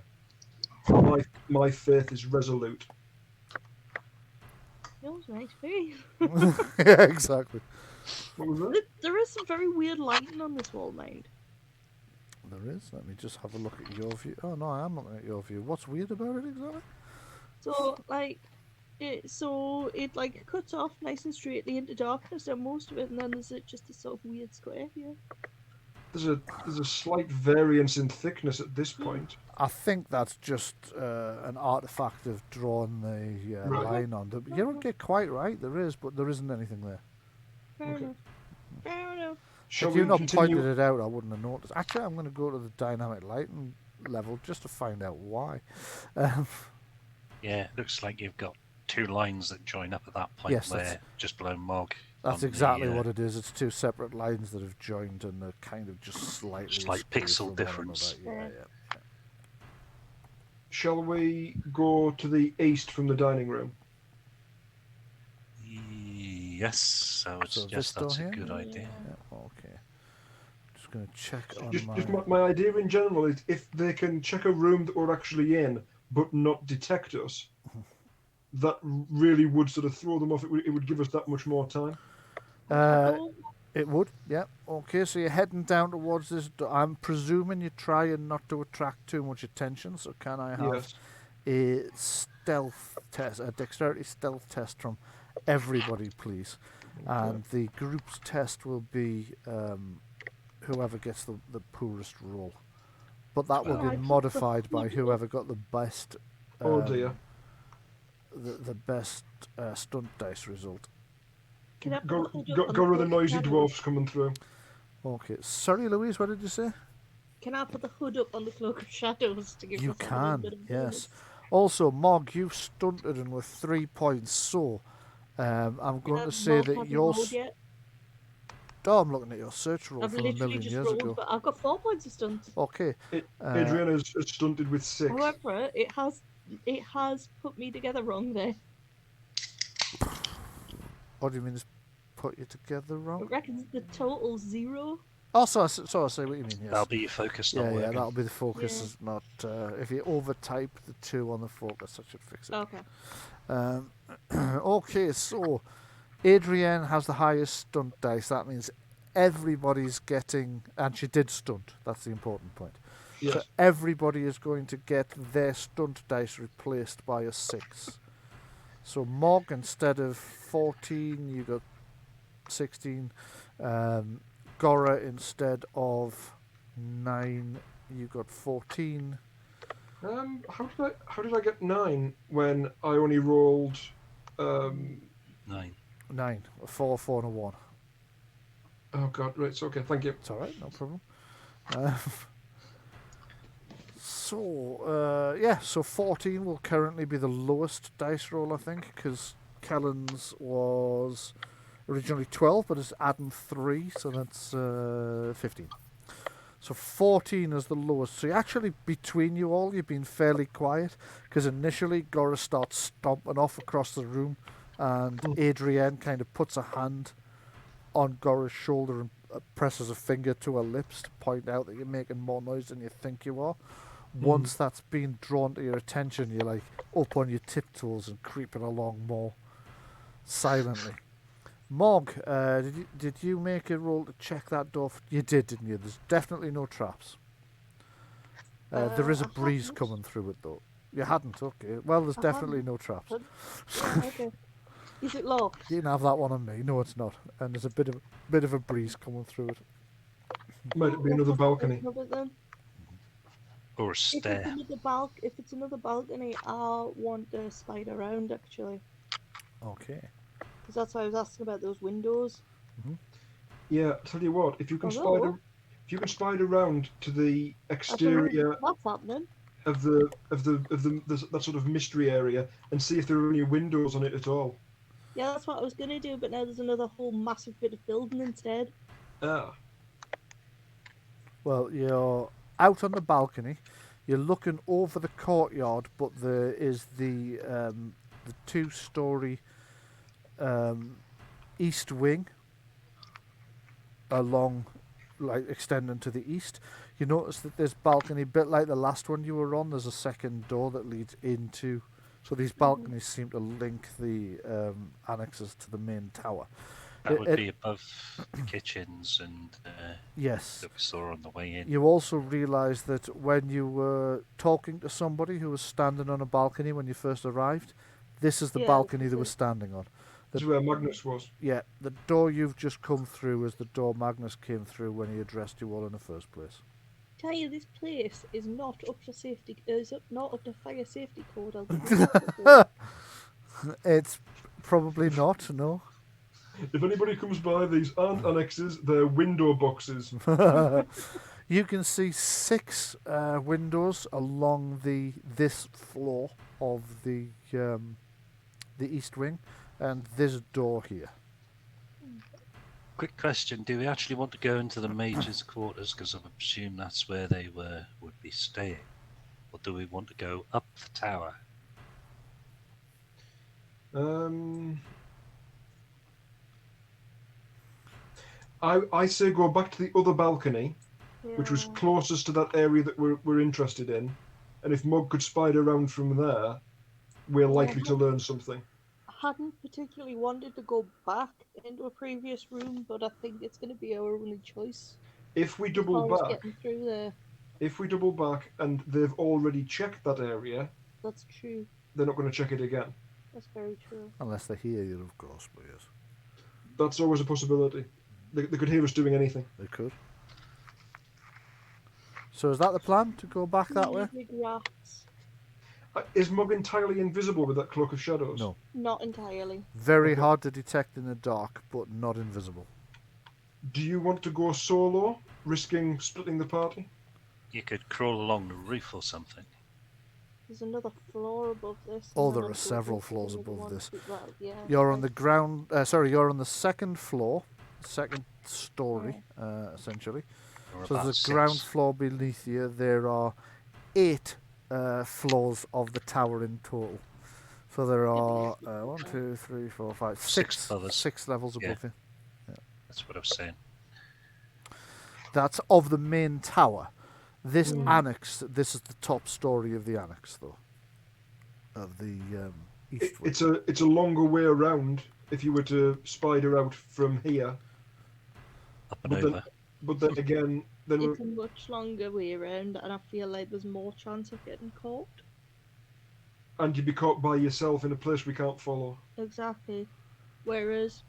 My faith is resolute. Yours nice face. Yeah, exactly. What was that? There is some very weird lighting on this wall, mate. There is. Let me just have a look at your view. Oh, no, I am looking at your view. What's weird about it exactly? So, like, it like cuts off nice and straightly into darkness and most of it, and then there's just a sort of weird square here. There's a slight variance in thickness at this point. I think that's just an artifact of drawing the Right. line on. You don't get quite right. There is, but there isn't anything there. Fair Okay. enough. Fair enough. Shall If you we not continue? pointed it out, I wouldn't have noticed. Actually, I'm going to go to the dynamic lighting level just to find out why. Yeah, it looks like you've got two lines that join up at that point Yes, where that's- just below Mog. That's on exactly the, what it is. It's two separate lines that have joined and they're kind of just slightly Slight askew pixel from one difference. another. Yeah. Shall we go to the east from the dining room? Yes, I would So suggest this door that's a here? good idea. Yeah, okay. Just going to check on Just my... my idea in general is if they can check a room that we're actually in but not detect us, that really would sort of throw them off. It would give us that much more time. It would, yeah. Okay, so you're heading down towards this door. I'm presuming you're trying not to attract too much attention, so can I have Yes. a stealth test, a dexterity stealth test from everybody, please? And the group's test will be whoever gets the poorest roll. But that will be Right. modified by whoever got the best... Oh dear. The best stunt dice result. Can I put Go, the hood up go, on go with the cloak of noisy shadows? dwarfs coming through. Okay, sorry Louise, what did you say? Can I put the hood up on the cloak of shadows to give You myself a little can, bit of yes. bonus? Also, Mog, you've stunted and with 3 points, so I'm going to say Mark that hasn't your... rolled yet. Oh, I'm looking at your search roll I've from a literally million just years rolled, ago. but I've got 4 points of stunt. Okay. Adrian is stunted with 6. However, it has put me together wrong there. What do you mean it's put you together I wrong? reckon the total's 0. Oh, so I see what you mean, yes. That'll be your focus not Yeah, working. that'll be the focus. Yeah. Is not if you overtype the 2 on the focus, that should fix it. Okay. Okay, so Adrienne has the highest stunt dice. That means everybody's getting, and she did stunt. That's the important point. Yes. So everybody is going to get their stunt dice replaced by a 6. So Mog, instead of 14, you got 16. Gora, instead of 9, you got 14. How did I get 9 when I only rolled 9. 9. A 4, 4, and a 1. Oh god, right, it's okay, thank you. It's alright, no problem. So 14 will currently be the lowest dice roll, I think, because Kellen's was originally 12, but it's adding 3, so that's 15. So 14 is the lowest. So actually, between you all, you've been fairly quiet, because initially Gora starts stomping off across the room, and Adrienne kind of puts a hand on Gora's shoulder and presses a finger to her lips to point out that you're making more noise than you think you are. Once that's been drawn to your attention, you're like up on your tiptoes and creeping along more silently. Mog, did you make a roll to check that door? You did, didn't you? There's definitely no traps. There is a I breeze hadn't. coming through it, though. You hadn't, okay. Well, there's I definitely hadn't. no traps. Yeah, okay. Is it locked? You can have that one on me. No, it's not. And there's a bit of a breeze coming through it. Might it be another balcony? Or a If stair. it's another balcony, I want to spider around actually, Okay. because that's why I was asking about those windows. Yeah, tell you what, if you can Although- spider around to the I don't know exterior if that's happening. of that sort of mystery area and see if there are any windows on it at all. Yeah, that's what I was gonna do, but now there's another whole massive bit of building instead. Ah. Well, you're out on the balcony. You're looking over the courtyard, but there is the 2-story east wing along, like extending to the east. You notice that this balcony, a bit like the last one you were on, there's a second door that leads into. So these balconies seem to link the annexes to the main tower. That would be above the kitchens and yes, that we saw on the way in. You also realise that when you were talking to somebody who was standing on a balcony when you first arrived, this is the balcony they were standing on. This is where Magnus was. Yeah, the door you've just come through is the door Magnus came through when he addressed you all in the first place. Tell you, this place is not up to safety. Not up to fire safety code. It's probably not, no. If anybody comes by, these aren't annexes, they're window boxes. You can see 6 windows along this floor of the east wing, and this door here. Quick question: do we actually want to go into the major's quarters? Because I presume that's where they would be staying, or do we want to go up the tower? I say go back to the other balcony, which was Yeah. closest to that area that we're interested in, and if Mug could spider around from there, we're likely to learn something. I hadn't particularly wanted to go back into a previous room, but I think it's going to be our only choice. If we as double far as back, getting through there. and they've already checked that area, That's true. they're not going to check it again. That's very true. Unless they hear you, of course, but yes. That's always a possibility. They could hear us doing anything. They could. So is that the plan, to go back that way? Big rats. Is Mug entirely invisible with that cloak of shadows? No. Not entirely. Very Okay. hard to detect in the dark, but not invisible. Do you want to go solo, risking splitting the party? You could crawl along the roof or something. There's another floor above this. Oh, and there then are there's several another floors one above to this. the right, yeah, You're right. on the ground. You're on the second floor. second story, essentially. Or So about there's a 6. ground floor beneath you. There are 8 floors of the tower in total. So there are 1, 2, 3, 4, 5, 6 levels. 6 levels Yeah. above you. That's what I was saying. That's of the main tower. This Yeah. annex, this is the top story of the annex, though. Of the eastward. It's a longer way around if you were to spider out from here. Up and But over. then again, It's a much longer way around, and I feel like there's more chance of getting caught. and you'd be caught by yourself in a place we can't follow. Exactly. Whereas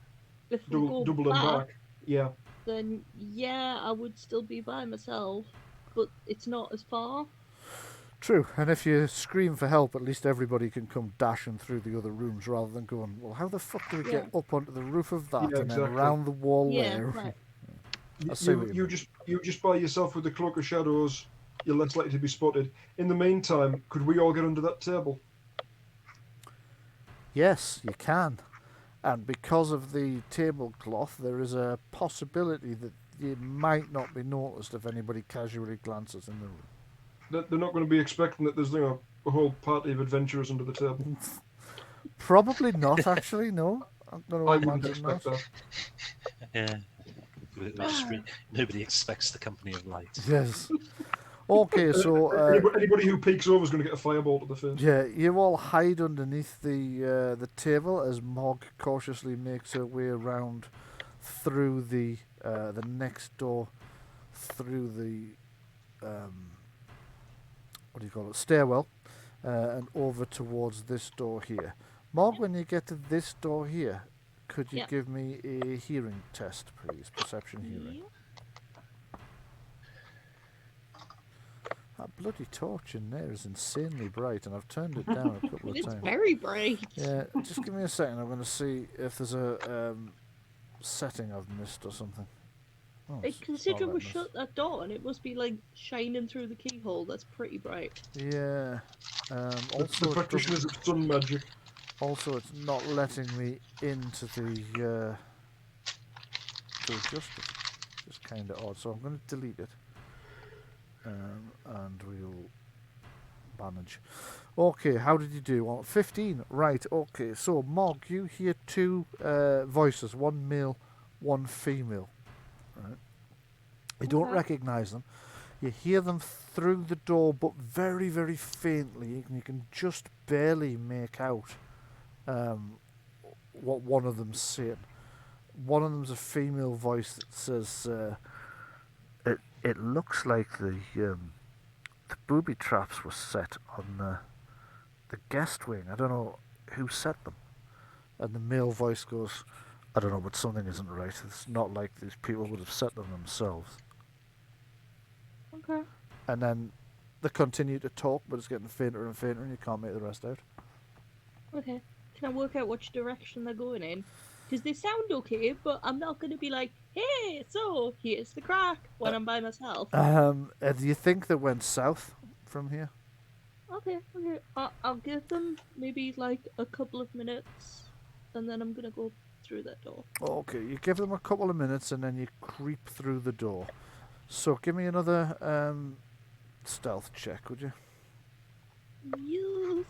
if we go Double and back, back. Yeah. then yeah, I would still be by myself, but it's not as far. True, and if you scream for help, at least everybody can come dashing through the other rooms rather than going, well, how the fuck do we get up onto the roof of that Yeah, and then exactly. round the wall Yeah, there? right. I see what You just by yourself with the cloak of shadows, you're less likely to be spotted. In the meantime, could we all get under that table? Yes, you can. And because of the tablecloth, there is a possibility that you might not be noticed if anybody casually glances in the room. They're not going to be expecting that there's a whole party of adventurers under the table. Probably not, actually, no. I'm going to I wouldn't imagine expect not. that. Yeah. Nobody expects the company of light. Yes. Okay, so Anybody who peeks over is going to get a fireball to the face. yeah, you all hide underneath the table as Mog cautiously makes her way around through the next door, through the what do you call it, stairwell, and over towards this door here. Mog, when you get to this door here, could you Yeah. give me a hearing test, please? Perception hearing. Yeah. That bloody torch in there is insanely bright, and I've turned it down a couple of It's times. very bright. Yeah, just give me a second. I'm going to see if there's a setting I've missed or something. Oh, it's not Considering we letting us. shut that door and it must be like shining through the keyhole, that's pretty bright. Yeah. The Also, practitioners of sun magic. it's not letting me into the to adjust it. It's kind of odd. So I'm going to delete it. And we'll manage. Okay, how did you do? Well, 15. Right, okay. So, Mog, you hear 2 voices, one male, one female. Right. You don't Okay. recognise them. You hear them through the door, but very, very faintly. You can just barely make out what one of them's saying. One of them's a female voice that says, It looks like the booby traps were set on the guest wing. I don't know who set them. And the male voice goes, I don't know, but something isn't right. It's not like these people would have set them themselves. Okay. And then they continue to talk, but it's getting fainter and fainter, and you can't make the rest out. Okay. Can I work out which direction they're going in? Because they sound okay, but I'm not going to be like, hey, so here's the crack when I'm by myself. Do you think they went south from here? Okay. I'll give them maybe like a couple of minutes, and then I'm going to go through that door. Okay, you give them a couple of minutes, and then you creep through the door. So give me another stealth check, would you? Yes.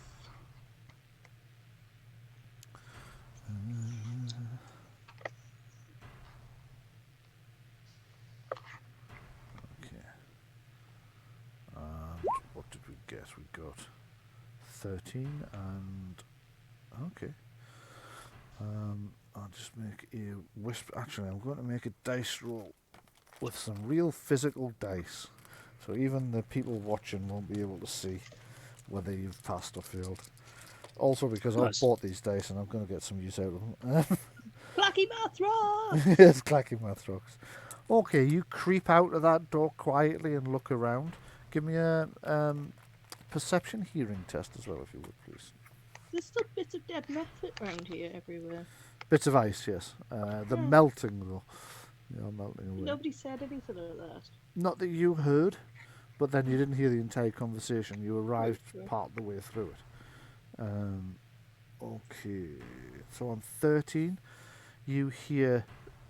Okay. And what did we get? We got 13 and... Okay. I'll just make a whisper... Actually, I'm going to make a dice roll with some real physical dice. So even the people watching won't be able to see whether you've passed or failed. Also because I've bought these dice and I'm going to get some use out of them. Clacky math rock! Yes, clacking math rocks. Okay, you creep out of that door quietly and look around. Give me a perception hearing test as well, if you would, please. There's still bits of dead method around here everywhere. Bits of ice, yes. They're Yeah. melting, though. They are melting away. Nobody said anything of that. Not that you heard, but then you didn't hear the entire conversation. You arrived Right. part of the way through it. Okay, so on 13, you hear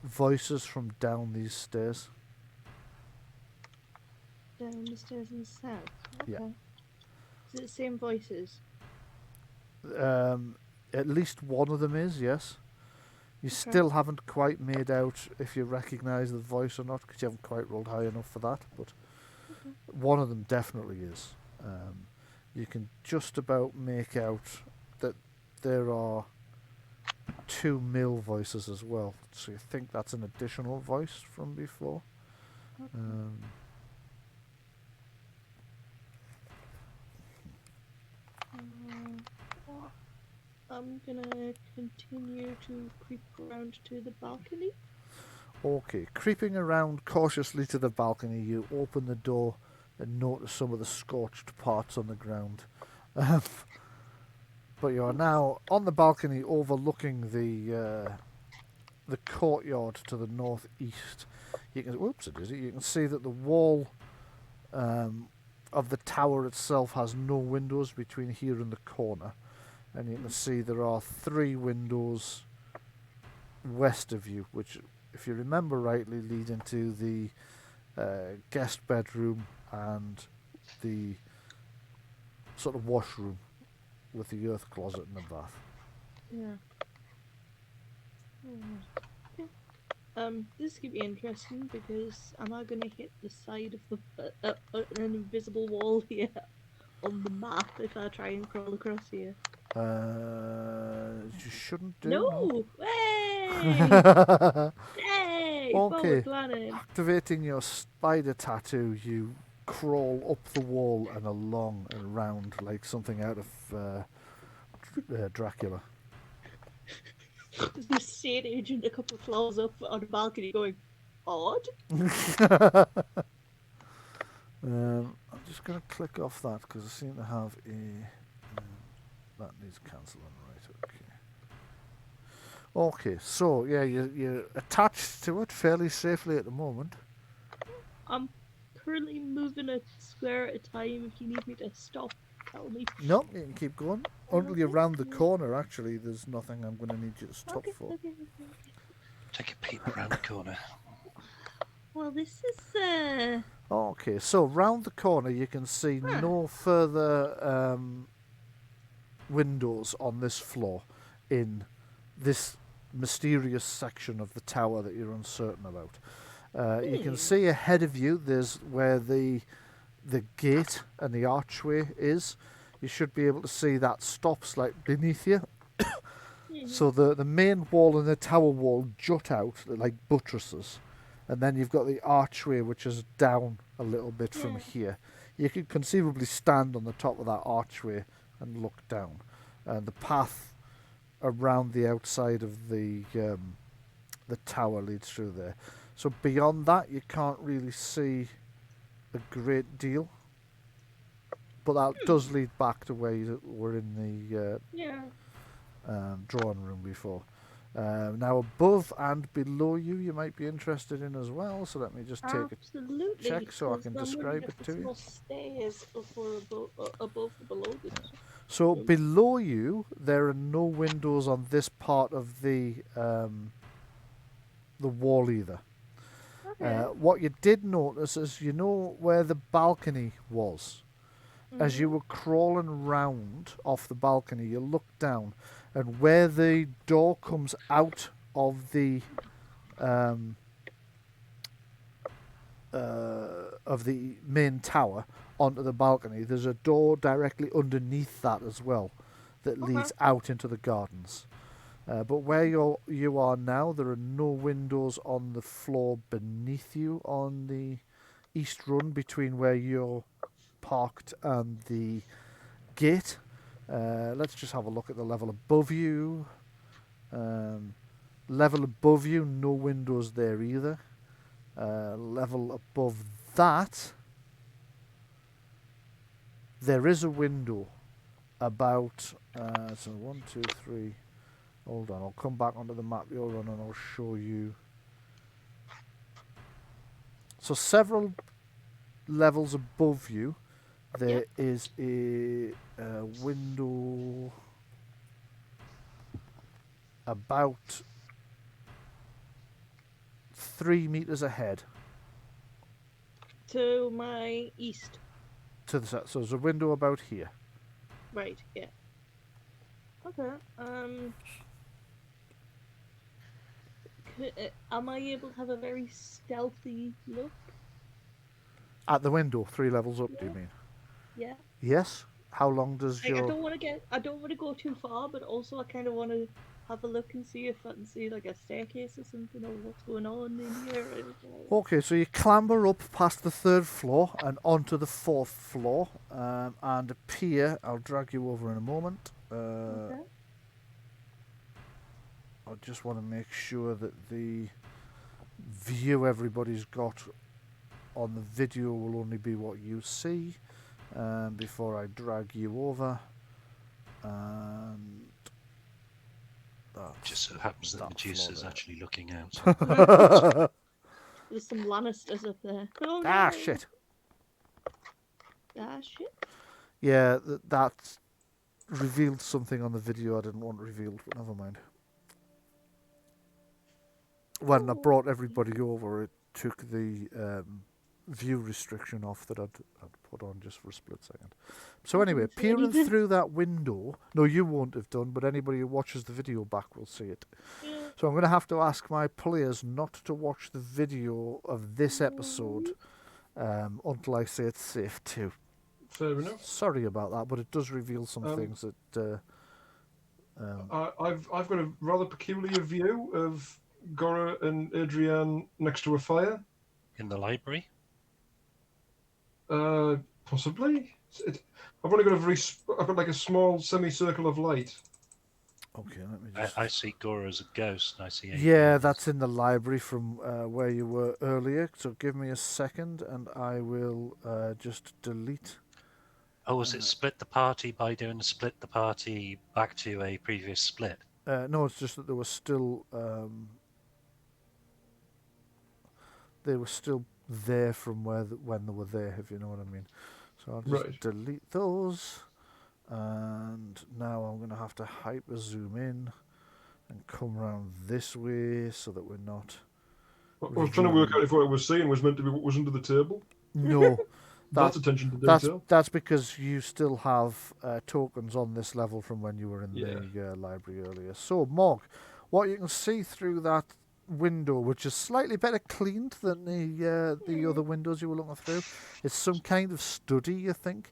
voices from down these stairs. Down the stairs in the south. Okay. Yeah. Is it the same voices? At least one of them is, yes. You Okay. still haven't quite made out if you recognise the voice or not, because you haven't quite rolled high enough for that, but one of them definitely is. You can just about make out that there are 2 male voices as well, so you think that's an additional voice from before. Okay. I'm gonna continue to creep around to the balcony. Okay, creeping around cautiously to the balcony, you open the door and notice some of the scorched parts on the ground. But you are now on the balcony overlooking the courtyard to the northeast. You can You can see that the wall of the tower itself has no windows between here and the corner, and you can see there are 3 windows west of you, which, if you remember rightly, lead into the guest bedroom and the sort of washroom with the earth closet and the bath. Yeah. This could be interesting because am I gonna hit the side of the an invisible wall here on the map if I try and crawl across here? You shouldn't do. No! Hey! Hey! Okay. Forward planning. Activating your spider tattoo, you crawl up the wall and along and round like something out of Dracula. There's the estate agent a couple of floors up on the balcony going, odd? I'm just going to click off that because I seem to have a... that needs cancelling, right, okay. Okay, so yeah, you're attached to it fairly safely at the moment. I'm currently moving a square at a time. If you need me to stop, tell me. Nope, you can keep going. Until you're round the corner, actually, there's nothing I'm going to need you to stop for. Okay. Take a peep around the corner. Well, this is Okay, so round the corner you can see no further windows on this floor in this mysterious section of the tower that you're uncertain about. You can see ahead of you there's where the gate and the archway is. You should be able to see that stops like beneath you. So the main wall and the tower wall jut out like buttresses, and then you've got the archway which is down a little bit from here. You could conceivably stand on the top of that archway and look down. The path around the outside of the tower leads through there. So beyond that you can't really see a great deal. But that does lead back to where you were in the drawing room before. Now above and below you, you might be interested in as well. So let me just take a check so I can describe it to you. Stairs above or below this. So below you, there are no windows on this part of the wall either. Okay. What you did notice is, you know where the balcony was. As you were crawling round off the balcony, you looked down, and where the door comes out of the main tower onto the balcony, there's a door directly underneath that as well that leads out into the gardens. But where you are now, there are no windows on the floor beneath you on the east run between where you're parked and the gate. Let's just have a look at the level above you. Level above you, no windows there either. Level above that, there is a window about so 1, 2, 3. Hold on, I'll come back onto the map you're on and I'll show you. So several levels above you, there is a window about 3 meters ahead To my east. to the south. So there's a window about here. Right, yeah. Okay. Am I able to have a very stealthy look? At the window, 3 levels up, do you Yeah. mean? Yeah. Yes. How long does Like, your... I don't want to go too far, but also I kind of want to have a look and see if I can see like a staircase or something, or what's going on in here. Okay, so you clamber up past the 3rd floor and onto the 4th floor, and appear. I'll drag you over in a moment. Okay. I just want to make sure that the view everybody's got on the video will only be what you see, before I drag you over. And Just so happens that that Medusa's floor actually looking out. there. There's some Lannisters up there. Oh, Ah, no. shit. Ah, shit. Yeah, that revealed something on the video I didn't want revealed, but never mind. When I brought everybody over, it took the view restriction off that I'd put on just for a split second. So anyway, didn't see peering anything. through that window, no, you won't have done, but anybody who watches the video back will see it. Yeah. So I'm going to have to ask my players not to watch the video of this episode until I say it's safe to. Fair enough. Sorry about that, but it does reveal some things that... I've got a rather peculiar view of Gora and Adrienne next to a fire. In the library? Possibly. I've only got I've got like a small semicircle of light. Okay, let me just... I see Gora as a ghost, and I see... Yeah, that's in the library from where you were earlier. So give me a second, and I will just delete. Oh, was it split the party by doing a split the party back to a previous split? No, it's just that there was still... they were still there from when they were there, if you know what I mean. So I'll just delete those. And now I'm going to have to hyper zoom in and come around this way so that we're not... I was trying to work out if what I was seeing was meant to be what was under the table. No. That's attention to detail. That's because you still have tokens on this level from when you were in the library earlier. So, Morg, what you can see through that window, which is slightly better cleaned than the other windows you were looking through, is some kind of study, you think.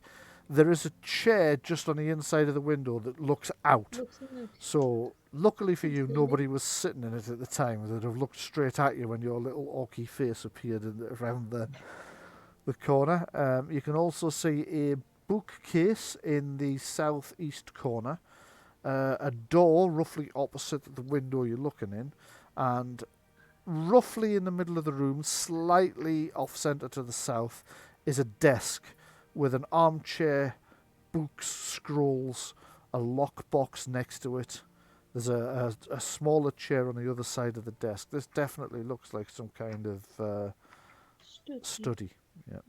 There is a chair just on the inside of the window that looks out. So, luckily for you, nobody was sitting in it at the time. They'd have looked straight at you when your little orky face appeared around the corner. You can also see a bookcase in the southeast corner, a door roughly opposite the window you're looking in, and roughly in the middle of the room, slightly off-centre to the south, is a desk with an armchair, books, scrolls, a lockbox next to it. There's a smaller chair on the other side of the desk. This definitely looks like some kind of study. Yeah.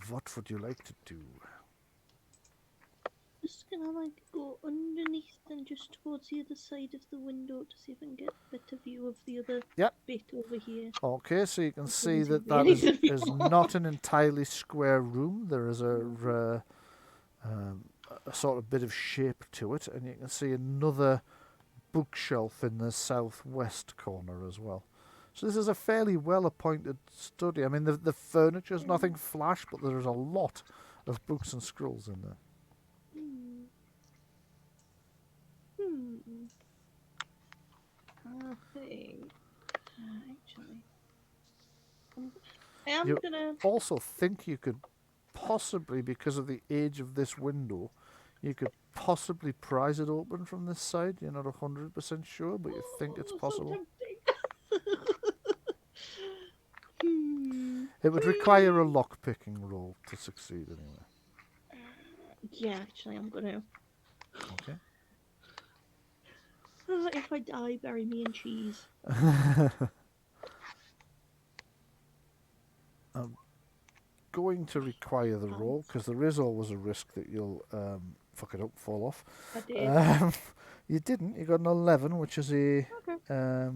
What would you like to do? Just gonna go underneath and just towards the other side of the window to see if I can get a better view of the other bit over here. Okay, so you can see that is not an entirely square room. There is a sort of bit of shape to it, and you can see another bookshelf in the southwest corner as well. So this is a fairly well-appointed study. I mean, the furniture's nothing flash, but there's a lot of books and scrolls in there. I think actually, I am gonna also think you could possibly, because of the age of this window, you could possibly prise it open from this side. You're not 100% sure, but you think it's possible. It would require a lock-picking roll to succeed anyway. Yeah, actually, I'm gonna. Okay. If I die, bury me in cheese. I'm going to require the roll because there is always a risk that you'll fuck it up, fall off. I did. You didn't. You got an 11, which is a Okay.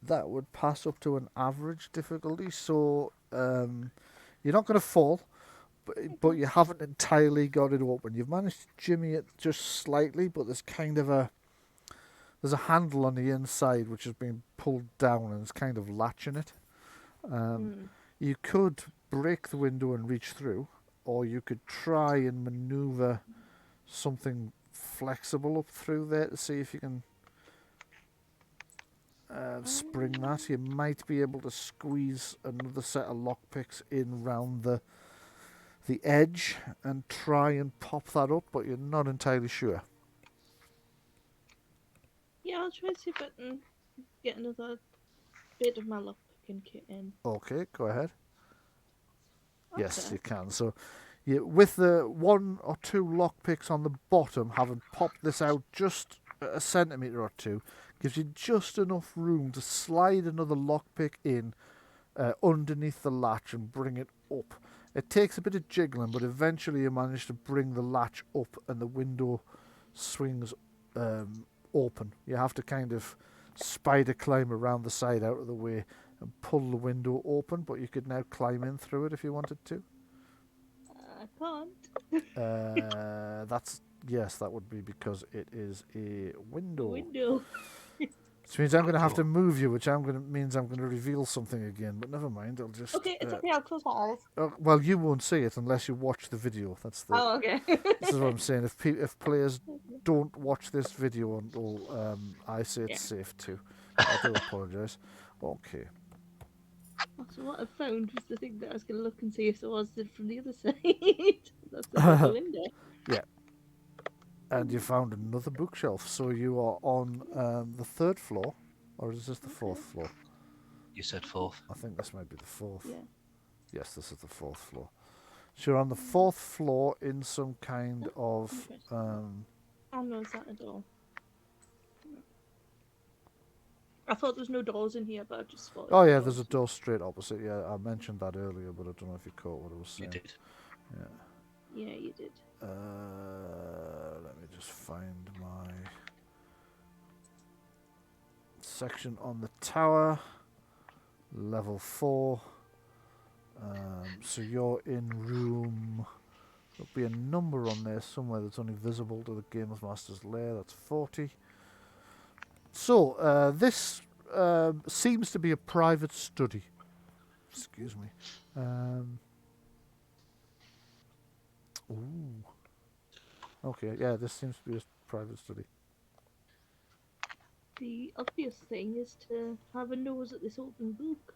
that would pass up to an average difficulty. So you're not going to fall, but you haven't entirely got it open. You've managed to jimmy it just slightly, but there's kind of there's a handle on the inside which has been pulled down and it's kind of latching it. You could break the window and reach through, or you could try and maneuver something flexible up through there to see if you can spring that. You might be able to squeeze another set of lockpicks in round the edge and try and pop that up, but you're not entirely sure. Yeah, I'll try to see if I can get another bit of my lockpicking kit in. Okay, go ahead. Okay. Yes, you can. So, with the 1 or 2 lockpicks on the bottom, having popped this out just a centimetre or 2, gives you just enough room to slide another lockpick in underneath the latch and bring it up. It takes a bit of jiggling, but eventually you manage to bring the latch up and the window swings open. You have to kind of spider climb around the side out of the way and pull the window open, but you could now climb in through it if you wanted to. I can't. Yes, that would be because it is a window. Window. Which means I'm going to have to move you, which means I'm going to reveal something again. But never mind, I'll just. Okay, it's okay. I'll close my eyes. Well, you won't see it unless you watch the video. That's the. Oh, okay. This is what I'm saying. If players don't watch this video until I say it's safe to, I do apologise. Okay. So what I found was the thing that I was going to look and see if there was from the other side. That's the window. Yeah. And you found another bookshelf, so you are on the 3rd floor, or is this the 4th floor? You said 4th. I think this might be the 4th. Yeah. Yes, this is the 4th floor. So you're on the 4th floor in some kind of. Oh no, is that a door? I thought there was no doors in here, but I just thought. Oh yeah, there's a door straight opposite. Yeah, I mentioned that earlier, but I don't know if you caught what I was saying. You did. Yeah. Yeah, you did. Let me just find my section on the tower. Level 4. So you're in room. There'll be a number on there somewhere that's only visible to the Games Master's lair. That's 40. So this seems to be a private study. Excuse me. Ooh. Okay, yeah, this seems to be a private study. The obvious thing is to have a nose at this open book.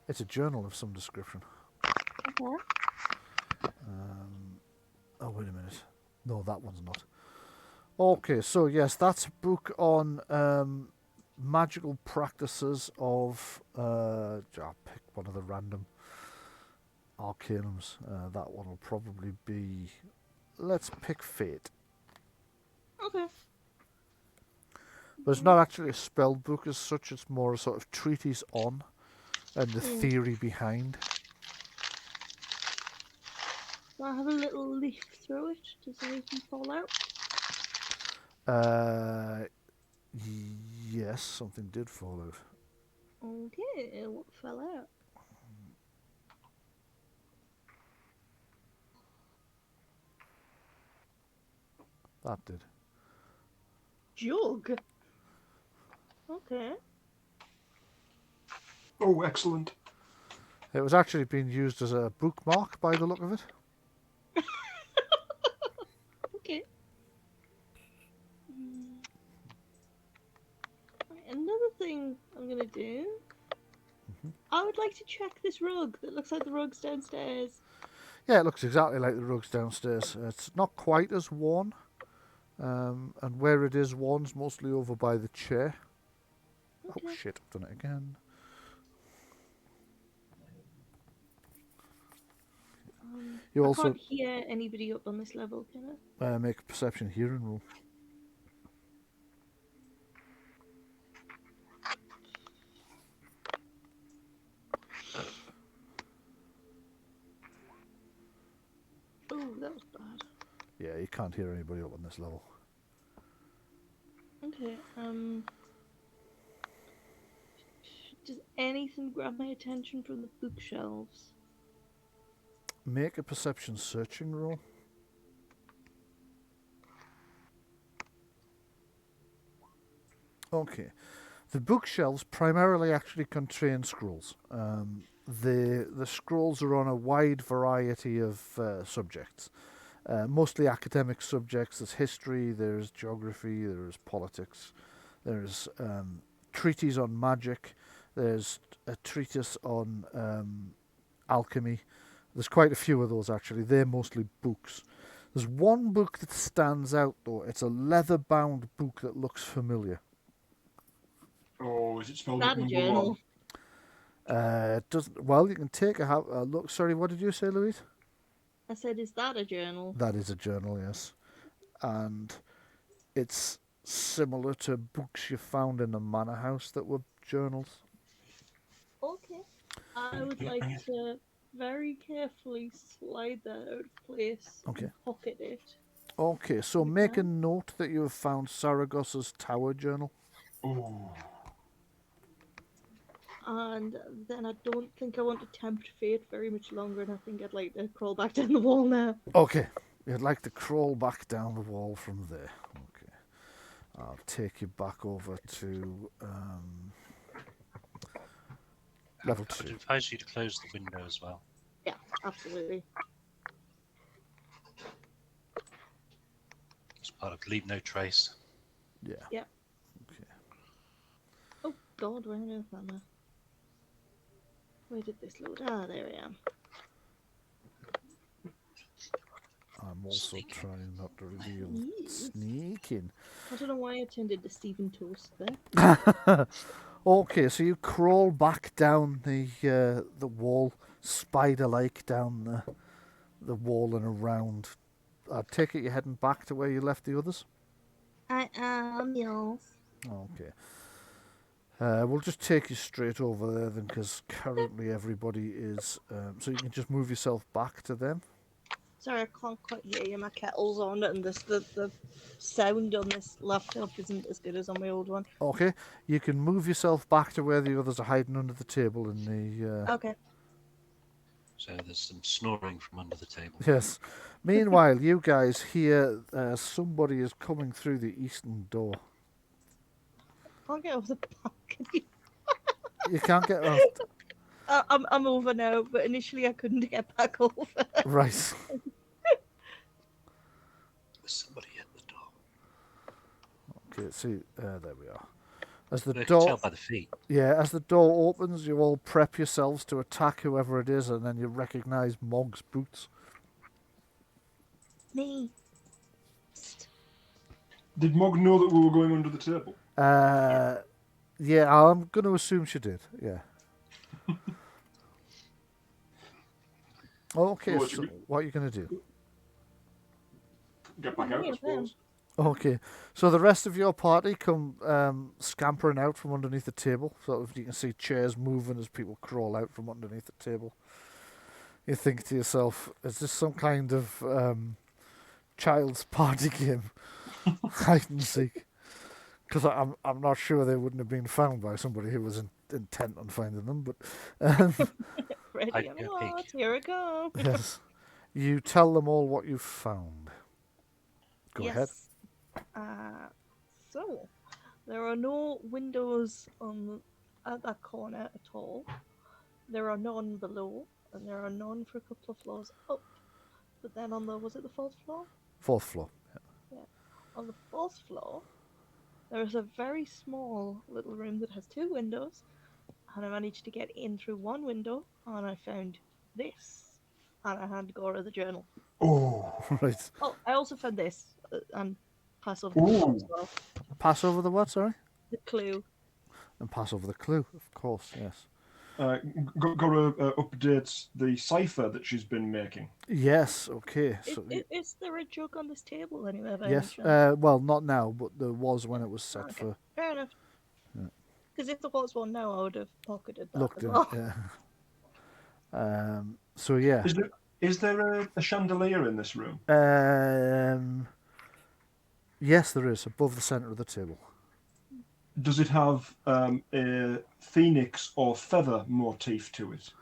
It's a journal of some description. Okay. Oh, wait a minute. No, that one's not. Okay, so yes, that's a book on magical practices of... I'll pick one of the random arcanums. That one will probably be... Let's pick Fate. Okay. But it's not actually a spell book as such, it's more a sort of treatise on and the theory behind. Do I have a little leaf through it? Does anything fall out? Yes, something did fall out. Okay, what fell out? That did. Jug? Okay. Oh, excellent. It was actually being used as a bookmark by the look of it. Okay. Right, another thing I'm gonna do. I would like to check this rug that looks like the rug's downstairs. Yeah, it looks exactly like the rugs downstairs. It's not quite as worn. And where it is worn's mostly over by the chair. Okay. Oh shit, I've done it again. You also can't hear anybody up on this level, can I? make a perception hearing roll. Oh, that was bad. Yeah, you can't hear anybody up on this level. Okay, does anything grab my attention from the bookshelves? Make a perception searching roll. Okay. The bookshelves primarily actually contain scrolls. The scrolls are on a wide variety of subjects. Mostly academic subjects. There's history, there's geography, there's politics, there's treatises on magic, there's a treatise on alchemy. There's quite a few of those actually. They're mostly books. There's one book that stands out though. It's a leather-bound book that looks familiar. Oh, is it spelled Not with a number journal. one? It doesn't. Well, you can take a look. Sorry, what did you say, Louise? I said, is that a journal? That is a journal, yes, and it's similar to books you found in the manor house that were journals. Okay. I would like to very carefully slide that out of place Okay. and pocket it. Okay, so make a note that you have found Saragosa's tower journal. Oh. And then I don't think I want to tempt fate very much longer, and I think I'd like to crawl back down the wall now. Okay, you'd like to crawl back down the wall from there. Okay, I'll take you back over to level I would 2. advise you to close the window as well. Yeah, absolutely. As part of leave no trace. Yeah. Yeah. Okay. Oh God, where is that now? Where did this load? Ah, there I am. I'm also Sneaking. trying not to reveal Yes. sneaking. I don't know why I turned into Stephen Toast there. Okay, so you crawl back down the wall, spider-like down the wall and around. I take it you're heading back to where you left the others. I am, yes. Okay. We'll just take you straight over there then, because currently everybody is. So you can just move yourself back to them. Sorry, I can't quite hear you. My kettle's on, and the sound on this laptop isn't as good as on my old one. Okay, you can move yourself back to where the others are hiding under the table in the. Okay. So there's some snoring from under the table. Yes. Meanwhile, you guys hear somebody is coming through the eastern door. Can't get off the balcony. You can't get off. I'm over now, but initially I couldn't get back over. Right. There's somebody at the door. Okay, see, there we are. As the I can door, tell by the feet. yeah, as the door opens, you all prep yourselves to attack whoever it is, and then you recognise Mog's boots. Me. Did Mog know that we were going under the table? Yeah, I'm going to assume she did. Yeah. Okay, Well, so what are you going to do? Get back out, I suppose. Okay, so the rest of your party come scampering out from underneath the table. So you can see chairs moving as people crawl out from underneath the table. You think to yourself, is this some kind of child's party game? Hide and seek. Because I'm not sure they wouldn't have been found by somebody who was intent on finding them. But Ready Hide or your not, peek. here I go. yes, you tell them all what you've found. Go ahead. So, there are no windows at that corner at all. There are none below, and there are none for a couple of floors up. But then was it the fourth floor? Fourth floor. On the fourth floor, there is a very small little room that has two windows, and I managed to get in through one window, and I found this, and I had Gora the journal. Oh. Right. Oh, I also found this, and pass over the clue as well. Pass over the what, sorry? The clue. And pass over the clue, of course, yes. Gora updates the cipher that she's been making. Yes, okay. So, Is there a jug on this table anywhere? By yes, any chance? well, not now, but there was when it was set Okay. for Fair enough. Yeah. Because if there was one now, I would have pocketed that looked as in. well. Yeah. So yeah. Is there a chandelier in this room? Yes, there is, above the centre of the table. Does it have a phoenix or feather motif to it?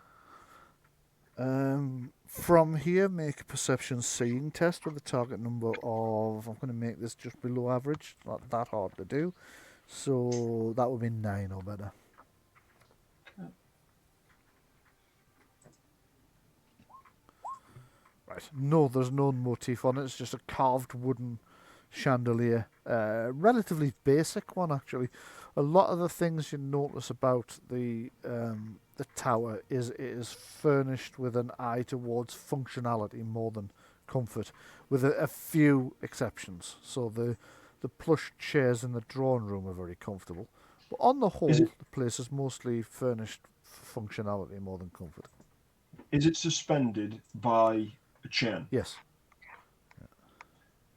From here, make a perception seeing test with a target number of... I'm going to make this just below average. Not that hard to do. So that would be 9 or better. Right. No, there's no motif on it. It's just a carved wooden chandelier. Relatively basic one, actually. A lot of the things you notice about the tower is it is furnished with an eye towards functionality more than comfort, with a few exceptions. So the plush chairs in the drawing room are very comfortable. But on the whole, the place is mostly furnished for functionality more than comfort. Is it suspended by a chain? Yes.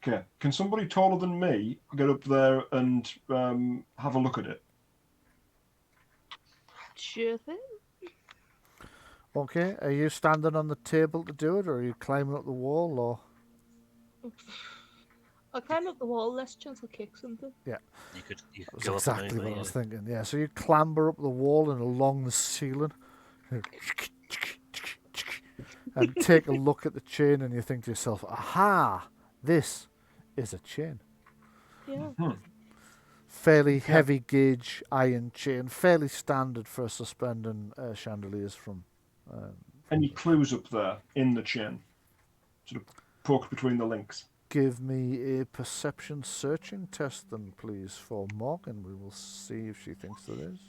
Okay. Can somebody taller than me get up there and have a look at it? Sure thing. Okay. Are you standing on the table to do it, or are you climbing up the wall, or? I'll climb up the wall, less chance I'll kick something. Yeah. You could That's go exactly up and over, what I was thinking. Yeah. So you clamber up the wall and along the ceiling, and take a look at the chain, and you think to yourself, "Aha! This is a chain." Yeah. Fairly heavy gauge iron chain, fairly standard for suspending chandeliers from. Any clues up there in the chain? Sort of poke between the links. Give me a perception searching test, then, please, for Morgan. We will see if she thinks there is.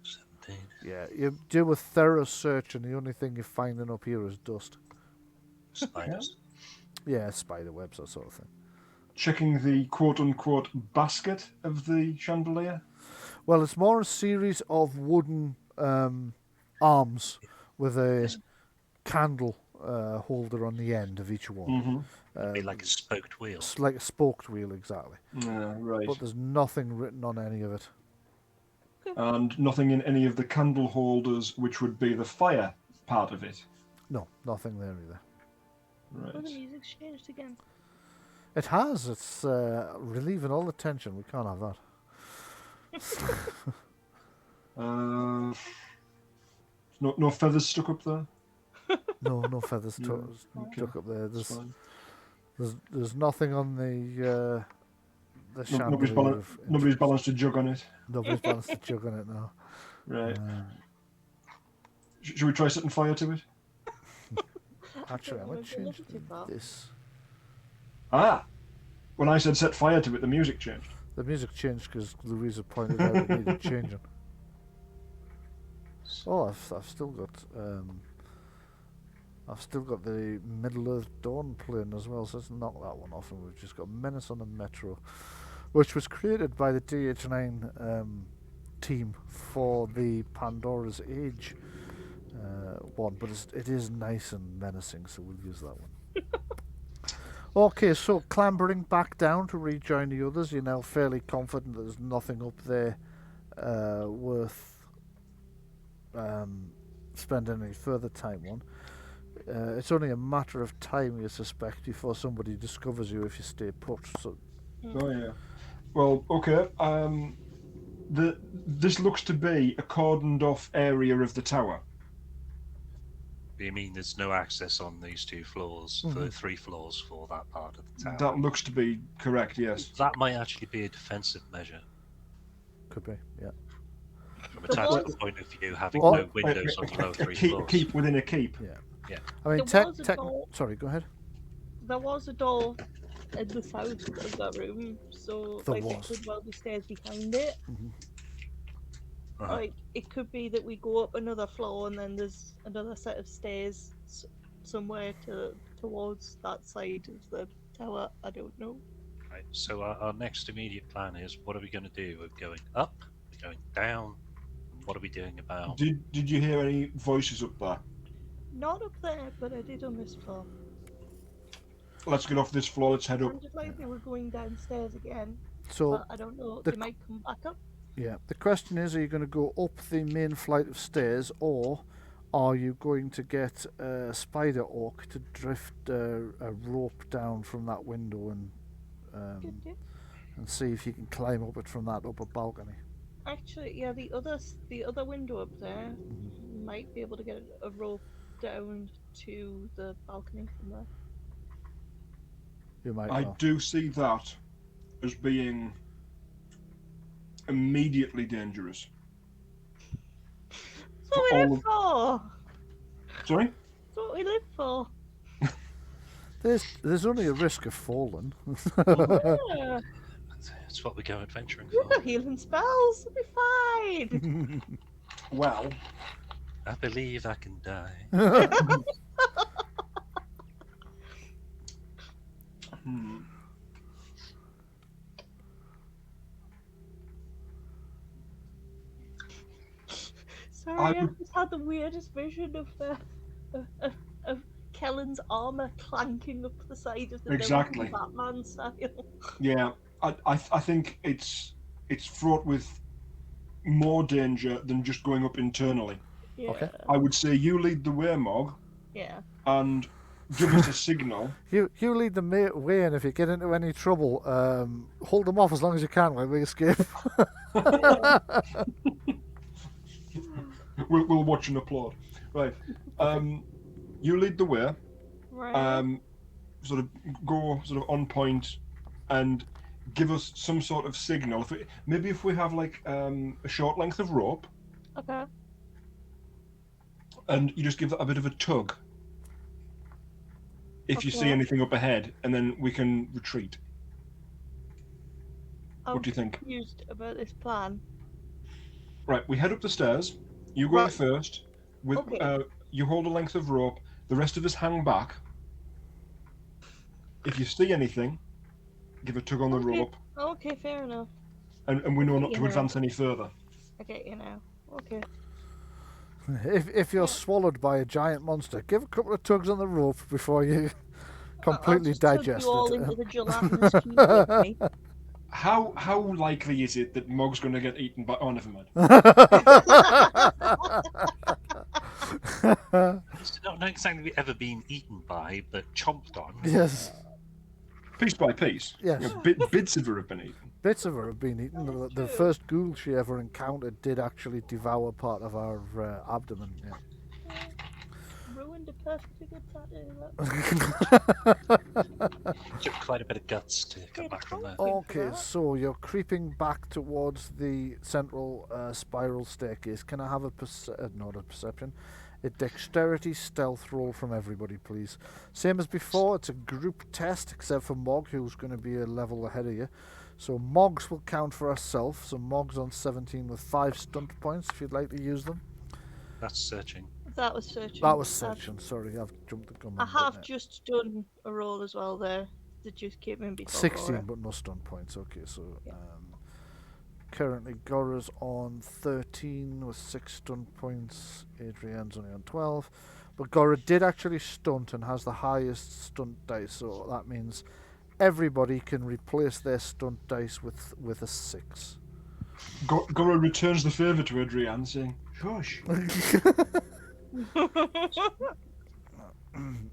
17. Yeah, you do a thorough search, and the only thing you're finding up here is dust. Spiders. Yeah, spider webs, that sort of thing. Checking the quote-unquote basket of the chandelier. Well, it's more a series of wooden arms with a candle holder on the end of each one. It'd be like a spoked wheel. It's like a spoked wheel, exactly. Right. But there's nothing written on any of it. And nothing in any of the candle holders, which would be the fire part of it. No, nothing there either. Right. Oh, the music's changed again. It has. It's relieving all the tension. We can't have that. No feathers stuck up there. No feathers stuck up there. There's nothing on the chandelier. Nobody's balanced a jug on it. Nobody's balanced a jug on it now. Right. Should we try setting fire to it? Actually, I might change Look at that. this. When I said set fire to it, the music changed. The music changed because Louisa pointed out it needed changing. Oh, I've still got the Middle Earth Dawn playing as well, so let's knock that one off, and we've just got Menace on the Metro, which was created by the DH9 team for the Pandora's Age one, but it is nice and menacing, so we'll use that one. Okay, so clambering back down to rejoin the others, you're now fairly confident that there's nothing up there worth spending any further time on. It's only a matter of time, you suspect, before somebody discovers you if you stay put. So. Oh yeah. Well, okay. This looks to be a cordoned off area of the tower. You mean there's no access on these 2 floors, for 3 floors for that part of the tower? That looks to be correct, yes. That might actually be a defensive measure. Could be, yeah. From a tactical point of view, having no windows on the lower 3 floors. Keep within a keep. Yeah. I mean, sorry, go ahead. There was a door at the south of that room, so There there was. could well be stairs behind it. Like, it could be that we go up another floor and then there's another set of stairs somewhere towards that side of the tower. I don't know. Right, so our next immediate plan is, what are we going to do? We're going up, we're going down, what are we doing about... Did you hear any voices up there? Not up there, but I did on this floor. Let's get off this floor, let's head up. Sounded like they were going downstairs again. So But I don't know, they might come back up. yeah, the question is, are you going to go up the main flight of stairs, or are you going to get a spider orc to drift a rope down from that window and see if you can climb up it from that upper balcony? Actually, yeah, the other window up there might be able to get a rope down to the balcony from there. You might I know. do see that as being immediately dangerous. That's what we live for. Sorry? That's what we live for. There's only a risk of falling. Yeah. That's what we go adventuring We've for. got healing spells. We'll be fine. Well, I believe I can die. Sorry, I've just had the weirdest vision of Kellen's armor clanking up the side of the Exactly. building, Batman style. yeah, I think it's fraught with more danger than just going up internally. Yeah. Okay. I would say you lead the way, Mog, Yeah. and give us a signal. You lead the way, and if you get into any trouble, hold them off as long as you can while we escape. We'll watch and applaud. Right. You lead the way. Right. Sort of go sort of on point and give us some sort of signal. If we have like a short length of rope, Okay. and you just give that a bit of a tug. If you see Okay. anything up ahead, and then we can retreat. I'm What do you think? confused about this plan. Right, we head up the stairs. You go Right. first. With Okay. you hold a length of rope. The rest of us hang back. If you see anything, give a tug on the Okay. rope, Okay, fair enough. and we know not You to know. advance any further. I get you now. Okay. If you're swallowed by a giant monster, give a couple of tugs on the rope before you completely I'll just tug digest you all it. into the gelatinous cube with me. How likely is it that Mog's going to get eaten by? Oh, never mind. It's not exactly ever been eaten by, but chomped on. Yes, Piece by piece. Yes. You know, bits of her have been eaten. bits of her have been eaten. That's The true. first ghoul she ever encountered did actually devour part of our abdomen. Yeah. Ruined a perfectly good tattoo. Took quite a bit of guts to come back from there. Okay, so you're creeping back towards the central spiral staircase. Can I have a a dexterity stealth roll from everybody, please? Same as before, it's a group test, except for Mog, who's going to be a level ahead of you. So Mog's will count for herself. So Mog's on 17 with 5 stunt points, if you'd like to use them. That's searching. That was searching. That was searching, sorry, I've jumped the gun. I on have that. just done a roll as well there. That just came in before. 16, Laura. but no stun points. Okay, so Yeah. currently Gora's on 13 with 6 stun points. Adrian's only on 12. But Gora did actually stunt and has the highest stunt dice, so that means everybody can replace their stunt dice with a 6. Gora returns the favour to Adrian, saying, "Shush."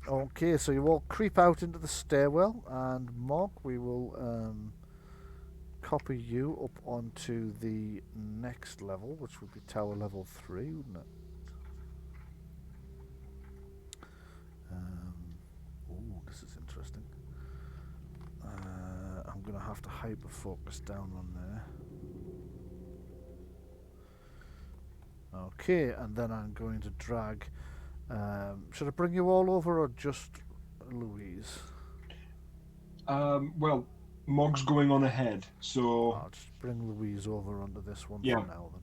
Okay, so you all creep out into the stairwell, and Mog, we will copy you up onto the next level, which would be tower level 3, wouldn't it? Oh, this is interesting. I'm going to have to hyper focus down on there. Okay, and then I'm going to drag. Should I bring you all over or just Louise? Well, Mog's going on ahead, so I'll just bring Louise over onto this one Yeah. for now then.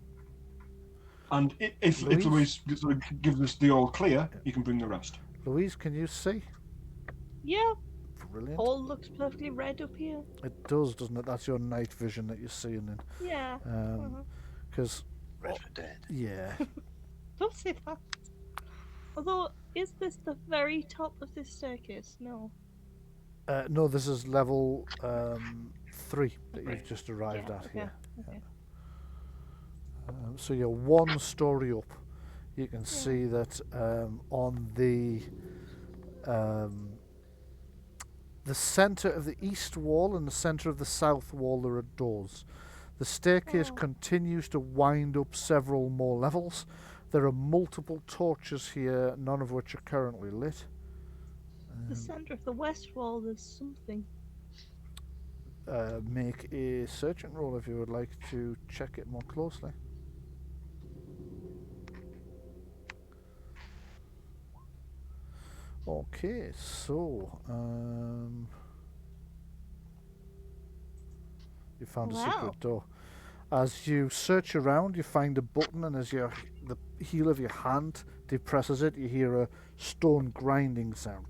and if Louise sort of gives us the all clear, you can bring the rest. Louise, can you see? Yeah, Brilliant. all looks perfectly red up here. It does, doesn't it? That's your night vision that you're seeing in. Yeah. Because, Red for dead. yeah. Don't say that. Although, is this the very top of this staircase? No. No, this is level 3 that Right. you've just arrived Yeah, at okay, here. okay. So you're 1 story up. you can see that on the centre of the east wall and the centre of the south wall there are doors. The staircase continues to wind up several more levels. There are multiple torches here, none of which are currently lit. The centre of the west wall, there's something. Make a searching roll if you would like to check it more closely. Okay, so you found a secret door. As you search around, you find a button, and as the heel of your hand depresses it, you hear a stone grinding sound.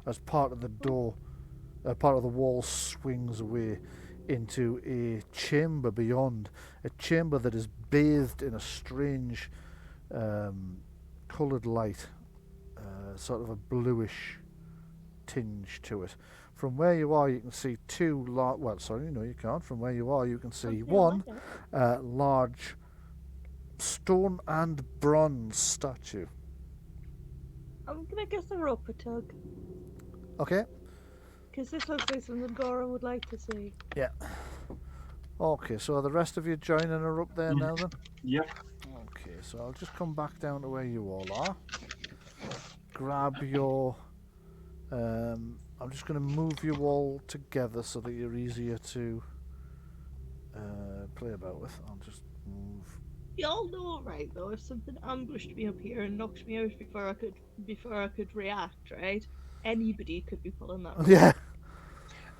As part of the door, part of the wall swings away into a chamber beyond, a chamber that is bathed in a strange coloured light, sort of a bluish tinge to it. From where you are, you can see two large... Well, sorry, no, you can't. From where you are, you can see one large stone and bronze statue. I'm gonna give the rope a tug. Okay. Because this looks like something Gora would like to see. Yeah. Okay, so are the rest of you joining her up there now then? Yep. Okay, so I'll just come back down to where you all are. Grab your... I'm just going to move you all together so that you're easier to play about with. I'll just move... Y'all know, right, though, if something ambushed me up here and knocked me out before I could react, right? Anybody could be pulling that. Yeah.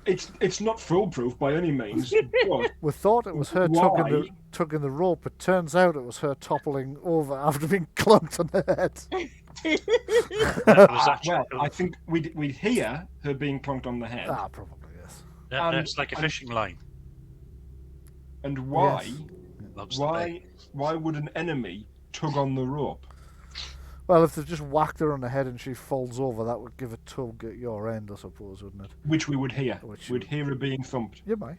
It's not foolproof by any means. But we thought it was her tugging the rope, but turns out it was her toppling over after being clunked on the head. Well, I think we'd hear her being clunked on the head. Ah, probably, yes. Yeah, it's like a fishing line. And why? Yes. Why would an enemy tug on the rope? Well, if they just whacked her on the head and she falls over, that would give a tug at your end, I suppose, wouldn't it? Which we would hear. We'd hear her being thumped. You might.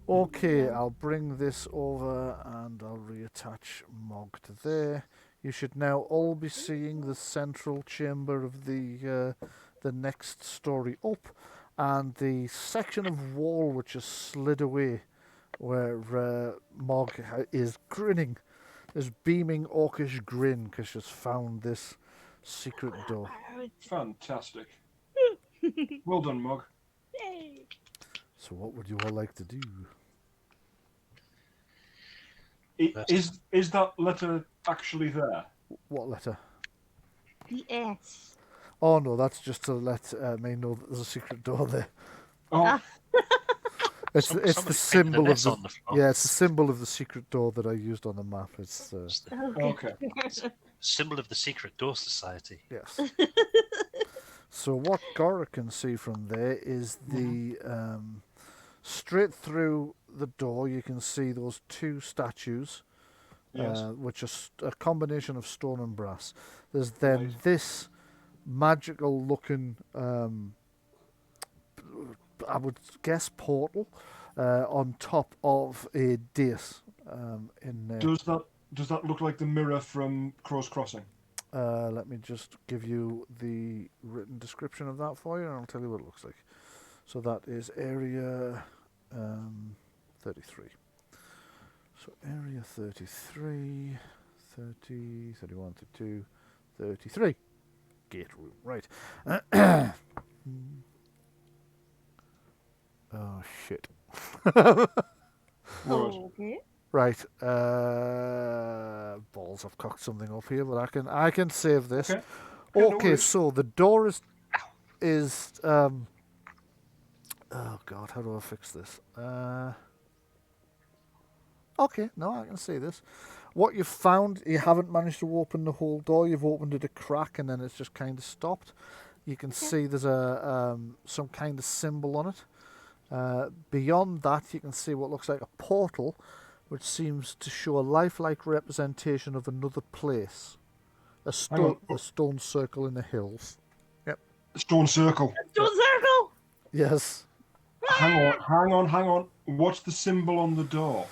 Okay, I'll bring this over and I'll reattach Mog to there. You should now all be seeing the central chamber of the next story up, and the section of wall which has slid away, where Mog is grinning. This beaming orcish grin because she's found this secret door. Fantastic. Well done, Mog. Yay. So what would you all like to do? Is that letter actually there? What letter? The S. Oh no, that's just to let me know that there's a secret door there. Oh, It's the symbol of the it's the the symbol of the secret door that I used on the map. It's okay. symbol of the Secret Door Society. yes. So what Gora can see from there is the straight through the door. You can see those two statues, Yes. which are a combination of stone and brass. There's then Right. this magical looking, I would guess, portal on top of a dais in there. Does that look like the mirror from Crow's Crossing? Let me just give you the written description of that for you, and I'll tell you what it looks like. So that is area 33. So area 33, 30, 31, 32, 33. Gate room, right. Oh, shit. Okay. Right, balls, I've cocked something up here, but I can save this. Okay. Okay, so the door is oh god, how do I fix this? Okay, no, I can see this. What you've found, you haven't managed to open the whole door. You've opened it a crack, and then it's just kind of stopped. You can see there's a some kind of symbol on it. Beyond that, you can see what looks like a portal, which seems to show a lifelike representation of another place. A stone circle in the hills. Yep. Stone circle. Stone circle. Yes. Hang on. What's the symbol on the door?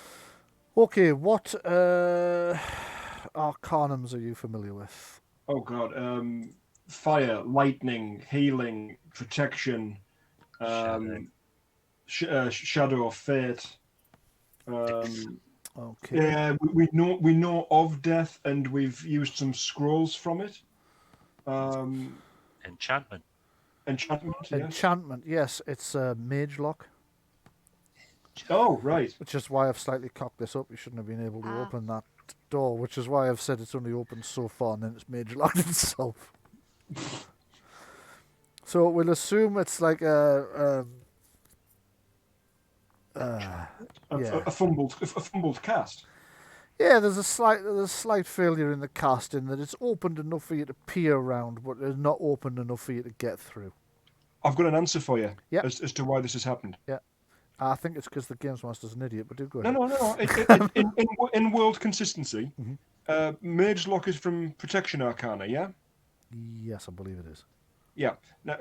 Okay, what arcanums are you familiar with? Oh God. Fire, lightning, healing, protection, Shadow. shadow of fate. Okay. Yeah, we know of death, and we've used some scrolls from it. Enchantment. Enchantment, yes. Enchantment, yes, it's mage lock, Oh, right. which is why I've slightly cocked this up. You shouldn't have been able to open that door, which is why I've said it's only opened so far and then it's mage locked itself. So we'll assume it's like a yeah. A fumbled cast. Yeah, there's a slight failure in the cast in that it's opened enough for you to peer around, but it's not opened enough for you to get through. I've got an answer for you Yep. as to why this has happened. Yeah, I think it's because the games master's an idiot. But do go No, ahead. no. In world consistency, Mhm. Mage Lock is from Protection Arcana, yeah? Yes, I believe it is. Yeah. Now,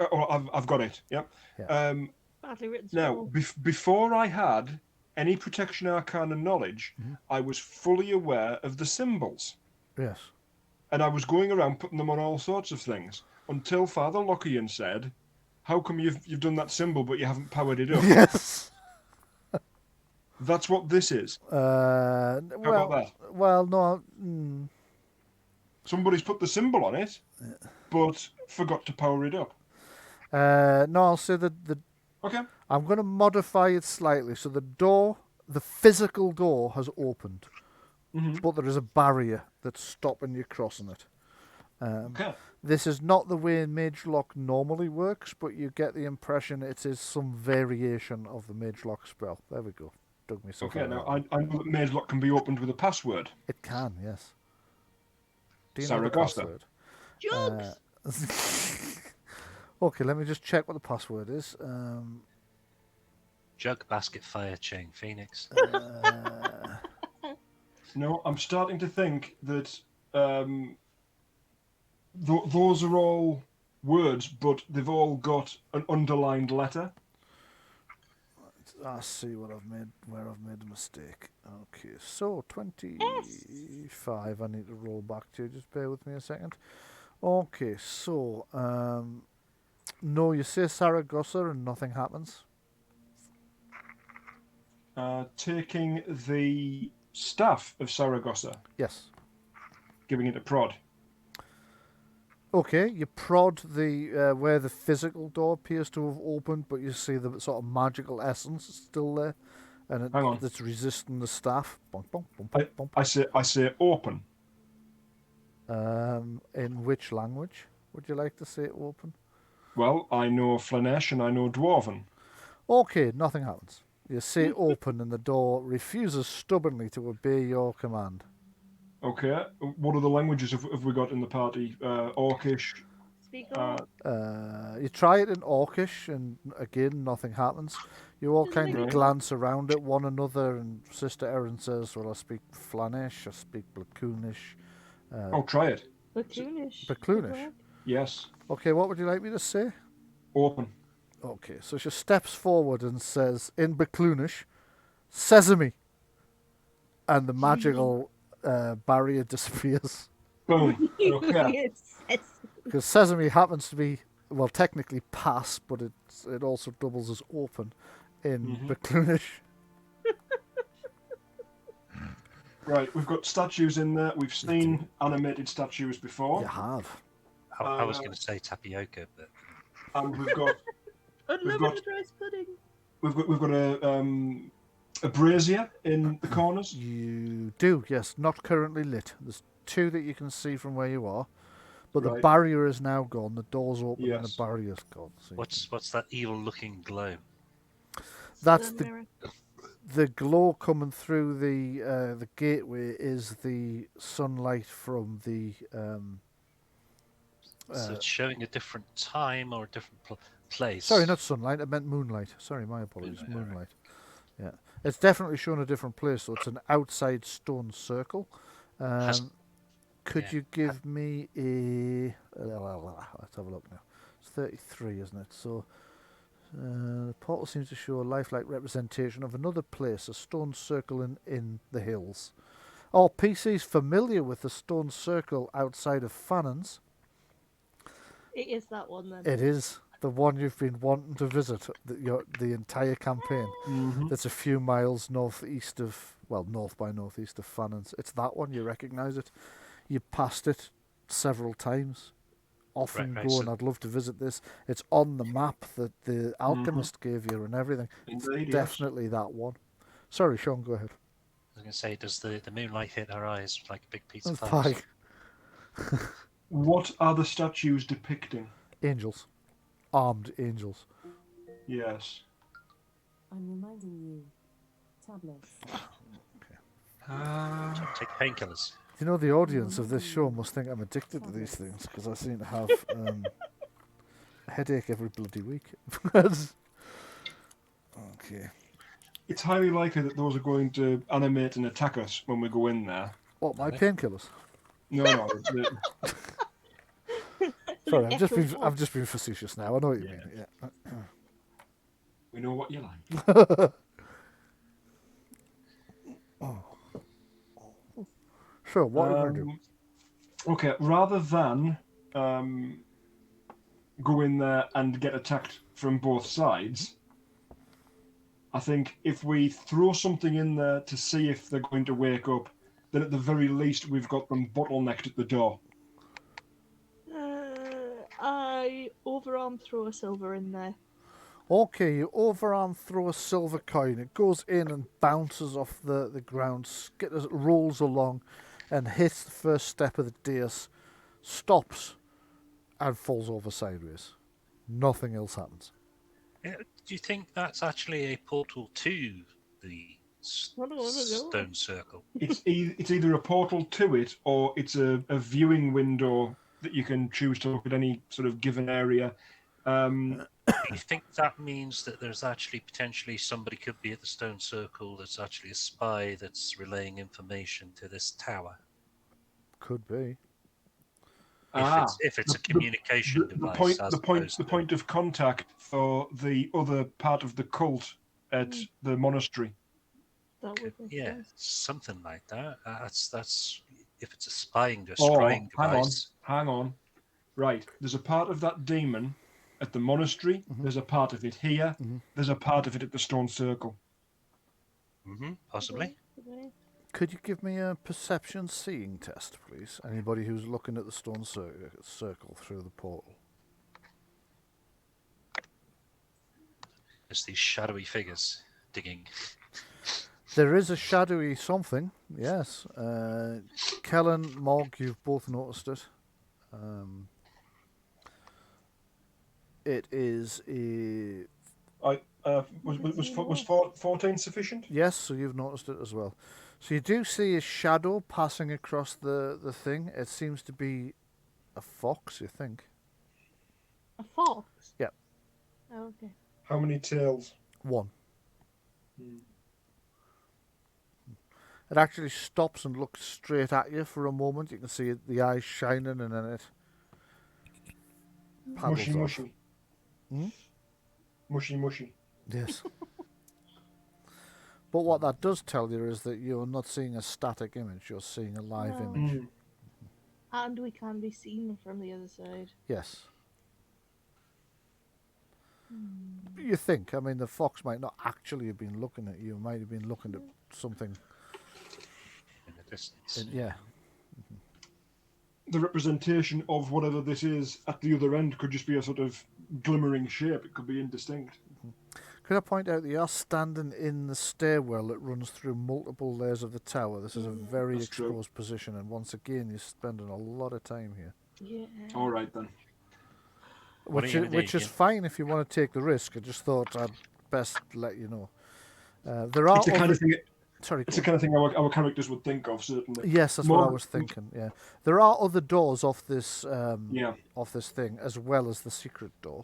I've got it, yeah? Yeah. Badly written Now, scroll. before I had any Protection Arcana knowledge, Mhm. I was fully aware of the symbols. Yes. And I was going around putting them on all sorts of things until Father Lockian said, "How come you've done that symbol but you haven't powered it up?" Yes. That's what this is. How about that? Well, no. Somebody's put the symbol on it, but forgot to power it up. No, I'll say that Okay. I'm going to modify it slightly. So the physical door has opened, but there is a barrier that's stopping you crossing it. Okay. This is not the way Mage Lock normally works, but you get the impression it is some variation of the Mage Lock spell. There we go. Dug myself Okay. out Now of that. I know that Maze Lock can be opened with a password. It can, yes. Do you know the Saragosa. password? Jugs! Okay, let me just check what the password is. Jug, basket, fire, chain, phoenix. No, I'm starting to think that those are all words, but they've all got an underlined letter. I see where I've made a mistake. Okay, so 25. I need to roll back to. Just bear with me a second. Okay, so no, you say Saragosa and nothing happens. Taking the staff of Saragosa, Yes. giving it a prod. Okay, you prod the where the physical door appears to have opened, but you see the sort of magical essence still there, and Hang on. it's resisting the staff. Bonk, bonk, bonk, bonk, bonk. I say open. In which language would you like to say open? Well, I know Flanesh and I know Dwarven. Okay, nothing happens. You say open, and the door refuses stubbornly to obey your command. Okay. What other languages have we got in the party? Orcish. Speak on. You try it in Orcish, and again, nothing happens. You all kind of Right. glance around at one another, and Sister Erin says, "Well, I speak Flanish, I speak Blacoonish." Try it. Bacoonish. Bacoonish. Yes. Okay, what would you like me to say? Open. Okay, so she steps forward and says, in Bacoonish, "Sesame," and the magical barrier disappears. Boom. Okay. Because Sesame happens to be, well, technically pass, but it also doubles as open in Bacoonish. Right, we've got statues in there. We've seen animated statues before. You have. I was going to say tapioca, but And we've got Unlimited rice pudding. we've got a brazier in the corners. You do, yes. Not currently lit. There's two that you can see from where you are, but the Right. barrier is now gone. The door's open and the Yes. barrier's gone. So what's that evil-looking glow? that's Sun the mirror. the glow coming through the gateway is the sunlight from the So it's showing a different time or a different place. sorry, not sunlight. I meant moonlight. Sorry, my apologies. Moonlight, alright. Moonlight. Yeah, it's definitely showing a different place. So it's an outside stone circle. Could yeah. you give me a? Let's have a look now. It's 33, isn't it? So The portal seems to show a lifelike representation of another place, a stone circle in the hills. Oh, PC's familiar with the stone circle outside of Fannon's. It is that one then. It is the one you've been wanting to visit the entire campaign. Mm-hmm. That's a few miles north by northeast of Fannon's. It's that one, you recognise it. You passed it several times. Often Right, going, so- I'd love to visit this. It's on the map that the alchemist gave you and everything. Indeed, Definitely that one. Sorry, Sean, go ahead. I was going to say, does the moonlight hit our eyes like a big pizza That's pie? pie. What are the statues depicting? Angels. Armed angels. Yes. I'm reminding you, tablets. Take painkillers. You know, the audience of this show must think I'm addicted to these things because I seem to have a headache every bloody week. Okay. It's highly likely that those are going to animate and attack us when we go in there. What, my Really? painkillers? No. Sorry, Echo I've just been facetious now. I know what you mean. Yeah. We know what you like. Sure, what are we going to do? Okay, rather than go in there and get attacked from both sides, I think if we throw something in there to see if they're going to wake up, then at the very least we've got them bottlenecked at the door. I overarm throw a silver in there. Okay, you overarm throw a silver coin. It goes in and bounces off the ground, rolls along, and hits the first step of the dais, stops, and falls over sideways. Nothing else happens. Do you think that's actually a portal to the I don't know. stone circle? It's either a portal to it or it's a viewing window that you can choose to look at any sort of given area. Do you think that means that there's actually potentially somebody could be at the stone circle that's actually a spy that's relaying information to this tower? Could be. If it's a communication device. The point of contact for the other part of the cult at the monastery. That would make Yeah, sense. something like that. That's if it's a spying Hang device. on. Right, there's a part of that demon at the monastery. There's a part of it here. There's a part of it at the stone circle. Possibly. Could you give me a perception seeing test, please? Anybody who's looking at the stone circle through the portal. There's these shadowy figures digging. There is a shadowy something, yes. Kellen, Mog, you've both noticed it. It is a... Was 14 sufficient? Yes, so you've noticed it as well. So you do see a shadow passing across the thing. It seems to be a fox, you think. A fox? Yeah. Oh, okay. How many tails? One. It actually stops and looks straight at you for a moment. You can see the eyes shining and then it paddles off. Mushy. Mushy. Yes. But what that does tell you is that you're not seeing a static image, you're seeing a live No. image. And we can be seen from the other side. Yes. You think, I mean, the fox might not actually have been looking at you, might have been looking at something. In the distance. Yeah. The representation of whatever this is at the other end could just be a sort of glimmering shape. It could be indistinct. Could I point out that you are standing in the stairwell that runs through multiple layers of the tower? This is a very That's true. exposed position, and once again, you're spending a lot of time here. Yeah. All right then. What are you gonna do, Which is Ian? fine if you want to take the risk. I just thought I'd best let you know. There are It's the kind of thing. Sorry. It's the kind of thing our characters would think of, certainly. Yes, that's what I More- was thinking. Yeah, there are other doors off this Yeah. off this thing as well as the secret door.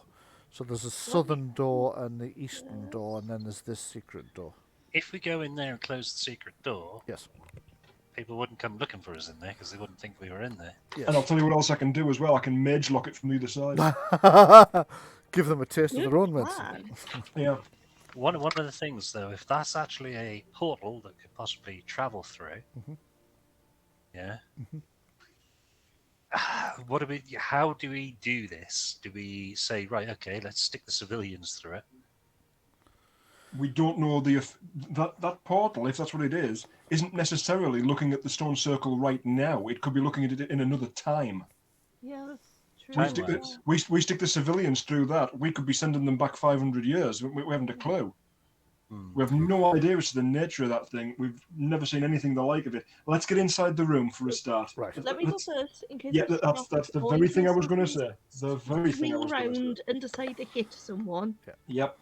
So there's a southern door and the eastern door, and then there's this secret door. If we go in there and close the secret door, Yes. people wouldn't come looking for us in there because they wouldn't think we were in there. And I'll tell you what else I can do as well. I can mage lock it from the other side. Give them a taste of Good their own medicine. plan. Yeah. One of the things, though, if that's actually a portal that could possibly travel through, yeah. What do we? How do we do this? Do we say, right, okay, let's stick the civilians through it? We don't know that portal, if that's what it is, isn't necessarily looking at the stone circle right now. It could be looking at it in another time. Yeah, that's true. We stick the civilians through that. We could be sending them back 500 years. We haven't a clue. We have no idea as to the nature of that thing. We've never seen anything the like of it. Let's get inside the room for a start. Right. Let me go first in case. Yeah, it's that's not the all very you thing I was say. going to say. The very thing I Wheel was going to say. around and decide to hit someone. Yep.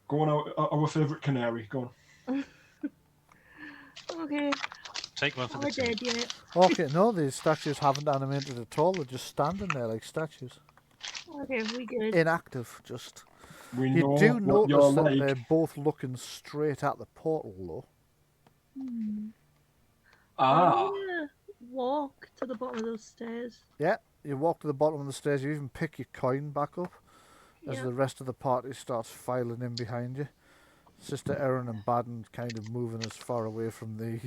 Go on, our favourite canary. Go on. Okay. Take one for the I team. did, yeah. Okay, no, these statues haven't animated at all. They're just standing there like statues. Okay, we good. Inactive, just. We You know do what you're notice that like. they're both looking straight at the portal, though. Ah. I'm gonna walk to the bottom of those stairs. Yeah, you walk to the bottom of the stairs. You even pick your coin back up as Yeah. the rest of the party starts filing in behind you. Sister Erin and Baden kind of moving as far away from the.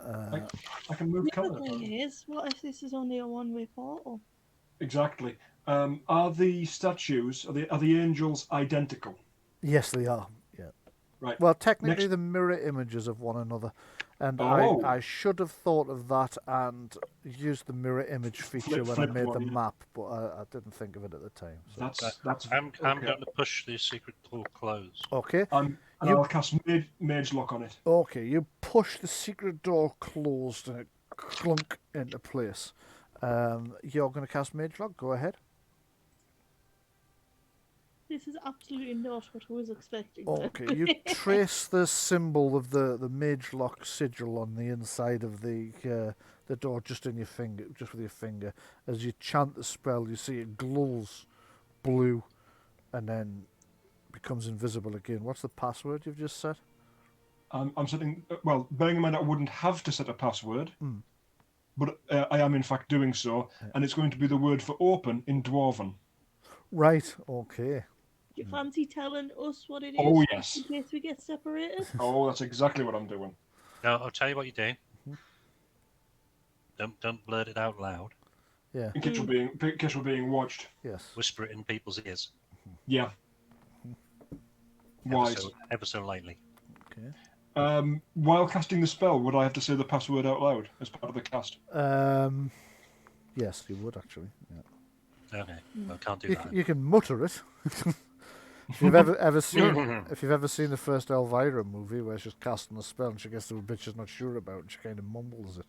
I can move The other colour. thing is, what if this is only a one-way portal? Exactly. Are the statues, are the angels identical? Yes, they are. Yeah. Right. Well, technically, Next- they're mirror images of one another, and Oh. I should have thought of that and used the mirror image feature when I flip made one, the yeah. map, but I didn't think of it at the time. So. That's. I'm okay. going to push the secret door closed. Okay. And You- I'll cast mage lock on it. Okay, you push the secret door closed and it clunk into place. You're going to cast Mage Lock. Go ahead. This is absolutely not what I was expecting. Okay, you trace the symbol of the Mage Lock sigil on the inside of the door just in your finger, just with your finger. As you chant the spell, you see it glows blue, and then becomes invisible again. What's the password you've just set? I'm setting. Well, bearing in mind I wouldn't have to set a password, but I am in fact doing so, and it's going to be the word for open in Dwarven. Right. Okay. Do you fancy telling us what it is? Oh, yes. In case we get separated? Oh, that's exactly what I'm doing. No, I'll tell you what you do. Don't blurt it out loud. Yeah. In case we're being watched. Yes. Whisper it in people's ears. Yeah. Wise. Ever so lightly. Okay. While casting the spell, would I have to say the password out loud as part of the cast? Yes, you would actually. Yeah. Okay, well, can't do that. You can mutter it. If you've ever seen the first Elvira movie where she's casting a spell and she gets to a bit she's not sure about and she kind of mumbles it.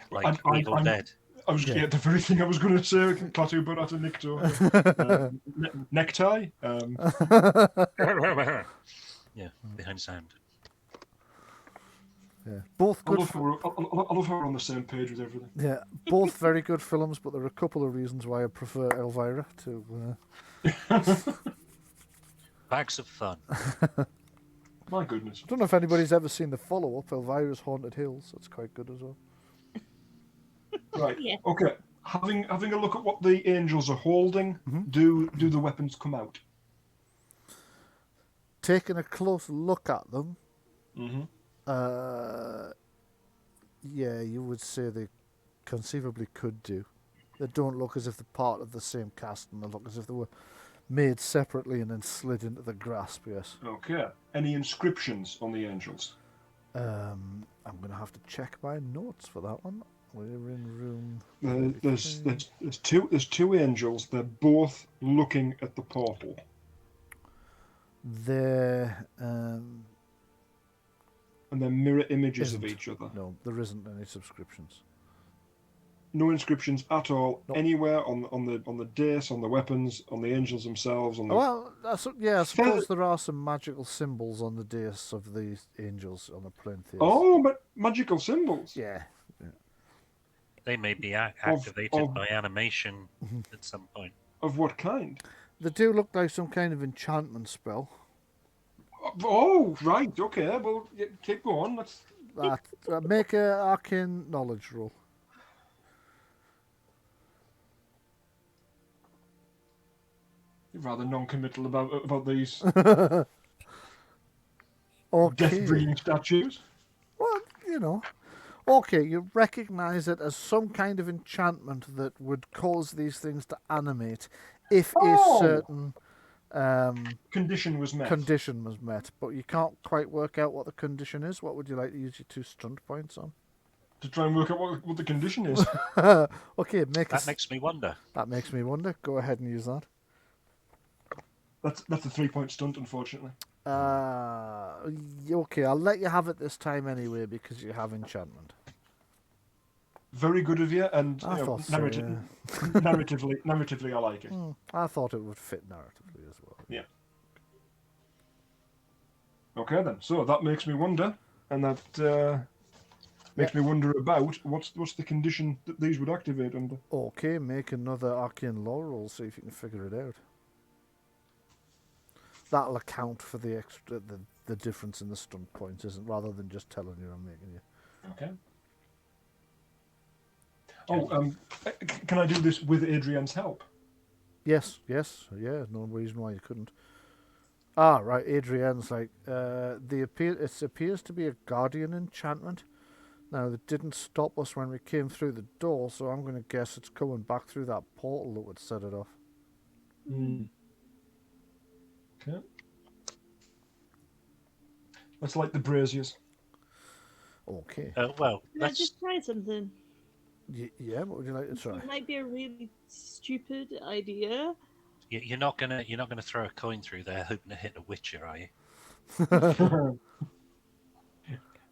Like Evil Dead. I was the very thing I was going to say. Klaatu but at a Nikto. Necktie. Yeah, behind sound. Yeah, both I good. love how we're on the same page with everything. Yeah, both very good films, but there are a couple of reasons why I prefer Elvira to. Bags of fun. My goodness. I don't know if anybody's ever seen the follow-up, Elvira's Haunted Hills. That's quite good as well. Right. Yeah. Okay. Having a look at what the angels are holding, do the weapons come out? Taking a close look at them, yeah, you would say they conceivably could do. They don't look as if they're part of the same cast, and they look as if they were made separately and then slid into the grasp. Yes. Okay. Any inscriptions on the angels? I'm going to have to check my notes for that one. We're in room. There's two angels. They're both looking at the portal. There. And they're mirror images of Isn't. each other. No, there isn't any subscriptions. No inscriptions at all Nope. anywhere on the dais, on the weapons, on the angels themselves. On the Well, I suppose there are some magical symbols on the dais of the angels on the plinth. Yes. oh, but magical symbols. Yeah. They may be activated by animation at some point. Of what kind? They do look like some kind of enchantment spell. Oh, right. Okay. Well, keep going. That's Make a arcane knowledge roll. rather non-committal about these Okay. death-bringing statues. Well, you know. Okay, you recognise it as some kind of enchantment that would cause these things to animate if a certain Condition was met. condition was met, but you can't quite work out what the condition is. What would you like to use your 2 stunt points on? To try and work out what the condition is. Okay, That makes me wonder. That makes me wonder. Go ahead and use that. That's a 3-point stunt, unfortunately. Okay, I'll let you have it this time anyway because you have enchantment. Very good of you, and I thought so, narratively, I like it. I thought it would fit narratively as well. Yeah. Okay then. So that makes me wonder, and that makes me wonder about what's the condition that these would activate under. Okay, make another arcane lore roll. See if you can figure it out. That'll account for the extra the difference in the stunt points, isn't rather than just telling you I'm making you. Okay. Oh, can I do this with Adrian's help? Yes, yeah. No reason why you couldn't. Ah, right. Adrian's like it appears to be a guardian enchantment. Now that didn't stop us when we came through the door, so I'm going to guess it's coming back through that portal that would set it off. Okay. Let's light the braziers. Okay. Well, Can I just try something? Yeah. What would you like to try? It might be a really stupid idea. you're not gonna throw a coin through there hoping to hit a witcher, are you?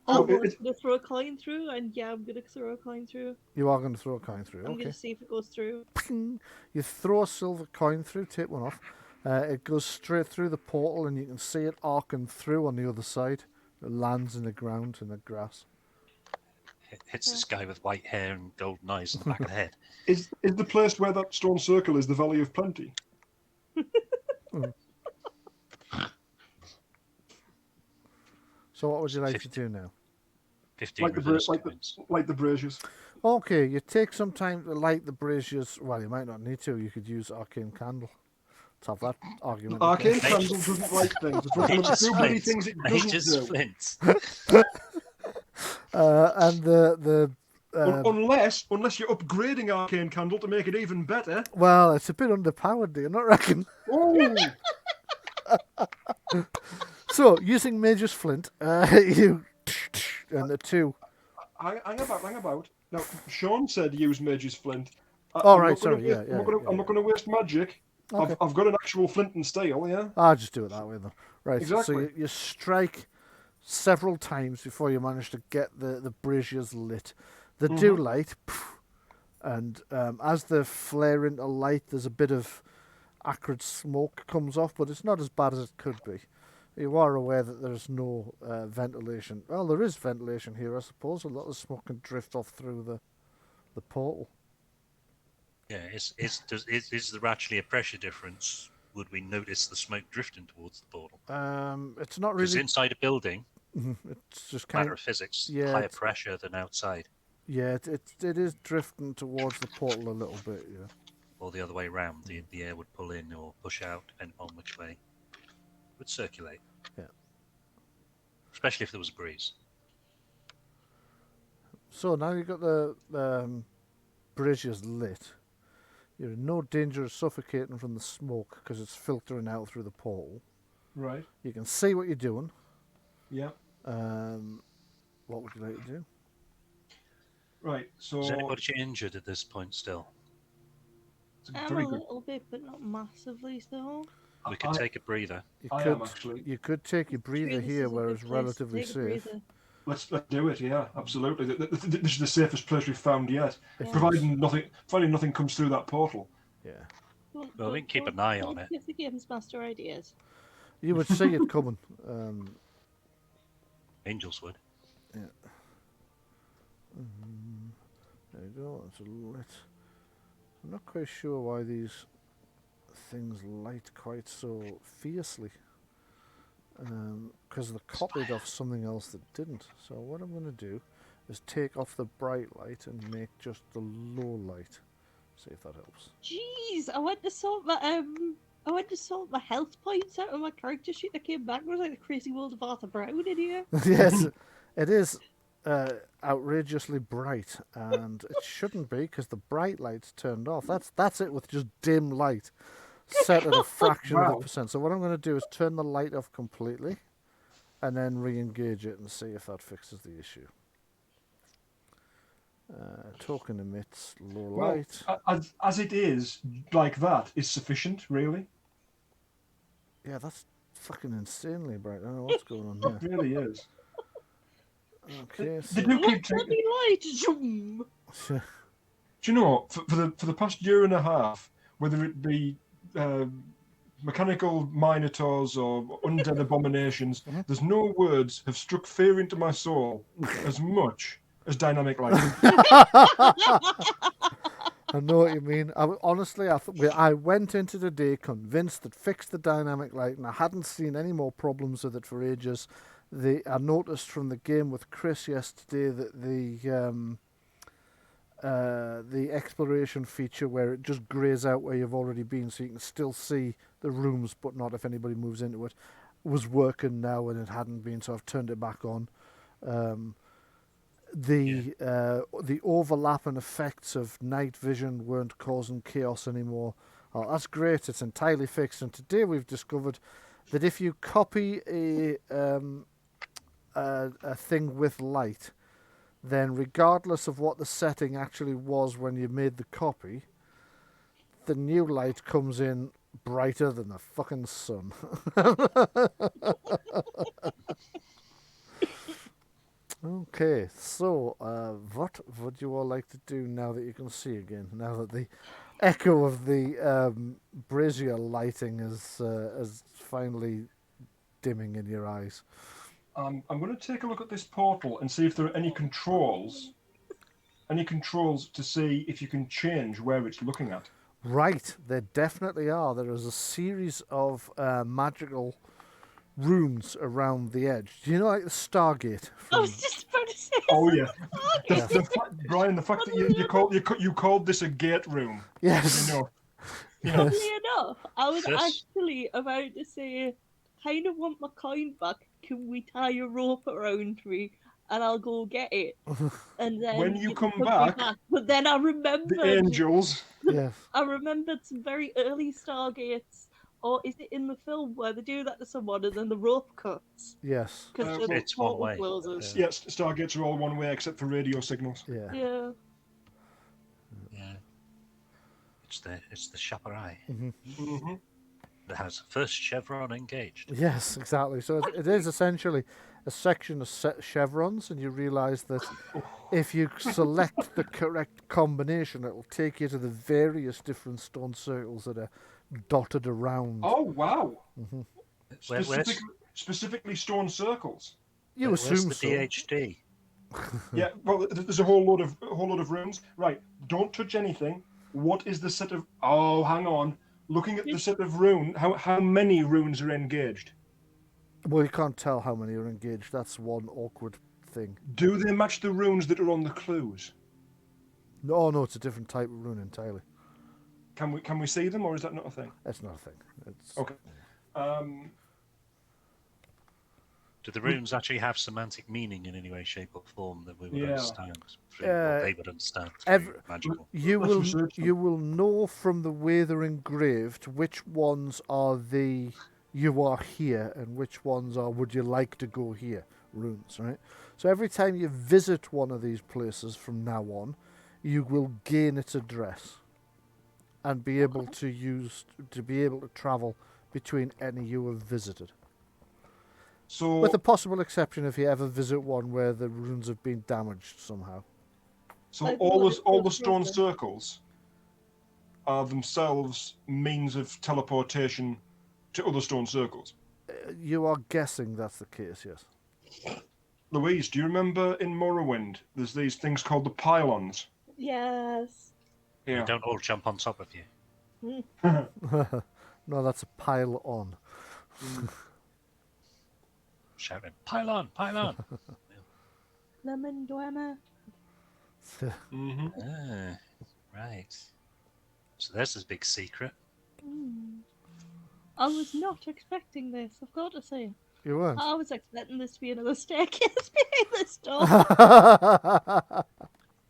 I'm going to throw a coin through, and yeah, I'm going to throw a coin through. You are going to throw a coin through. I'm Okay. going to see if it goes through. Ping. You throw a silver coin through, take one off. It goes straight through the portal, and you can see it arcing through on the other side. It lands in the ground in the grass. It hits this guy with white hair and golden eyes on the back of the head. Is the place where that stone circle is the Valley of Plenty? So what would you like to do now? 15 Like the braziers. Okay, you take some time to light the braziers. Well, you might not need to. You could use arcane candle. Let's have that argument. Arcane candle doesn't light things. It's one of the few bloody things it doesn't do. Flint. And the Unless you're upgrading arcane candle to make it even better. well, it's a bit underpowered, do you not reckon? Oh. So, using Mage's Flint, you and the 2. Hang about. Now, Sean said use Mage's Flint. Oh, right, sorry, I'm not going to waste magic. Okay. I've got an actual flint and steel, yeah? I'll just do it that way then. Right, Exactly. so you strike several times before you manage to get the braziers lit. They do light, and as they flare into light, there's a bit of acrid smoke comes off, but it's not as bad as it could be. You are aware that there's no ventilation. Well, there is ventilation here, I suppose. A lot of smoke can drift off through the portal. Yeah, is there actually a pressure difference? Would we notice the smoke drifting towards the portal? It's not Because really. inside a building, It's just kind matter of. of physics, yeah, higher it's- pressure than outside, Yeah, it is drifting towards the portal a little bit. Yeah. or the other way around. The air would pull in or push out, depending on which way. It would circulate. Yeah. Especially if there was a breeze. So now you've got the braziers lit. You're in no danger of suffocating from the smoke because it's filtering out through the portal. Right. You can see what you're doing. Yeah. What would you like to do? Right. So Is anybody injured at this point still? it's I'm very a good. little bit, but not massively still. We could take a breather. I am actually. You could take your breather This here is a where good it's place to relatively take a safe. breather. Let's do it. Yeah, absolutely. This is the safest place we've found yet, It providing nothing comes through that portal. Yeah. Well, we can keep an eye on it. Give the games master ideas. You would see it coming. Angels would. Yeah. There you go. It's lit. I'm not quite sure why these things light quite so fiercely. Because they copied off something else that didn't. So what I'm going to do is take off the bright light and make just the low light. See if that helps. Jeez, I went to sort I went to sort my health points out of my character sheet that came back. It was like the crazy world of Arthur Brown in here. Yes, it is outrageously bright, and it shouldn't be because the bright light's turned off. That's it with just dim light, set at a fraction of the Wow. percent. So what I'm going to do is turn the light off completely, and then re-engage it and see if that fixes the issue. Token emits low Well, light. as it is, like that is sufficient, really. Yeah, that's fucking insanely bright. I don't know what's going on It there. really is. Okay, They so do keep What's taking. the light? Zoom. Do you know, for the past year and a half, whether it be mechanical minotaurs or undead abominations, there's no words have struck fear into my soul as much as dynamic lighting. I know what you mean. Honestly, I went into the day convinced that fixed the dynamic light, and I hadn't seen any more problems with it for ages. I noticed from the game with Chris yesterday that the exploration feature where it just greys out where you've already been, so you can still see the rooms, but not if anybody moves into it, was working now, and it hadn't been, so I've turned it back on. The overlapping effects of night vision weren't causing chaos anymore. Oh, that's great. It's entirely fixed. And today we've discovered that if you copy a thing with light, then regardless of what the setting actually was when you made the copy, the new light comes in brighter than the fucking sun. Okay, so what would you all like to do now that you can see again? Now that the echo of the brazier lighting is finally dimming in your eyes. I'm going to take a look at this portal and see if there are any controls to see if you can change where it's looking at. Right, there definitely are. There is a series of magical runes around the edge. Do you know, like the Stargate? I was just about to say. Oh yeah, Stargate. Brian, the fact that you called this a gate room. Yes. You know, Funnily enough, I was Yes. actually about to say, kind of want my coin back. Can we tie a rope around me and I'll go get it? And then When you come put me back, But then I the remembered. angels. Yes. I remembered some very early Stargates. Or is it in the film where they do that to someone and then the rope cuts? Yes. Because the It's one portal way. closes. Yes, Stargates are all one way except for radio signals. Yeah. Yeah. Yeah. It's the chaperai Mm-hmm. that has first chevron engaged. Yes, exactly. So it is essentially a section of chevrons, and you realise that if you select the correct combination, it will take you to the various different stone circles that are dotted around. Oh wow! Where's Specifically stone circles. You where's assume the so. DHD? Yeah, well, there's a whole lot of runes. Right, don't touch anything. What is the set of? Oh, hang on. Looking at the set of rune, how many runes are engaged? Well, you can't tell how many are engaged. That's one awkward thing. Do they match the runes that are on the clues? No, it's a different type of rune entirely. Can we see them, or is that not a thing? That's not a thing. It's Okay. Do the runes actually have semantic meaning in any way, shape, or form that we would Yeah. understand through what they would understand through every- magical? You Let's research them. you will know from the way they're engraved which ones are the you are here and which ones are would you like to go here runes, right? So every time you visit one of these places from now on, you will gain its address and be able to travel between any you have visited. So With the possible exception if you ever visit one where the runes have been damaged somehow. Like all what is the the stone problem? circles are themselves means of teleportation to other stone circles. You are guessing that's the case, yes. Louise, do you remember in Morrowind? There's these things called the pylons. Yes. They Yeah. don't all jump on top of you. No, that's a pile on. Shouting, pylon, pylon! Lemon Dwemer. Mm-hmm. Ah, right. So there's this big secret. I was not expecting this, I've got to say. You weren't? I was expecting this to be another staircase behind this door.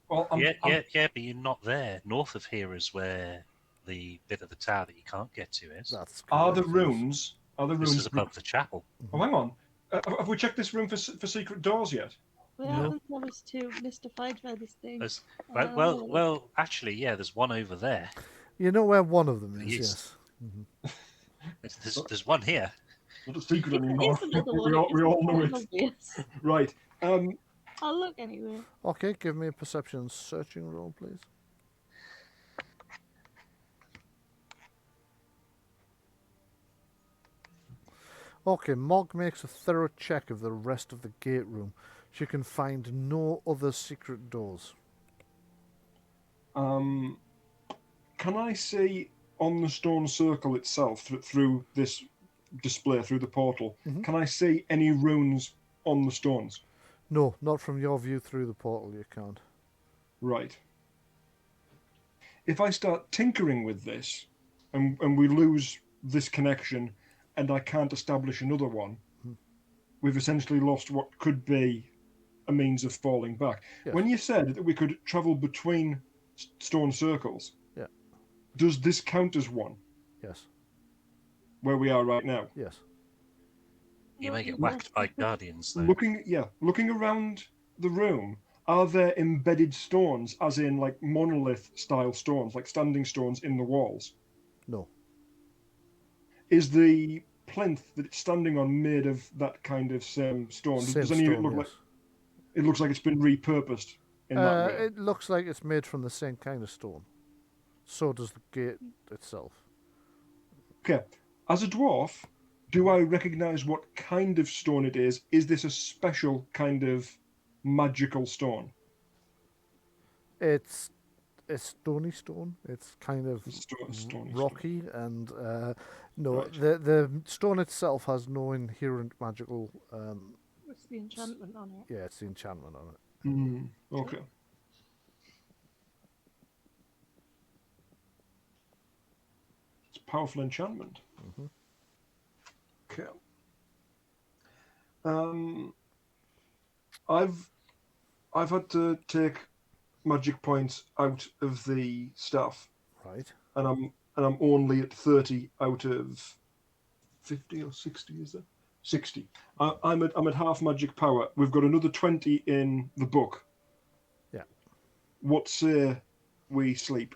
Well, Yeah, but you're not there. North of here is where the bit of the tower that you can't get to is. That's are the correct, yes. runes? Are the This runes? is above the chapel. Oh, hang on. Have we checked this room for secret doors yet? We No. haven't. I was too mystified by this thing. There's, Oh. well, actually, yeah, there's one over there. You know where one of them is, Yes. yes. There's one here. Not a secret If there anymore. is another we one, all, it we isn't all know very it. obvious. Right. I'll look anyway. Okay, give me a perception searching roll, please. Okay, Mog makes a thorough check of the rest of the gate room. She can find no other secret doors. Can I see on the stone circle itself through this display through the portal? Mhm. Can I see any runes on the stones? No, not from your view through the portal, you can't. Right. If I start tinkering with this, and we lose this connection, and I can't establish another one, we've essentially lost what could be a means of falling back. Yes. When you said that we could travel between stone circles, Yeah. does this count as one Yes, where we are right now? yes. You No, may get no. whacked by guardians, though. Looking around the room, are there embedded stones, as in like monolith style stones, like standing stones in the walls? No. Is the plinth that it's standing on made of that kind of same stone? Same Does any of it stone, look yes. like it looks like it's been repurposed in that way? It looks like it's made from the same kind of stone. So does the gate itself. Okay. As a dwarf, do I recognize what kind of stone it is? Is this a special kind of magical stone? It's a stony stone. It's kind of Stony stone. rocky, and no, Right. the stone itself has no inherent magical. What's the enchantment on it? Yeah, it's the enchantment on it. Okay. It's a powerful enchantment. Mhm. Okay. I've had to take magic points out of the staff, Right. and I'm only at 30 out of 50 or 60. Is there 60? I'm at half magic power. We've got another 20 in the book. Yeah. What say we sleep?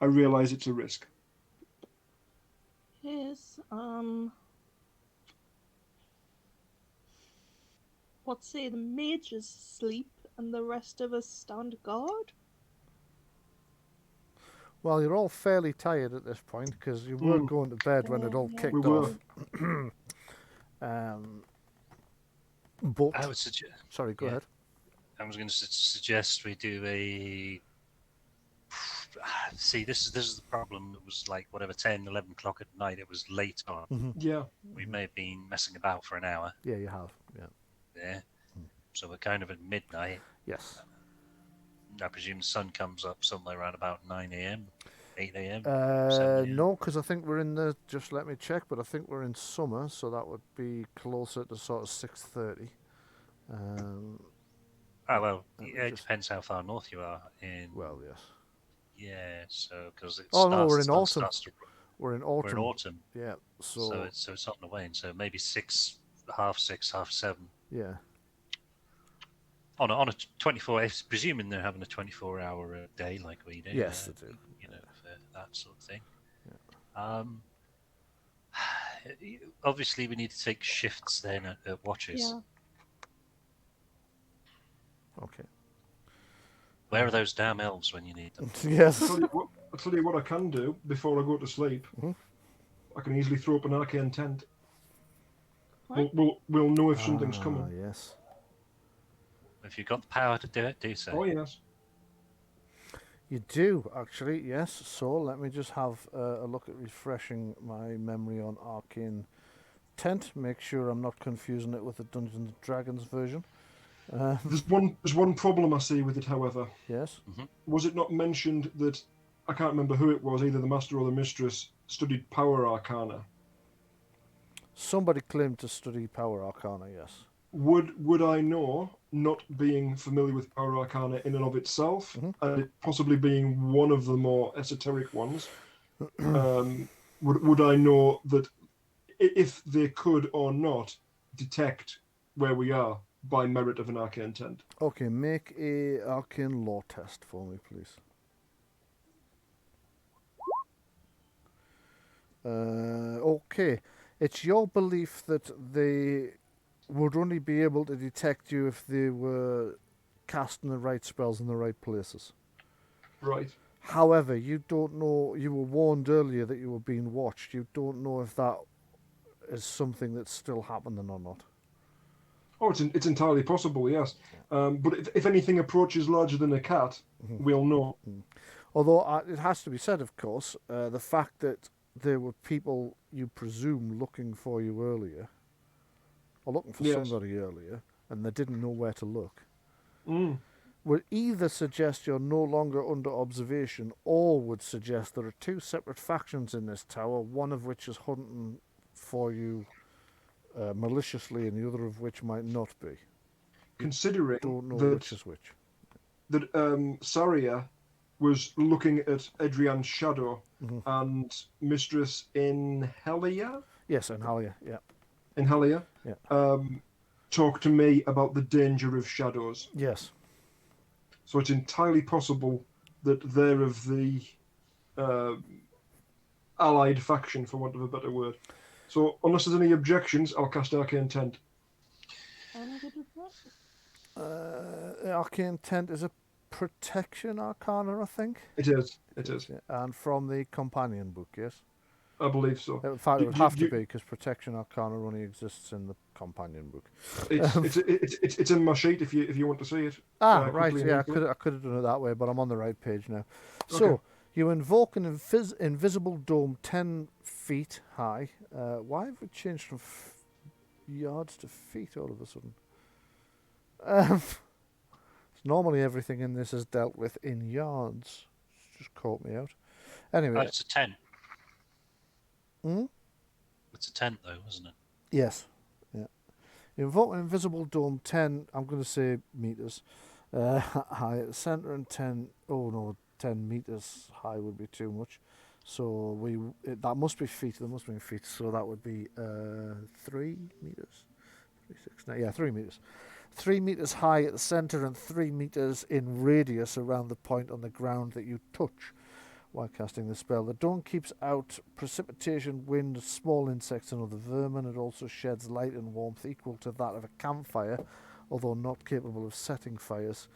I realise it's a risk. Yes. What say the mages sleep and the rest of us stand guard? Well, you're all fairly tired at this point because you were going to bed when it all Yeah. kicked We were. off. But I would suggest. sorry, go Yeah. ahead. I was going to suggest we do a. See, this is the problem. It was like whatever 10, 11 o'clock at night. It was late on. Yeah. We may have been messing about for an hour Yeah, you have. Yeah. there, so we're kind of at midnight. Yes. I presume the sun comes up somewhere around about 9 a.m., 8 a.m. 7 a.m. No, because I think we're in the. Just let me check, but I think we're in summer, so that would be closer to sort of 6:30. Oh well, Let me yeah, it just- depends how far north you are. In Well, yes. yeah, so because it Oh, no, starts, we're the in sun autumn. starts to- We're in we're autumn. in autumn, Yeah. so So, it's on the wane. So maybe 6, half 6, half 7. yeah. On a 24, presuming they're having a 24-hour day like we do. Yes, they do. You know, for that sort of thing. Obviously, we need to take shifts then at watches. Yeah. Okay. Where are those damn elves when you need them? Yes. I'll tell you what I can do before I go to sleep. Mhm. I can easily throw up an arcane tent. What? We'll know if something's coming. Yes. If you've got the power to do it, do so. Oh yes. You do, actually, yes. So let me just have a look at refreshing my memory on Arcane Tent. Make sure I'm not confusing it with the Dungeons and Dragons version. There's one problem I see with it, however. Yes. Was it not mentioned that I can't remember who it was, either the master or the mistress, studied power arcana. Somebody claimed to study power arcana, yes. Would I know, not being familiar with power arcana in and of itself, and it possibly being one of the more esoteric ones, would I know that if they could or not detect where we are by merit of an arcane tent? Okay, make a arcane law test for me, please. Okay, it's your belief that they would only be able to detect you if they were casting the right spells in the right places. Right. However, you don't know, you were warned earlier that you were being watched. You don't know if that is something that's still happening or not. Oh, it's entirely possible, yes. But if anything approaches larger than a cat, we'll know. Although it has to be said, of course, the fact that there were people, you presume, looking for you earlier, or looking for somebody earlier, and they didn't know where to look, would either suggest you're no longer under observation, or would suggest there are two separate factions in this tower, one of which is hunting for you maliciously, and the other of which might not be. Considering Don't know that, which is which. That Saria was looking at Adrian's shadow, and Mistress in Helia? Yes, in Halia, yeah. In Helia? Yeah. Talked to me about the danger of shadows. Yes. So it's entirely possible that they're of the allied faction, for want of a better word. So unless there's any objections, I'll cast Arcane Tent. I'm good with that. Arcane Tent is a protection arcana, I think. It is. It is. Yeah. And from the companion book, yes? I believe so. In fact, it would have to be, because protection arcana only exists in the companion book. It's in my sheet if you want to see it. Right, yeah, I could have done it that way, but I'm on the right page now. So, Okay. you invoke an invisible dome 10 feet high. Why have we changed from yards to feet all of a sudden? Normally everything in this is dealt with in yards. It's just caught me out. Anyway. Oh, it's a 10. Hmm? It's a 10 though, isn't it? Yes. Yeah. Invoke an invisible dome 10, I'm going to say meters, high at the centre, and 10 meters high would be too much. So that must be feet. There must be feet. So that would be 3 meters. 3, 6, 9. Yeah, 3 meters. 3 meters high at the centre and 3 meters in radius around the point on the ground that you touch while casting the spell. The dome keeps out precipitation, wind, small insects and other vermin. It also sheds light and warmth equal to that of a campfire, although not capable of setting fires.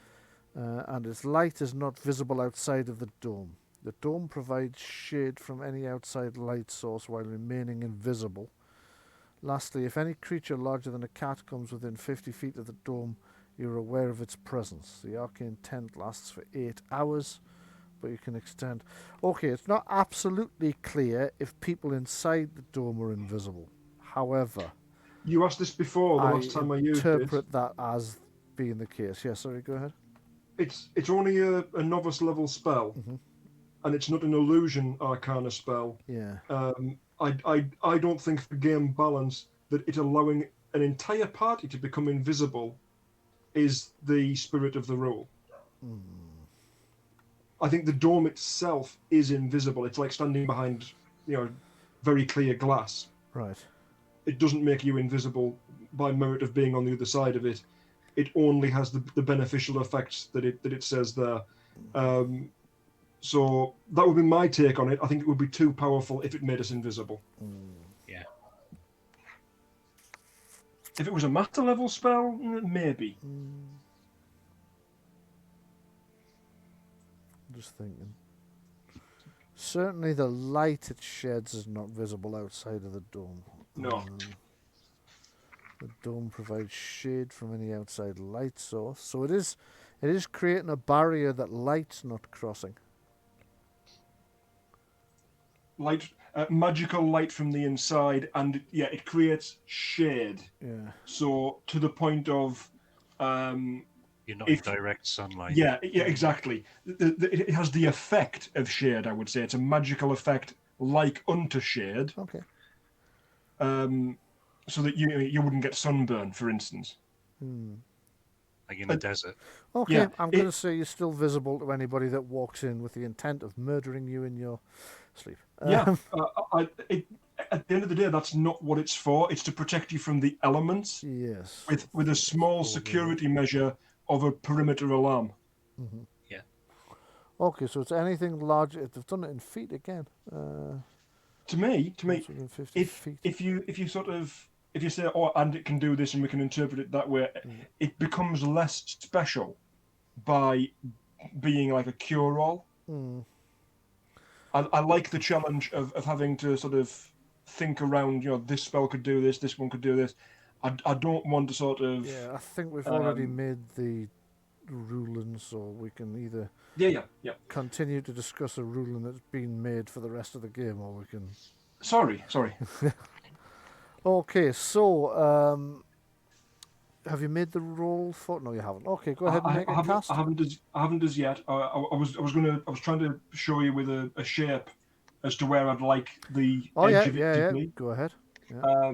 And its light is not visible outside of the dome. The dome provides shade from any outside light source while remaining invisible. Lastly, if any creature larger than a cat comes within 50 feet of the dome, you're aware of its presence. The arcane tent lasts for 8 hours, but you can extend. Okay, it's not absolutely clear if people inside the dome are invisible. However, you asked this before the last time I used it. I interpret that as being the case. Yeah, sorry, go ahead. It's only a novice level spell, and it's not an illusion arcana spell. Yeah. I don't think for game balance that it allowing an entire party to become invisible is the spirit of the rule. I think the dome itself is invisible. It's like standing behind, very clear glass. Right. It doesn't make you invisible by merit of being on the other side of it. It only has the beneficial effects that it says there. So that would be my take on it. I think it would be too powerful if it made us invisible. Yeah. If it was a master level spell, maybe. Just thinking. Certainly the light it sheds is not visible outside of the dome. No. The dome provides shade from any outside light source. So it is creating a barrier that light's not crossing. Light, magical light from the inside, and it creates shade. Yeah. So to the point of You're not in direct sunlight. Yeah, exactly. It has the effect of shade, I would say. It's a magical effect like unto shade. Okay. So that you wouldn't get sunburn, for instance. Like in the desert. Okay, Yeah, I'm going to say you're still visible to anybody that walks in with the intent of murdering you in your sleep. Yeah. At the end of the day, that's not what it's for. It's to protect you from the elements. Yes. With a small security measure of a perimeter alarm. Mm-hmm. Yeah. Okay, so it's anything large. They've done it in feet again. To me, 150 feet. if you say, oh, and it can do this, and we can interpret it that way, it becomes less special by being like a cure-all. I like the challenge of having to sort of think around. This spell could do this. This one could do this. I don't want to sort of. Yeah, I think we've already made the ruling, so we can either continue to discuss a ruling that's been made for the rest of the game, or we can. Sorry. Okay, so have you made the roll for? No, you haven't. Okay, go ahead and make a cast. I haven't as yet. I was trying to show you with a shape as to where I'd like the edge of it to be. Go ahead. Yeah.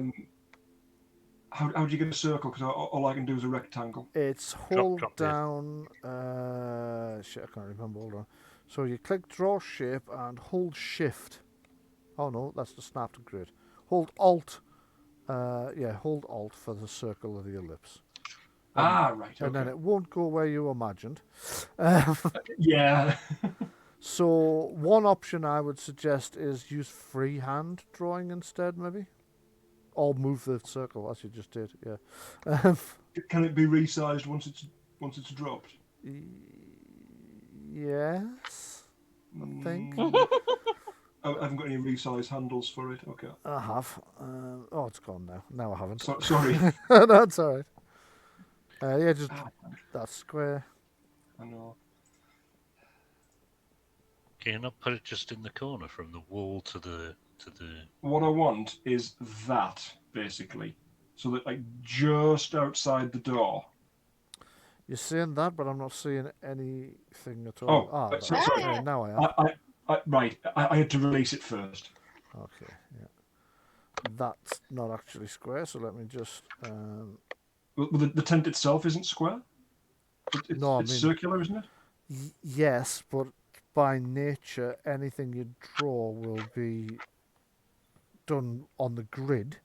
How do you get a circle? Because all I can do is a rectangle. It's hold down. Shit, I can't remember. Hold on. So you click draw shape and hold shift. Oh no, that's the snap to grid. Hold alt. Hold alt for the circle of the ellipse. Right. Okay. And then it won't go where you imagined. Yeah. So one option I would suggest is use freehand drawing instead, maybe. Or move the circle as you just did. Yeah. Can it be resized once it's dropped? Yes, I think. I haven't got any resize handles for it. Okay. I have. It's gone now. No, I haven't. Sorry. That's all right. Just that square. I know. Can you not put it just in the corner from the wall to the? What I want is that, basically, so that like just outside the door. You're saying that, but I'm not seeing anything at all. Sorry. Now I am. I had to release it first. Okay, yeah. That's not actually square, so let me just. Well, the tent itself isn't square. It's circular, isn't it? Yes, but by nature, anything you draw will be done on the grid.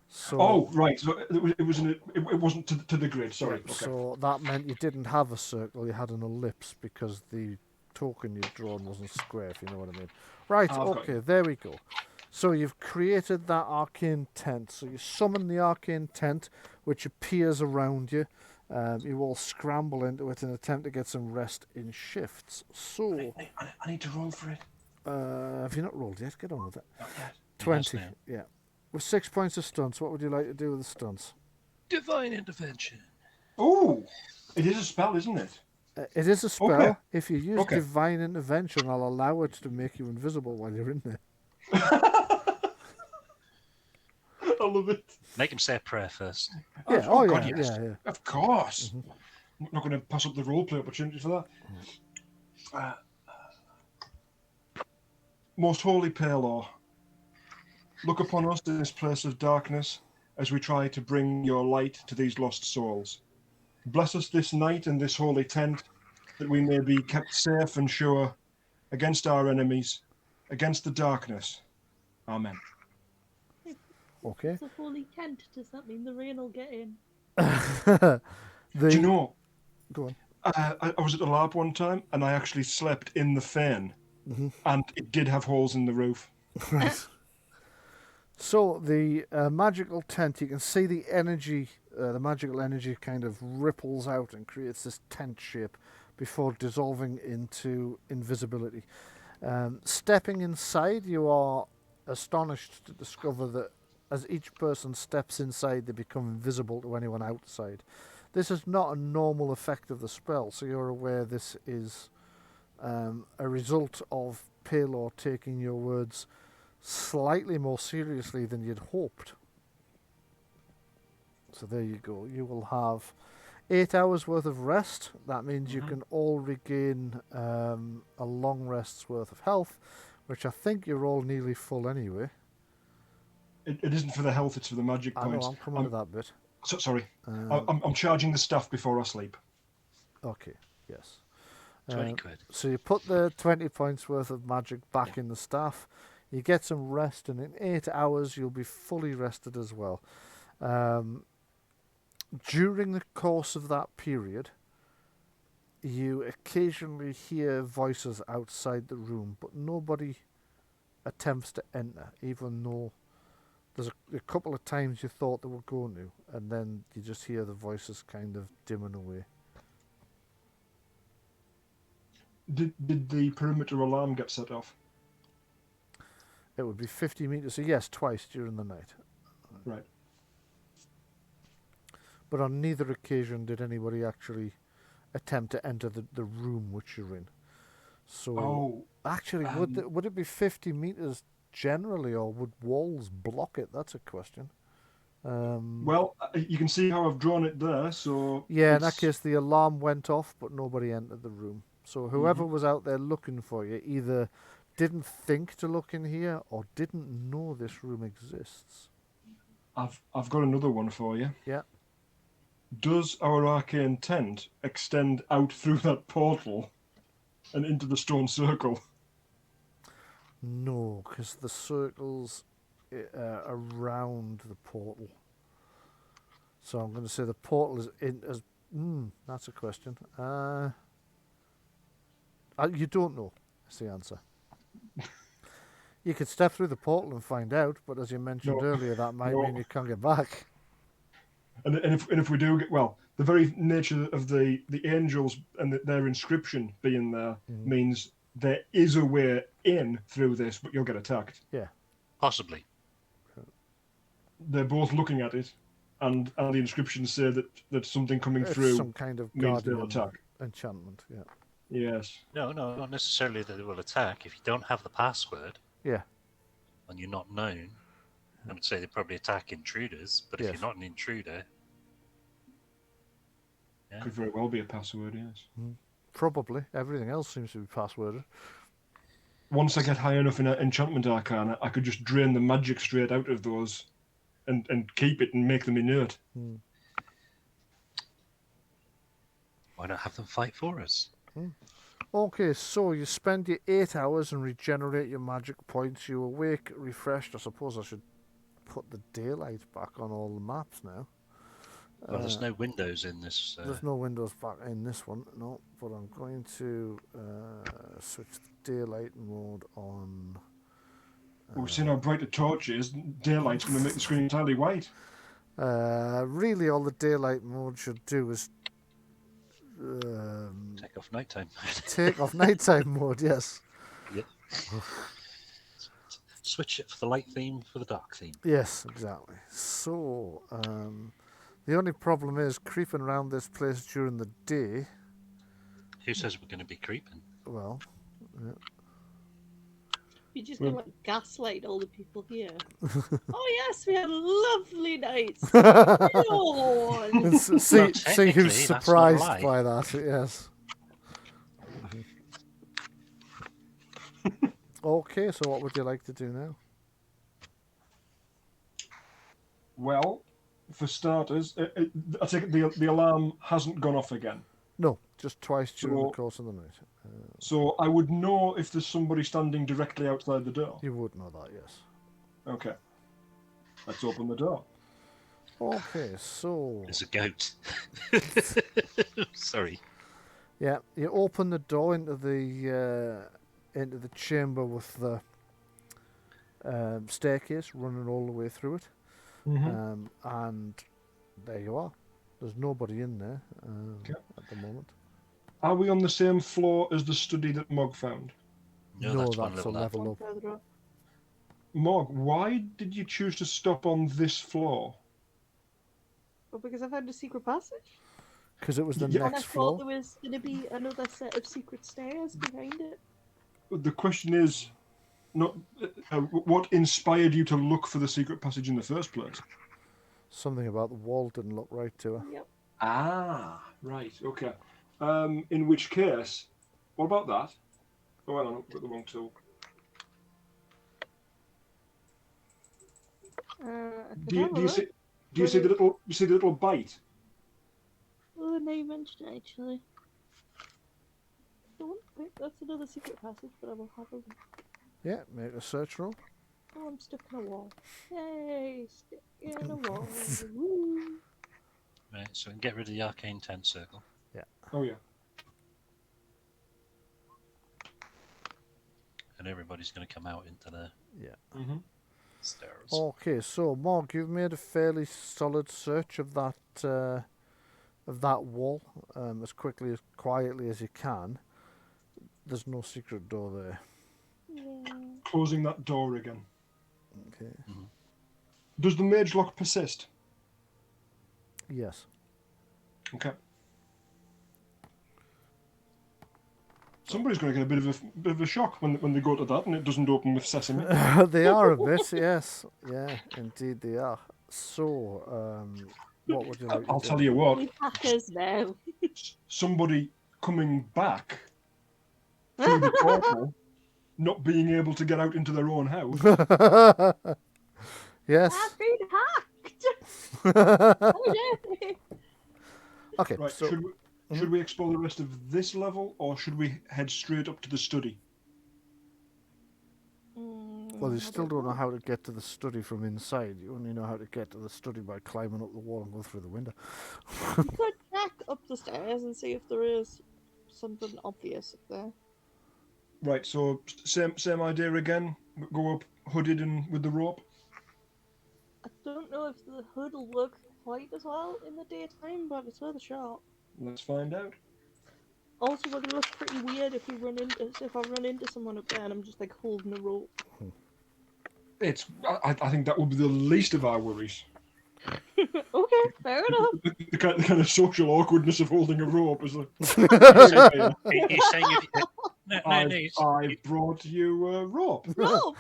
So, right. So it wasn't to the grid. Sorry. Yeah, okay. So that meant you didn't have a circle; you had an ellipse because the token you'd drawn wasn't square. If you know what I mean. Right. Okay. There we go. So you've created that arcane tent. So you summon the arcane tent, which appears around you. You all scramble into it and attempt to get some rest in shifts. So I need to roll for it. Have you not rolled yet? Get on with it. Not yet. 20. Yeah. With 6 points of stunts, what would you like to do with the stunts? Divine intervention. Oh, it is a spell, isn't it? It is a spell. Okay. If you use divine intervention, I'll allow it to make you invisible while you're in there. I love it. Make him say a prayer first. Yeah. God, yes. Yeah. Of course. Mm-hmm. I'm not going to pass up the roleplay opportunity for that. Most holy Palor, look upon us in this place of darkness as we try to bring your light to these lost souls. Bless us this night in this holy tent, that we may be kept safe and sure against our enemies, against the darkness. Amen. Okay. It's a holy tent. Does that mean the rain will get in? Do you know? Go on. I was at the lab one time, and I actually slept in the fan, and it did have holes in the roof. Right. So the magical tent, you can see the energy, the magical energy kind of ripples out and creates this tent shape before dissolving into invisibility. Stepping inside, you are astonished to discover that as each person steps inside, they become invisible to anyone outside. This is not a normal effect of the spell, so you're aware this is a result of Palor taking your words slightly more seriously than you'd hoped. So there you go. You will have 8 hours worth of rest. That means you can all regain a long rest's worth of health, which I think you're all nearly full anyway. It isn't for the health; it's for the magic I know, points. I'm coming to that bit. Sorry, I'm charging the staff before I sleep. Okay, yes. 20 quid. So you put the 20 points worth of magic back in the staff. You get some rest, and in 8 hours you'll be fully rested as well. During the course of that period, you occasionally hear voices outside the room, but nobody attempts to enter, even though there's a couple of times you thought they were going to, and then you just hear the voices kind of dimming away. Did the perimeter alarm get set off? It would be 50 meters, so yes, twice during the night. Right. But on neither occasion did anybody actually attempt to enter the room which you're in. So, actually, would it be 50 meters generally, or would walls block it? That's a question. Well, you can see how I've drawn it there, so... Yeah, in that case, the alarm went off, but nobody entered the room. So whoever was out there looking for you either didn't think to look in here or didn't know this room exists. I've got another one for you. Yeah. Does our arcane tent extend out through that portal and into the stone circle? No, because the circle's around the portal. So I'm going to say the portal is in as... that's a question. You don't know, is the answer. You could step through the portal and find out, but as you mentioned earlier, that might mean you can't get back. And if we do get... Well, the very nature of the angels and their inscription being there means there is a way in through this, but you'll get attacked. Yeah. Possibly. They're both looking at it, and the inscriptions say that something coming through some kind of means guardian they'll attack. enchantment, yeah. Yes. No, not necessarily that they will attack. If you don't have the password, yeah, and you're not known, I would say they probably attack intruders. But if you're not an intruder, could very well be a password. Yes. Probably. Everything else seems to be passworded. Once I get high enough in enchantment arcana, I could just drain the magic straight out of those, and keep it and make them inert. Why not have them fight for us? Okay, so you spend your 8 hours and regenerate your magic points. You awake refreshed. I suppose I should put the daylight back on all the maps now. Well, there's no windows in this. There's no windows back in this one, no. But I'm going to switch the daylight mode on. We've seen how bright the torch is. Daylight's going to make the screen entirely white. Really, all the daylight mode should do is take off nighttime. Take off nighttime mode, yes. Yep. Switch it for the light theme for the dark theme. Yes, exactly. So, the only problem is creeping around this place during the day. Who says we're going to be creeping? Well, yeah. You're just going to gaslight all the people here. Oh yes, we had a lovely night. see who's surprised by that, yes. Okay, so what would you like to do now? Well, for starters, I take it the alarm hasn't gone off again. No, just twice during the course of the night. So I would know if there's somebody standing directly outside the door. You would know that, yes. Okay. Let's open the door. Okay, so... There's a goat. Sorry. Yeah, you open the door into the chamber with the staircase running all the way through it. And there you are. There's nobody in there at the moment. Are we on the same floor as the study that Mog found? No, that's a level up. Mog, why did you choose to stop on this floor? Well, because I found a secret passage. Because it was the next floor. And I thought there was going to be another set of secret stairs behind it. The question is, not what inspired you to look for the secret passage in the first place? Something about the wall didn't look right to her. Yep. Ah, right, okay. In which case, what about that? Oh, hang on, I've got the wrong tool. I could Do you, have a do you look. see? Do you see the little? You see the little bite? Oh, now you mention it, actually. I don't think that's another secret passage, but I will have a look. Yeah, make a search roll. Oh, I'm stuck in a wall. Yay, stuck in a wall. Woo. Right, so we can get rid of the arcane 10 circle. Oh yeah. And everybody's going to come out into the Yeah. Mm-hmm. stairs. Okay, so Morg, you've made a fairly solid search of that wall as quietly as you can. There's no secret door there. Yeah. Closing that door again. Okay. Does the mage lock persist? Yes. Okay. Somebody's going to get a bit of a shock when they go to that and it doesn't open with sesame. They are a bit, yes. Yeah, indeed they are. So, what would you like I'll to tell do? you what. We hackers now. Somebody coming back through the portal, not being able to get out into their own house. Yes. I've been hacked! Oh, no. Okay, Right, so should we explore the rest of this level, or should we head straight up to the study? well, you still don't know how to get to the study from inside. You only know how to get to the study by climbing up the wall and go through the window. We could check up the stairs and see if there is something obvious up there. Right, so same idea again. Go up hooded and with the rope. I don't know if the hood will work quite as well in the daytime, but it's worth a shot. Let's find out. Also, would it look pretty weird if I run into someone up there and I'm just like holding a rope? I think that will be the least of our worries. Okay, fair enough. The kind of social awkwardness of holding a rope is like. He's saying if I brought you a rope. Rope!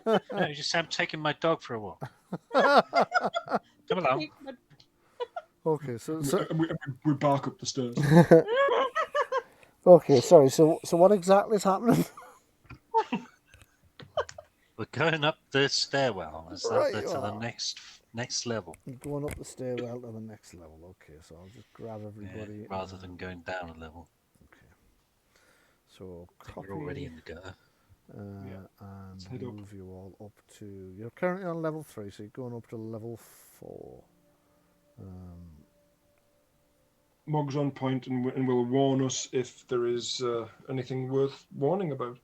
no, you just I'm taking my dog for a walk. Come along. Okay, so We bark up the stairs. okay, sorry. So what exactly is happening? We're going up the stairwell. Is that Right, to you the are. next level? You're going up the stairwell to the next level. Okay, so I'll just grab everybody. Rather than going down a level. Okay. So I think copy we're already in the gutter. head and up. move you all up to. You're currently on level 3, so you're going up to level 4. Mog's on point and will warn us if there is anything worth warning about.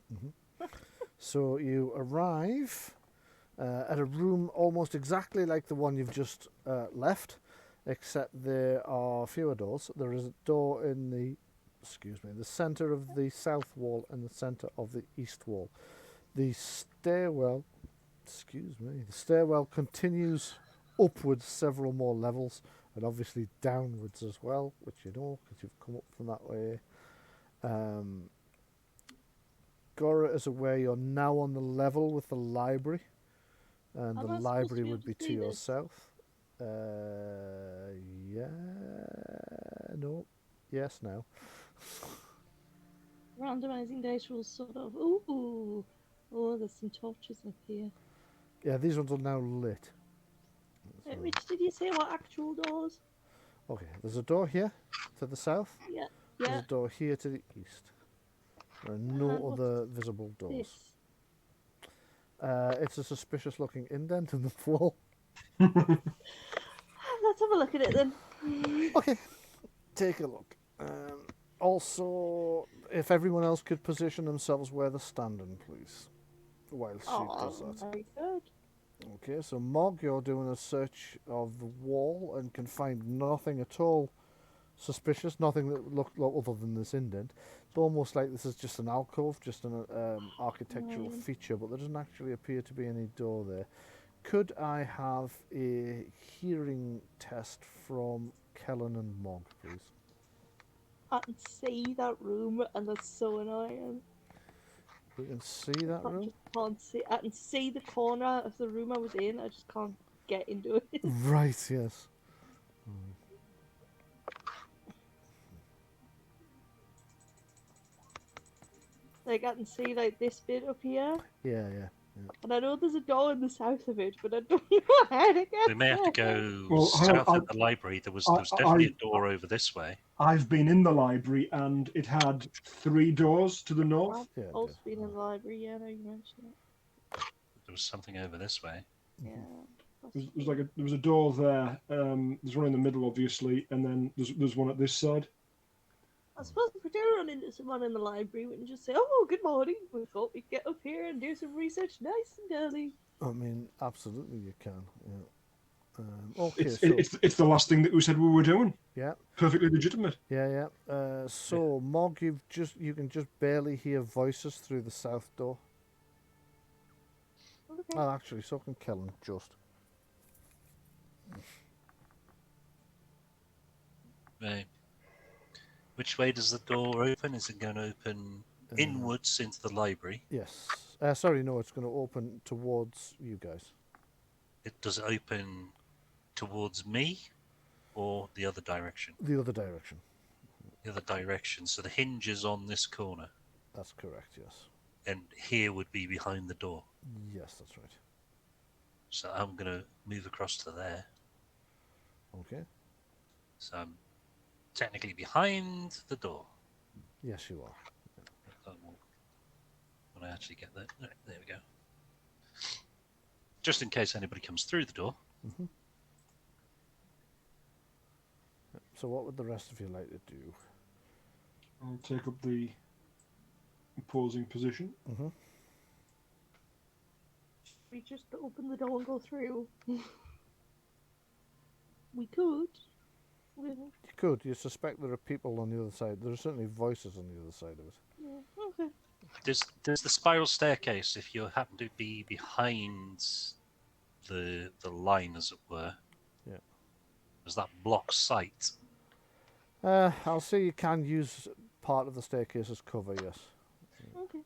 So you arrive at a room almost exactly like the one you've just left, except there are fewer doors. There is a door in the centre of the south wall and the centre of the east wall. The stairwell continues upwards several more levels, and obviously downwards as well, which you know because you've come up from that way. Gora is aware you're now on the level with the library, and Am the I supposed to library be able would be to to see your this? south. No, yes, now. Randomizing dice rolls sort of. Ooh. Oh, there's some torches up here. Yeah, these ones are now lit. So- Which did you say were actual doors? okay, there's a door here to the south. Yeah. There's Yeah. a door here to the east. There are no And what's other visible doors. This. It's a suspicious-looking indent in the wall. Let's have a look at it then. Okay, take a look. Also, if everyone else could position themselves where they're standing, please, while she does Oh, that. very good. Okay, so Mog, you're doing a search of the wall and can find nothing at all suspicious, nothing that looked like other than this indent. It's almost like this is just an alcove, just an architectural feature, but there doesn't actually appear to be any door there. Could I have a hearing test from Kellen and Mog, please? I can see that room, and that's so annoying. We can see that I room? just can't see. I can see the corner of the room I was in. I just can't get into it. Right, yes. Like I can see like this bit up here, Yeah. and I know there's a door in the south of it, but I don't know how to get We may have to there. go Well, hang south on, of the library. There was I, definitely I, a door over this way. I've been in the library and it had 3 doors to the north. I've Yeah, it also did. been in the library. Yeah, no, you mentioned it. There was something over this way. Yeah. There was a door there. There's one in the middle, obviously, and then there's one at this side. I suppose if we do run into someone in the library, we can just say, "Oh, good morning. We thought we'd get up here and do some research nice and early." I mean, absolutely you can. Yeah. Okay, It's the last thing that we said we were doing. yeah. Perfectly legitimate. Yeah. So Mog, you can just barely hear voices through the south door. Okay. Oh, actually, so can Kellen just. Right. Which way does the door open? Is it going to open inwards into the library? Yes. Sorry, no, it's going to open towards you guys. Does it open towards me or the other direction? The other direction. The other direction. So the hinge is on this corner. That's correct, yes. And here would be behind the door. Yes, that's right. So I'm going to move across to there. Okay. So I'm technically behind the door. Yes, you are. When I actually get there. Right, there we go. Just in case anybody comes through the door. Mm-hmm. So what would the rest of you like to do? I'll take up the opposing position. Mm-hmm. We just open the door and go through. We could. You could. You suspect there are people on the other side. There are certainly voices on the other side of it. Yeah, okay. There's the spiral staircase if you happen to be behind the line, as it were. Yeah. Does that block sight? I'll say you can use part of the staircase as cover, yes. Okay.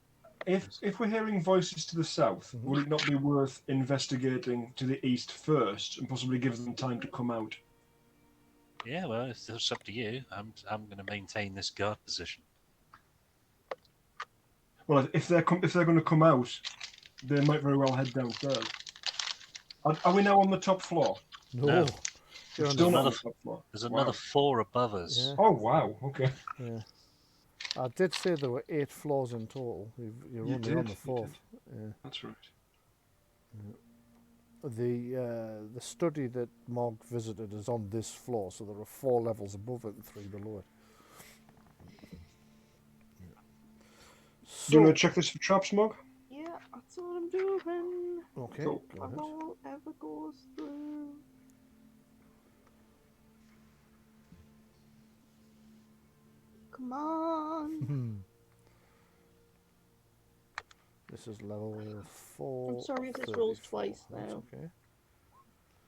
If we're hearing voices to the south, Mhm. would it not be worth investigating to the east first and possibly give them time to come out? Yeah, well, it's up to you. I'm going to maintain this guard position. Well, if they're going to come out, they might very well head downstairs. Are we now on the top floor? No. No. You're on Still the- not on the top floor. There's another 4 above us. Yeah. Oh wow. Okay. Yeah. I did say there were 8 floors in total. You're You only on the did, 4th. Yeah. That's right. The study that Mog visited is on this floor, so there are 4 levels above it and 3 below it. Do you So, want to check this for traps, Mog? Yeah, that's what I'm doing. okay, Cool. go My ahead. ball ever goes through. Come on. This is level 4. I'm sorry if this rolls 34. twice That's now. okay.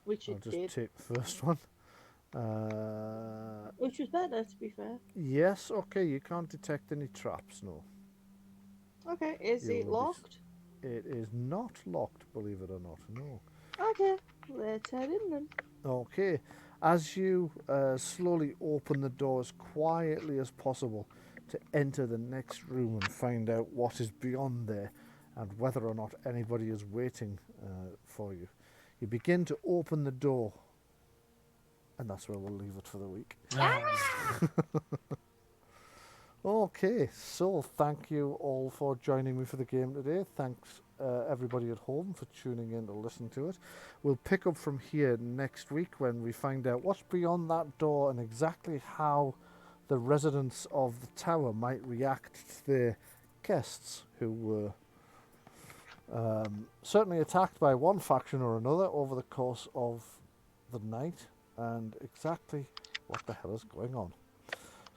Which I'll it just did. take the first one. Which was better, to be fair. Yes, okay, you can't detect any traps, no. Okay, is You it will be locked? It is not locked, believe it or not, no. Okay, let's head in then. Okay, as you slowly open the door as quietly as possible to enter the next room and find out what is beyond there and whether or not anybody is waiting for you, you begin to open the door, and that's where we'll leave it for the week. Okay, so thank you all for joining me for the game today. Thanks everybody at home for tuning in to listen to it. We'll pick up from here next week when we find out what's beyond that door and exactly how the residents of the tower might react to their guests who were certainly attacked by one faction or another over the course of the night, and exactly what the hell is going on.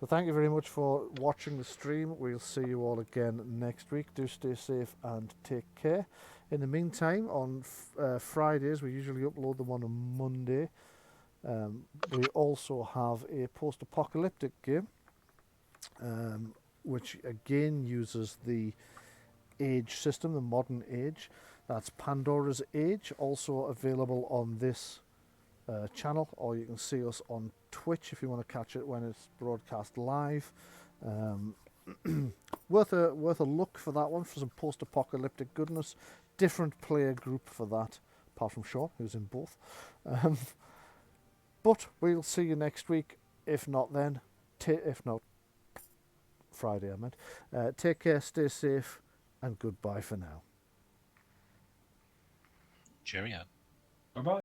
So thank you very much for watching the stream. We'll see you all again next week. Do stay safe and take care. In the meantime, on Fridays, we usually upload them on a Monday. We also have a post-apocalyptic game, which again uses the age system, the modern age. That's Pandora's Age, also available on this channel, or you can see us on Twitch if you want to catch it when it's broadcast live. worth a look for that one, for some post-apocalyptic goodness. Different player group for that, apart from Shaw, who's in both. But we'll see you next week. If not then, if not Friday, I meant. Take care, stay safe, and goodbye for now. Cheerio. Bye bye.